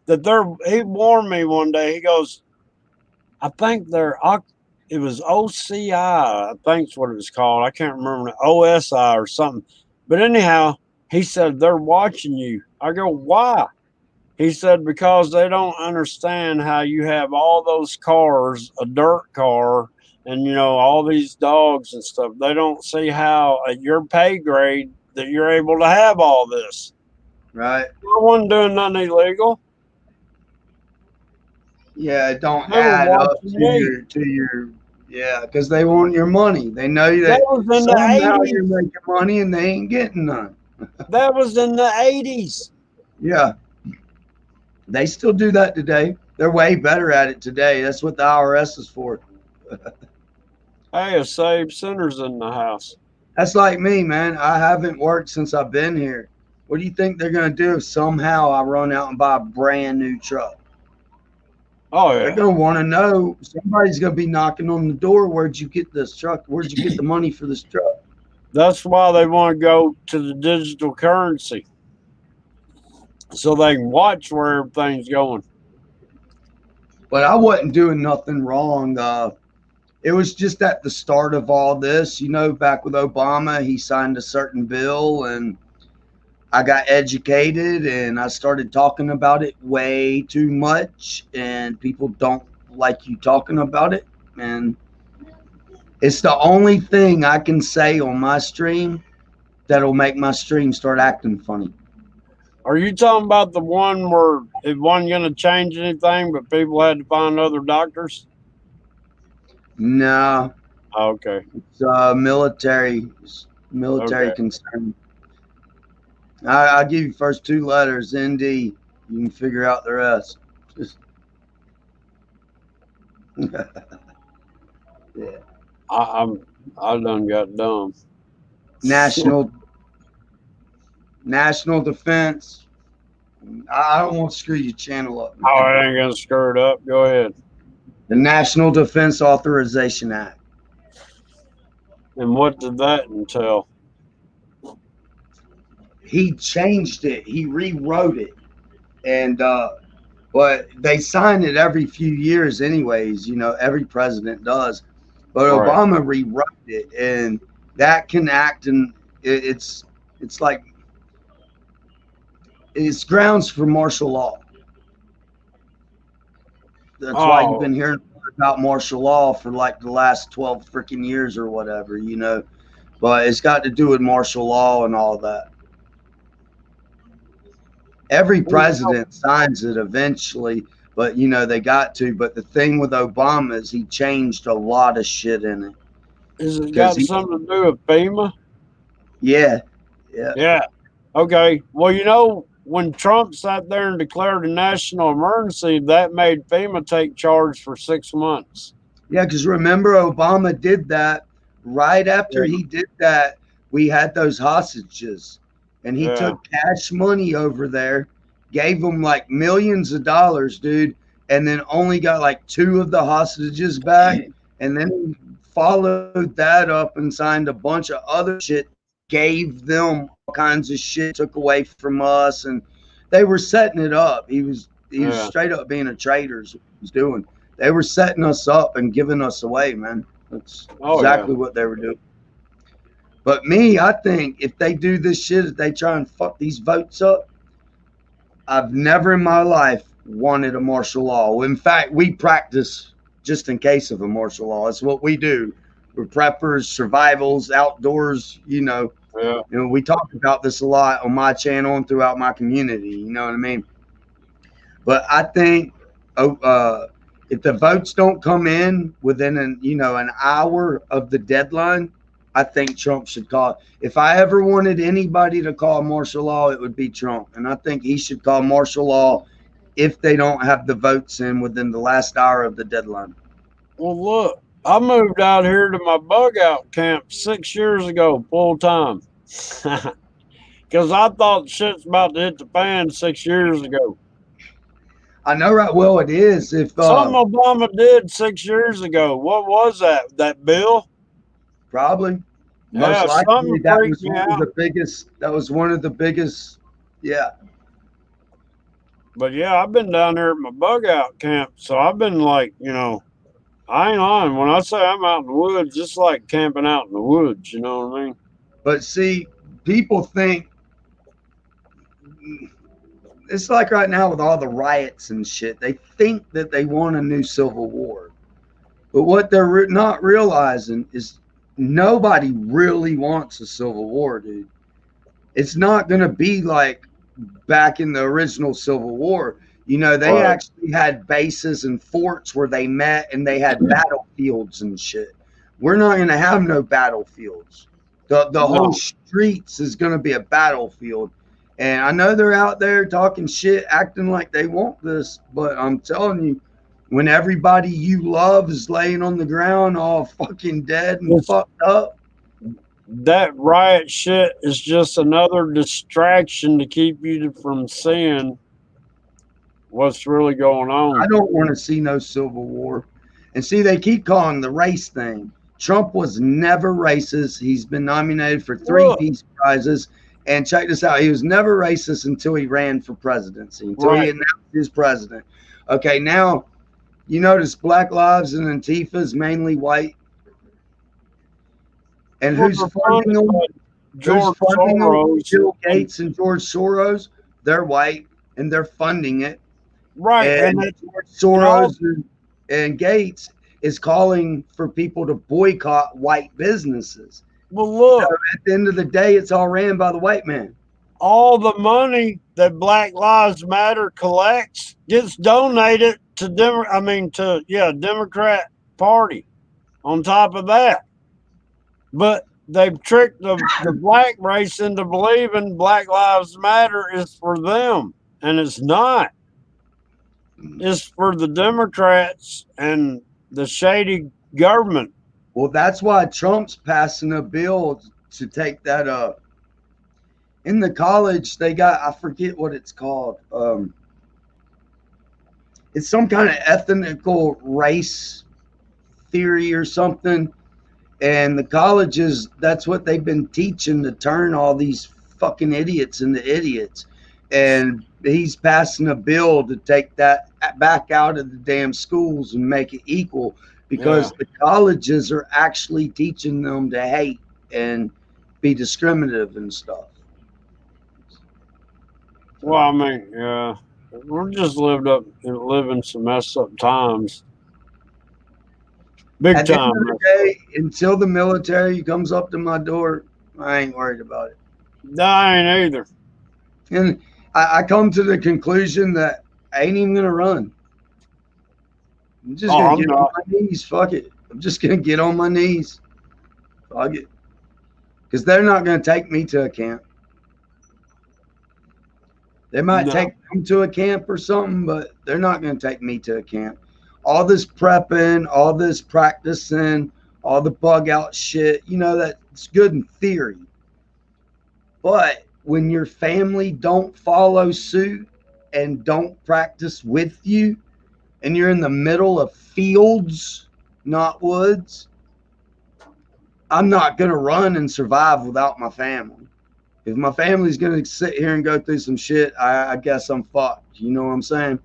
[SPEAKER 1] that he warned me one day. He goes, I think it was OCI, I think's what it was called. I can't remember, OSI or something. But anyhow, he said, they're watching you. I go, why? He said, because they don't understand how you have all those cars, a dirt car, and, you know, all these dogs and stuff. They don't see how at your pay grade that you're able to have all this.
[SPEAKER 2] Right.
[SPEAKER 1] I wasn't doing nothing illegal.
[SPEAKER 2] Yeah, it don't add up to your yeah, because they want your money. They know that somehow you're making money and they ain't getting none.
[SPEAKER 1] That was in the 80s.
[SPEAKER 2] Yeah. They still do that today. They're way better at it today. That's what the IRS is for.
[SPEAKER 1] Hey, a saved sinners in the house.
[SPEAKER 2] That's like me, man. I haven't worked since I've been here. What do you think they're going to do if somehow I run out and buy a brand new truck?
[SPEAKER 1] Oh, yeah.
[SPEAKER 2] They're going to want to know. Somebody's going to be knocking on the door. Where'd you get this truck? Where'd you get the money for this truck?
[SPEAKER 1] That's why they want to go to the digital currency, so they can watch where everything's going.
[SPEAKER 2] But I wasn't doing nothing wrong. It was just at the start of all this, you know, back with Obama, he signed a certain bill and I got educated and I started talking about it way too much and people don't like you talking about it. And it's the only thing I can say on my stream that'll make my stream start acting funny.
[SPEAKER 1] Are you talking about the one where it wasn't going to change anything, but people had to find other doctors?
[SPEAKER 2] No.
[SPEAKER 1] Okay.
[SPEAKER 2] It's military concern. I'll give you first two letters, ND. You can figure out the rest. Yeah.
[SPEAKER 1] I done got dumb.
[SPEAKER 2] National defense. I don't want to screw your channel up.
[SPEAKER 1] Man. Oh, I ain't gonna screw it up. Go ahead.
[SPEAKER 2] The National Defense Authorization Act.
[SPEAKER 1] And what did that entail?
[SPEAKER 2] he changed it. He rewrote it, and but they sign it every few years, anyways. Every president does. But
[SPEAKER 1] Right.
[SPEAKER 2] Obama rewrote it, and that can act, and it's like it's grounds for martial law. That's why you've
[SPEAKER 1] Oh,
[SPEAKER 2] been hearing about martial law for like the last 12 freaking years or whatever. But it's got to do with martial law and all that. Every
[SPEAKER 1] well,
[SPEAKER 2] president signs it eventually, but they got to. But the thing with Obama is he changed a lot of shit in it
[SPEAKER 1] is it
[SPEAKER 2] because
[SPEAKER 1] got something to do with FEMA?
[SPEAKER 2] yeah, yeah,
[SPEAKER 1] Yeah. Okay. Well, when Trump sat there and declared a national emergency, that made FEMA take charge for 6 months.
[SPEAKER 2] yeah. Because remember, Obama did that right after
[SPEAKER 1] Yeah.
[SPEAKER 2] he did that. We had those hostages, and he
[SPEAKER 1] Yeah.
[SPEAKER 2] took cash money over there, gave them like millions of dollars, dude, and then only got like two of the hostages back, and then followed that up and signed a bunch of other shit, gave them all kinds of shit, took away from us, and they were setting it up. He was
[SPEAKER 1] Yeah.
[SPEAKER 2] straight up being a traitor. Is what he was doing. They were setting us up and giving us away, man. That's
[SPEAKER 1] Oh, yeah.
[SPEAKER 2] exactly what they were doing. But me, I think if they do this shit, if they try and fuck these votes up, I've never in my life wanted a martial law. In fact, we practice just in case of a martial law. It's what we do. We're preppers, survivals, outdoors.
[SPEAKER 1] Yeah.
[SPEAKER 2] We talk about this a lot on my channel and throughout my community. You know what I mean? But I think if the votes don't come in within an hour of the deadline, I think Trump should call. If I ever wanted anybody to call martial law, it would be Trump, and I think he should call martial law if they don't have the votes in within the last hour of the deadline.
[SPEAKER 1] Well, look, I moved out here to my bug out camp 6 years ago, full time. Because I thought shit's about to hit the fan 6 years ago.
[SPEAKER 2] I know right well it is. If
[SPEAKER 1] Something Obama did 6 years ago. What was that? That bill?
[SPEAKER 2] probably most
[SPEAKER 1] Yeah,
[SPEAKER 2] likely
[SPEAKER 1] something
[SPEAKER 2] that
[SPEAKER 1] freaked
[SPEAKER 2] was
[SPEAKER 1] me
[SPEAKER 2] one of
[SPEAKER 1] out.
[SPEAKER 2] the biggest. That was one of the biggest. Yeah.
[SPEAKER 1] But yeah, I've been down there at my bug out camp. So I've been like, I ain't lying. When I say I'm out in the woods, it's like camping out in the woods. You know what I mean?
[SPEAKER 2] But see, people think it's like right now with all the riots and shit. They think that they want a new civil war, but what they're not realizing is nobody really wants a civil war, dude. It's not going to be like back in the original Civil War. They
[SPEAKER 1] Right.
[SPEAKER 2] actually had bases and forts where they met, and they had battlefields and shit. We're not going to have no battlefields. The whole
[SPEAKER 1] No.
[SPEAKER 2] streets is going to be a battlefield. And I know they're out there talking shit, acting like they want this, but I'm telling you, when everybody you love is laying on the ground all fucking dead and
[SPEAKER 1] It's,
[SPEAKER 2] fucked up,
[SPEAKER 1] that riot shit is just another distraction to keep you from seeing what's really going
[SPEAKER 2] I
[SPEAKER 1] on.
[SPEAKER 2] don't want to see no civil war. And see, they keep calling the race thing. Trump was never racist. He's been nominated for 3
[SPEAKER 1] Look,
[SPEAKER 2] Peace Prizes. And check this out. He was never racist until he ran for presidency, until he
[SPEAKER 1] right.
[SPEAKER 2] announced he was president. Okay, now you notice Black Lives and Antifa is mainly white. And
[SPEAKER 1] Well,
[SPEAKER 2] who's
[SPEAKER 1] they're
[SPEAKER 2] funding
[SPEAKER 1] funded
[SPEAKER 2] them?
[SPEAKER 1] by
[SPEAKER 2] Who's
[SPEAKER 1] George
[SPEAKER 2] funding them?
[SPEAKER 1] Soros.
[SPEAKER 2] Bill
[SPEAKER 1] And,
[SPEAKER 2] Gates and George Soros. They're white and they're funding it.
[SPEAKER 1] right. And
[SPEAKER 2] And
[SPEAKER 1] it,
[SPEAKER 2] George
[SPEAKER 1] and all,
[SPEAKER 2] Soros and Gates is calling for people to boycott white businesses.
[SPEAKER 1] well,
[SPEAKER 2] So
[SPEAKER 1] look,
[SPEAKER 2] at the end of the day, it's all ran by the white man.
[SPEAKER 1] all the money that Black Lives Matter collects gets donated to Democrat Party on top of that. But they've tricked the black race into believing Black Lives Matter is for them. And it's not. It's for the Democrats and the shady government.
[SPEAKER 2] Well, that's why Trump's passing a bill to take that up. In the college, they got, I forget what it's called. It's some kind of ethnical race theory or something. And the colleges, that's what they've been teaching, to turn all these fucking idiots into idiots. And he's passing a bill to take that back out of the damn schools and make it equal, because the colleges are actually teaching them to hate and be discriminative and stuff.
[SPEAKER 1] Well, I mean, yeah, we're just living some messed up times. Big
[SPEAKER 2] At the
[SPEAKER 1] time.
[SPEAKER 2] end of the day, until the military comes up to my door, I ain't worried about it.
[SPEAKER 1] I ain't either.
[SPEAKER 2] And I come to the conclusion that I ain't even gonna run. I'm just gonna get on my knees. Fuck it. I'm just gonna get on my knees. Fuck it. Because they're not gonna take me to a camp. They might take them to a camp or something, but they're not gonna take me to a camp. All this prepping, all this practicing, all the bug out shit, you know, that's good in theory. But when your family don't follow suit and don't practice with you, and you're in the middle of fields, not woods, I'm not going to run and survive without my family. If my family's going to sit here and go through some shit, I guess I'm fucked. You know what I'm saying?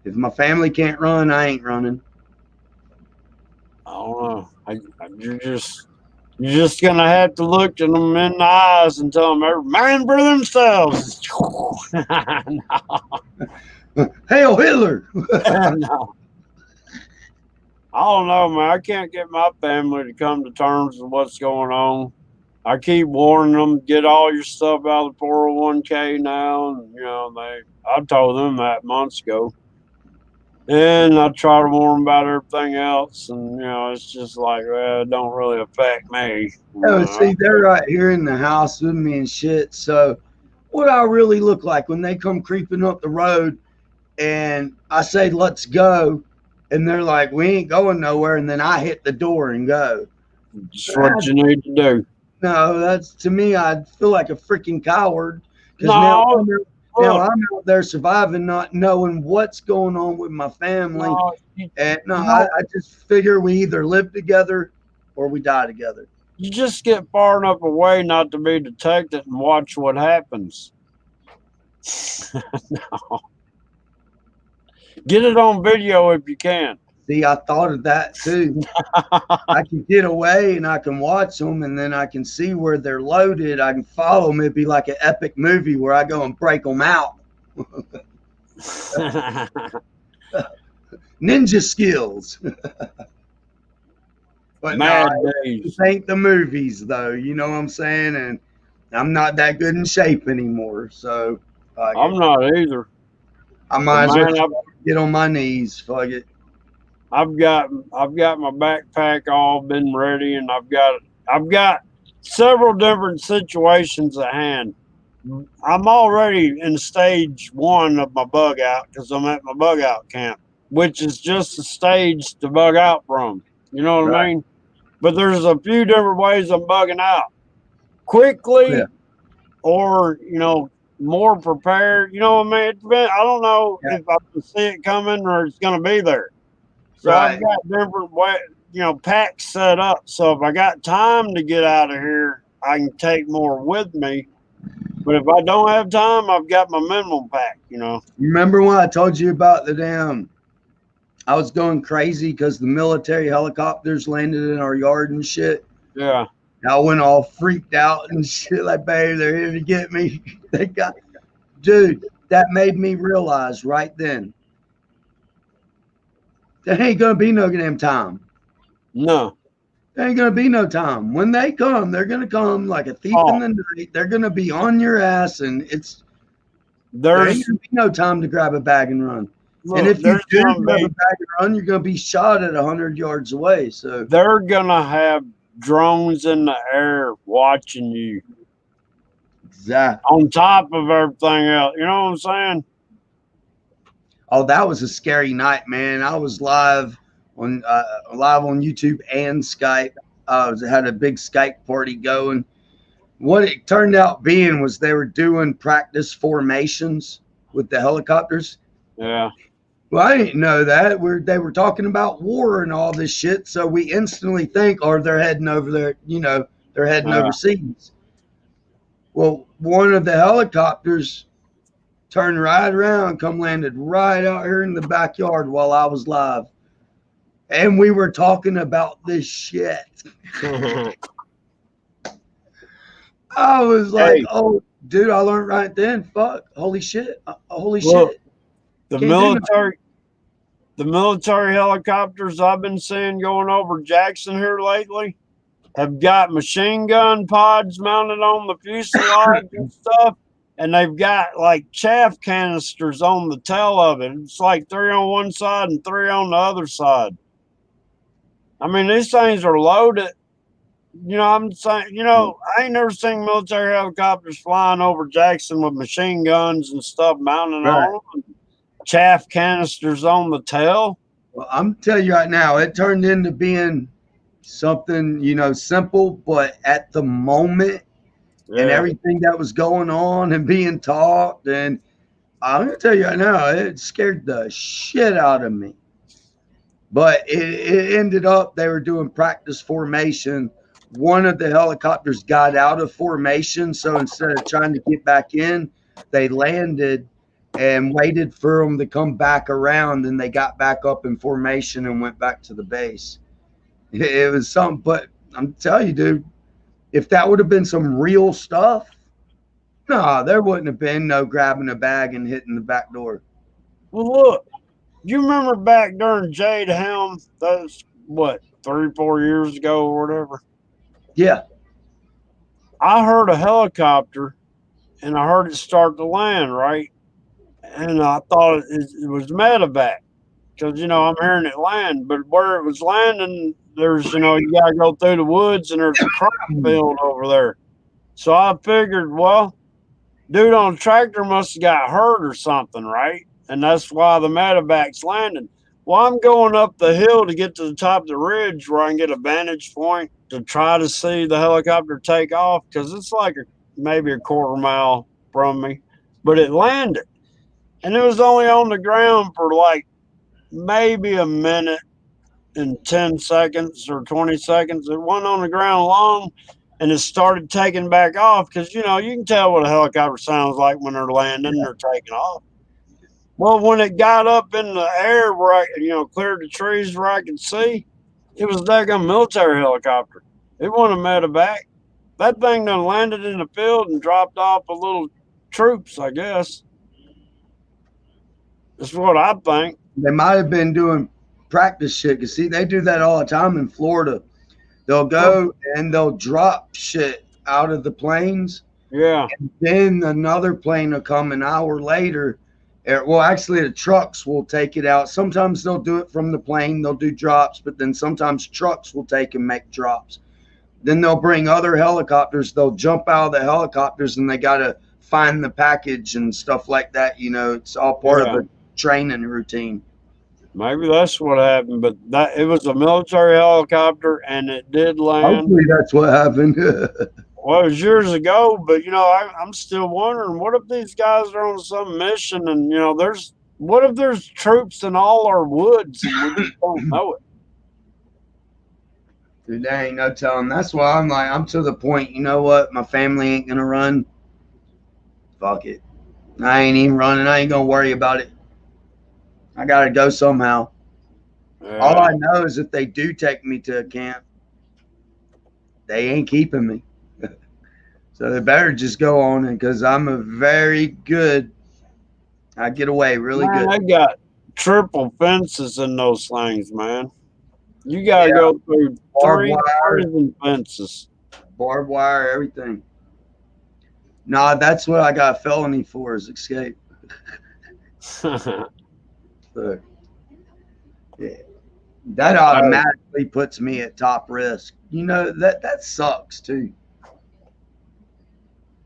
[SPEAKER 2] If my family can't run, I ain't running.
[SPEAKER 1] I don't know. You're just gonna have to look them in the eyes and tell them they're man for themselves.
[SPEAKER 2] Hail Hitler!
[SPEAKER 1] No. I don't know, man. I can't get my family to come to terms with what's going on. I keep warning them, get all your stuff out of the 401k now. And, you know, I told them that months ago. And I try to warn them about everything else. And, you know, it's just like, well, it don't really affect me.
[SPEAKER 2] Oh, see, they're right here in the house with me and shit. So what I really look like when they come creeping up the road and I say, let's go. And they're like, we ain't going nowhere. And then I hit the door and go.
[SPEAKER 1] Just what you need to do.
[SPEAKER 2] No, that's, to me, I feel like a freaking coward.
[SPEAKER 1] No,
[SPEAKER 2] now I'm out there surviving, not knowing what's going on with my family. I just figure we either live together or we die together.
[SPEAKER 1] You just get far enough away not to be detected and watch what happens. No. Get it on video if you can.
[SPEAKER 2] See, I thought of that too. I can get away and I can watch them, and then I can see where they're loaded. I can follow them. It'd be like an epic movie where I go and break them out. Ninja skills. But
[SPEAKER 1] Mad
[SPEAKER 2] no,
[SPEAKER 1] days.
[SPEAKER 2] This ain't the movies, though. You know what I'm saying? And I'm not that good in shape anymore. So
[SPEAKER 1] I'm not either.
[SPEAKER 2] I might as well get on my knees. Fuck it.
[SPEAKER 1] I've got my backpack all been ready, and I've got several different situations at hand. I'm already in stage 1 of my bug out because I'm at my bug out camp, which is just a stage to bug out from. You know what I mean? But there's a few different ways I'm bugging out. Quickly or, you know, more prepared. You know what I mean? I don't know if I can see it coming or it's going to be there. So I've got different packs set up. So if I got time to get out of here, I can take more with me. But if I don't have time, I've got my minimum pack, you know.
[SPEAKER 2] Remember when I told you about I was going crazy because the military helicopters landed in our yard and shit?
[SPEAKER 1] Yeah.
[SPEAKER 2] I went all freaked out and shit like, baby, they're here to get me. Dude, that made me realize right then, there ain't going to be no damn time.
[SPEAKER 1] No.
[SPEAKER 2] There ain't going to be no time. When they come, they're going to come like a thief in the night. They're going to be on your ass, and there ain't going to be no time to grab a bag and run. Look, and if you do grab a bag and run, you're going to be shot at 100 yards away. So
[SPEAKER 1] they're going to have drones in the air watching you.
[SPEAKER 2] Exactly.
[SPEAKER 1] On top of everything else. You know what I'm saying?
[SPEAKER 2] Oh, that was a scary night, man. I was live on YouTube and Skype. I had a big Skype party going. What it turned out being was they were doing practice formations with the helicopters.
[SPEAKER 1] Yeah.
[SPEAKER 2] Well, I didn't know that. They were talking about war and all this shit, so we instantly think, they're heading over there, they're heading overseas. Well, one of the helicopters turned right around, come landed right out here in the backyard while I was live. And we were talking about this shit. I was like,
[SPEAKER 1] Hey,
[SPEAKER 2] oh, dude, I learned right then. Fuck. Holy shit. Holy
[SPEAKER 1] look,
[SPEAKER 2] shit.
[SPEAKER 1] the
[SPEAKER 2] Can't do nothing.
[SPEAKER 1] military helicopters I've been seeing going over Jackson here lately have got machine gun pods mounted on the fuselage and stuff, and they've got like chaff canisters on the tail of it. It's like 3 on one side and 3 on the other side. I mean, these things are loaded. You know, I'm saying, I ain't never seen military helicopters flying over Jackson with machine guns and stuff mounted
[SPEAKER 2] Right.
[SPEAKER 1] on them, chaff canisters on the tail.
[SPEAKER 2] Well, I'm telling you right now, it turned into being something, simple, but at the moment and everything that was going on and being talked, and I'm going to tell you right now, it scared the shit out of me. But it ended up, they were doing practice formation. One of the helicopters got out of formation. So instead of trying to get back in, they landed and waited for them to come back around. Then they got back up in formation and went back to the base. It was something, but I'm telling you, dude, if that would have been some real stuff, no, there wouldn't have been no grabbing a bag and hitting the back door.
[SPEAKER 1] Well, look, you remember back during Jade Helm, that's what, 3-4 years ago or whatever?
[SPEAKER 2] Yeah.
[SPEAKER 1] I heard a helicopter and I heard it start to land, right? And I thought it was medevac because, I'm hearing it land. But where it was landing, there's, you got to go through the woods and there's a crop field over there. So I figured, well, dude on the tractor must have got hurt or something, right? And that's why the medevac's landing. Well, I'm going up the hill to get to the top of the ridge where I can get a vantage point to try to see the helicopter take off because it's like maybe a quarter mile from me. But it landed. And it was only on the ground for like maybe a minute and 10 seconds or 20 seconds. It wasn't on the ground long. And it started taking back off because, you can tell what a helicopter sounds like when they're landing and they're taking off. Well, when it got up in the air where I, cleared the trees where I could see, it was a daggone military helicopter. It wasn't a medevac. That thing done landed in the field and dropped off a little troops, I guess. That's what I think.
[SPEAKER 2] They might have been doing practice shit. Because, see, they do that all the time in Florida. They'll go and they'll drop shit out of the planes.
[SPEAKER 1] Yeah.
[SPEAKER 2] And then another plane will come an hour later. Well, actually, the trucks will take it out. Sometimes they'll do it from the plane. They'll do drops. But then sometimes trucks will take and make drops. Then they'll bring other helicopters. They'll jump out of the helicopters and they got to find the package and stuff like that. It's all part of the training routine.
[SPEAKER 1] Maybe that's what happened, but it was a military helicopter and it did land.
[SPEAKER 2] Hopefully that's what happened.
[SPEAKER 1] Well, it was years ago, but I'm still wondering, what if these guys are on some mission and what if there's troops in all our woods and we just don't know it?
[SPEAKER 2] Dude, there ain't no telling. That's why I'm to the point, you know what? My family ain't gonna run. Fuck it. I ain't even running. I ain't gonna worry about it. I gotta go somehow.
[SPEAKER 1] Yeah.
[SPEAKER 2] All I know is if they do take me to a camp, they ain't keeping me. So they better just go on it because I'm a very good. I get away really good.
[SPEAKER 1] I got triple fences in those things, man. You gotta go through
[SPEAKER 2] Barbed
[SPEAKER 1] 3 prison fences.
[SPEAKER 2] Barbed wire, everything. Nah, that's what I got a felony for is escape. Look, yeah, that automatically puts me at top risk. That sucks too.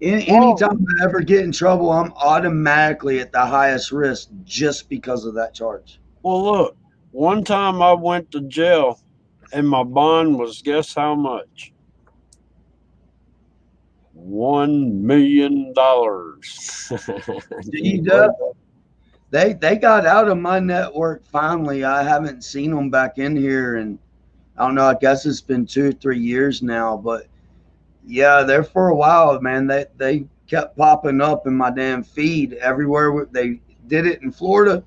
[SPEAKER 2] Anytime I ever get in trouble, I'm automatically at the highest risk just because of that charge.
[SPEAKER 1] Well, look, one time I went to jail and my bond was, guess how much? $1 million.
[SPEAKER 2] They got out of my network finally. I haven't seen them back in here, and I don't know. I guess it's been 2 or 3 years now, but Yeah, there for a while, man. They kept popping up in my damn feed everywhere. They did it in Florida.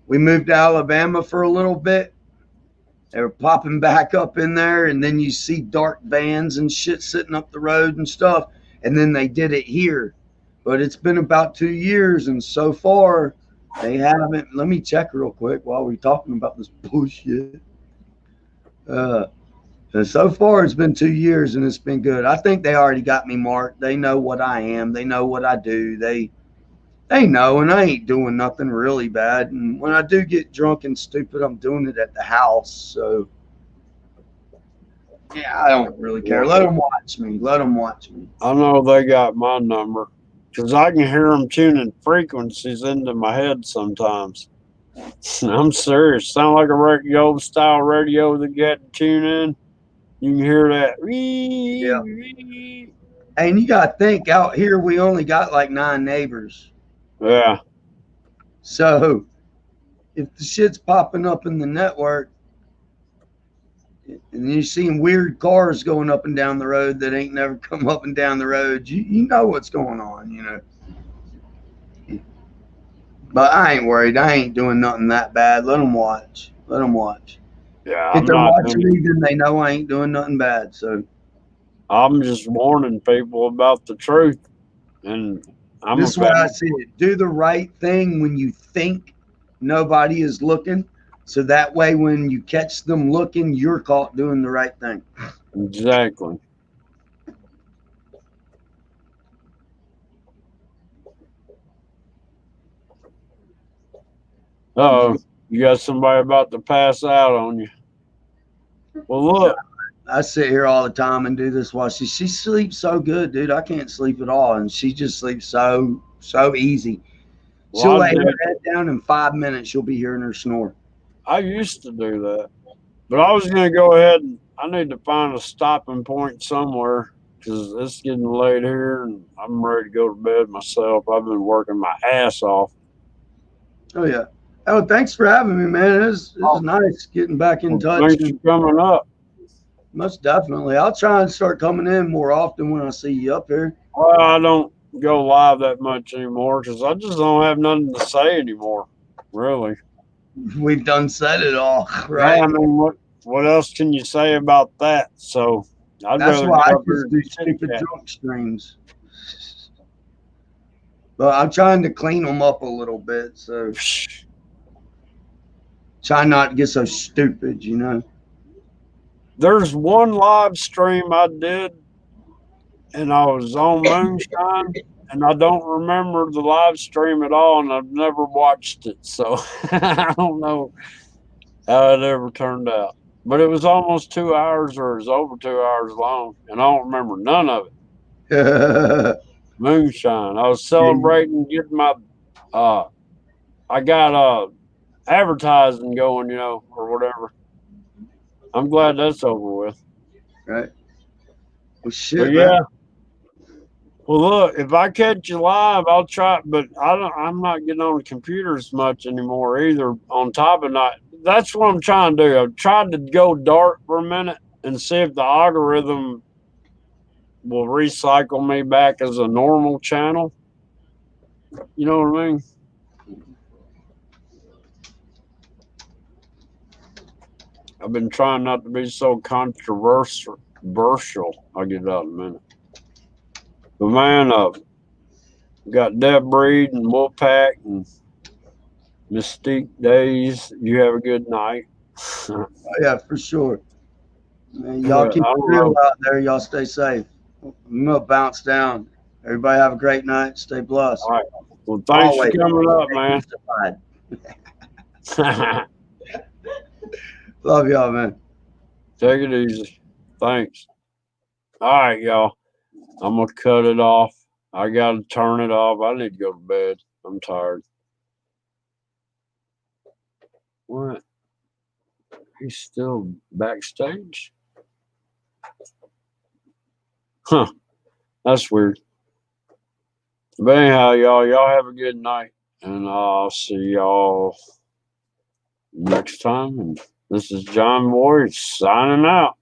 [SPEAKER 2] We moved to Alabama for a little bit. They were popping back up in there, and then you see dark vans and shit sitting up the road and stuff. And then they did it here, but it's been about 2 years, and so far they haven't. Let me check real quick while we're talking about this bullshit. Uh, and so far it's been 2 years, and it's been good. I think they already got me marked. They know what I am. They know what I do. They know, and I ain't doing nothing really bad. And when I do get drunk and stupid, I'm doing it at the house. So yeah, I don't really care. Let them watch me. Let them watch me.
[SPEAKER 1] I know they got my number because I can hear them tuning frequencies into my head sometimes. I'm serious. Sound like a old style radio that you had to tune in. You can hear that.
[SPEAKER 2] Yeah. And you got to think, out here we only got like 9 neighbors.
[SPEAKER 1] Yeah.
[SPEAKER 2] So if the shit's popping up in the network and you're seeing weird cars going up and down the road that ain't never come up and down the road, you know what's going on, you know. But I ain't worried. I ain't doing nothing that bad. Let them watch. Let them watch.
[SPEAKER 1] Yeah.
[SPEAKER 2] If they're watching me, then they know I ain't doing nothing bad. So
[SPEAKER 1] I'm just warning people about the truth. And
[SPEAKER 2] this is what I see it. Do the right thing when you think nobody is looking. So that way, when you catch them looking, you're caught doing the right thing.
[SPEAKER 1] Exactly. Oh, you got somebody about to pass out on you. Well, look.
[SPEAKER 2] I sit here all the time and do this while she sleeps so good, dude. I can't sleep at all, and she just sleeps so easy. She'll lay her head down in 5 minutes. She'll be hearing her snore.
[SPEAKER 1] I used to do that, but I was going to go ahead and I need to find a stopping point somewhere because it's getting late here and I'm ready to go to bed myself. I've been working my ass off.
[SPEAKER 2] Oh yeah. Oh, thanks for having me, man. It was nice getting back in touch.
[SPEAKER 1] Thanks for coming up.
[SPEAKER 2] Most definitely. I'll try and start coming in more often when I see you up here.
[SPEAKER 1] Well, I don't go live that much anymore because I just don't have nothing to say anymore, really.
[SPEAKER 2] We've done said it all, right?
[SPEAKER 1] Yeah, I mean, what else can you say about that? So
[SPEAKER 2] that's why I just do stupid drunk streams. But I'm trying to clean them up a little bit, so try not to get so stupid, you know.
[SPEAKER 1] There's one live stream I did, and I was on Moonshine, and I don't remember the live stream at all, and I've never watched it, so I don't know how it ever turned out. But it was almost 2 hours, or it was over 2 hours long, and I don't remember none of it. Moonshine. I was celebrating getting my, I got advertising going, you know, or whatever. I'm glad that's over with.
[SPEAKER 2] Right. Well, shit,
[SPEAKER 1] but yeah. Man. Well, look, if I catch you live, I'll try. But I'm not getting on the computer as much anymore either. On top of that, that's what I'm trying to do. I've tried to go dark for a minute and see if the algorithm will recycle me back as a normal channel. You know what I mean? I've been trying not to be so controversial. I'll get it out in a minute. But man, got Death Breed and Wolfpack and Mystique Days. You have a good night.
[SPEAKER 2] Oh, yeah, for sure. Man, y'all keep it real out there. Y'all stay safe. I'm gonna bounce down. Everybody have a great night. Stay blessed.
[SPEAKER 1] All right. Well, thanks for coming up, man.
[SPEAKER 2] Love y'all, man.
[SPEAKER 1] Take it easy. Thanks. All right, y'all. I'm gonna cut it off. I gotta turn it off. I need to go to bed. I'm tired. What? He's still backstage? Huh. That's weird. But anyhow, y'all have a good night. And I'll see y'all next time. And this is John Ward signing out.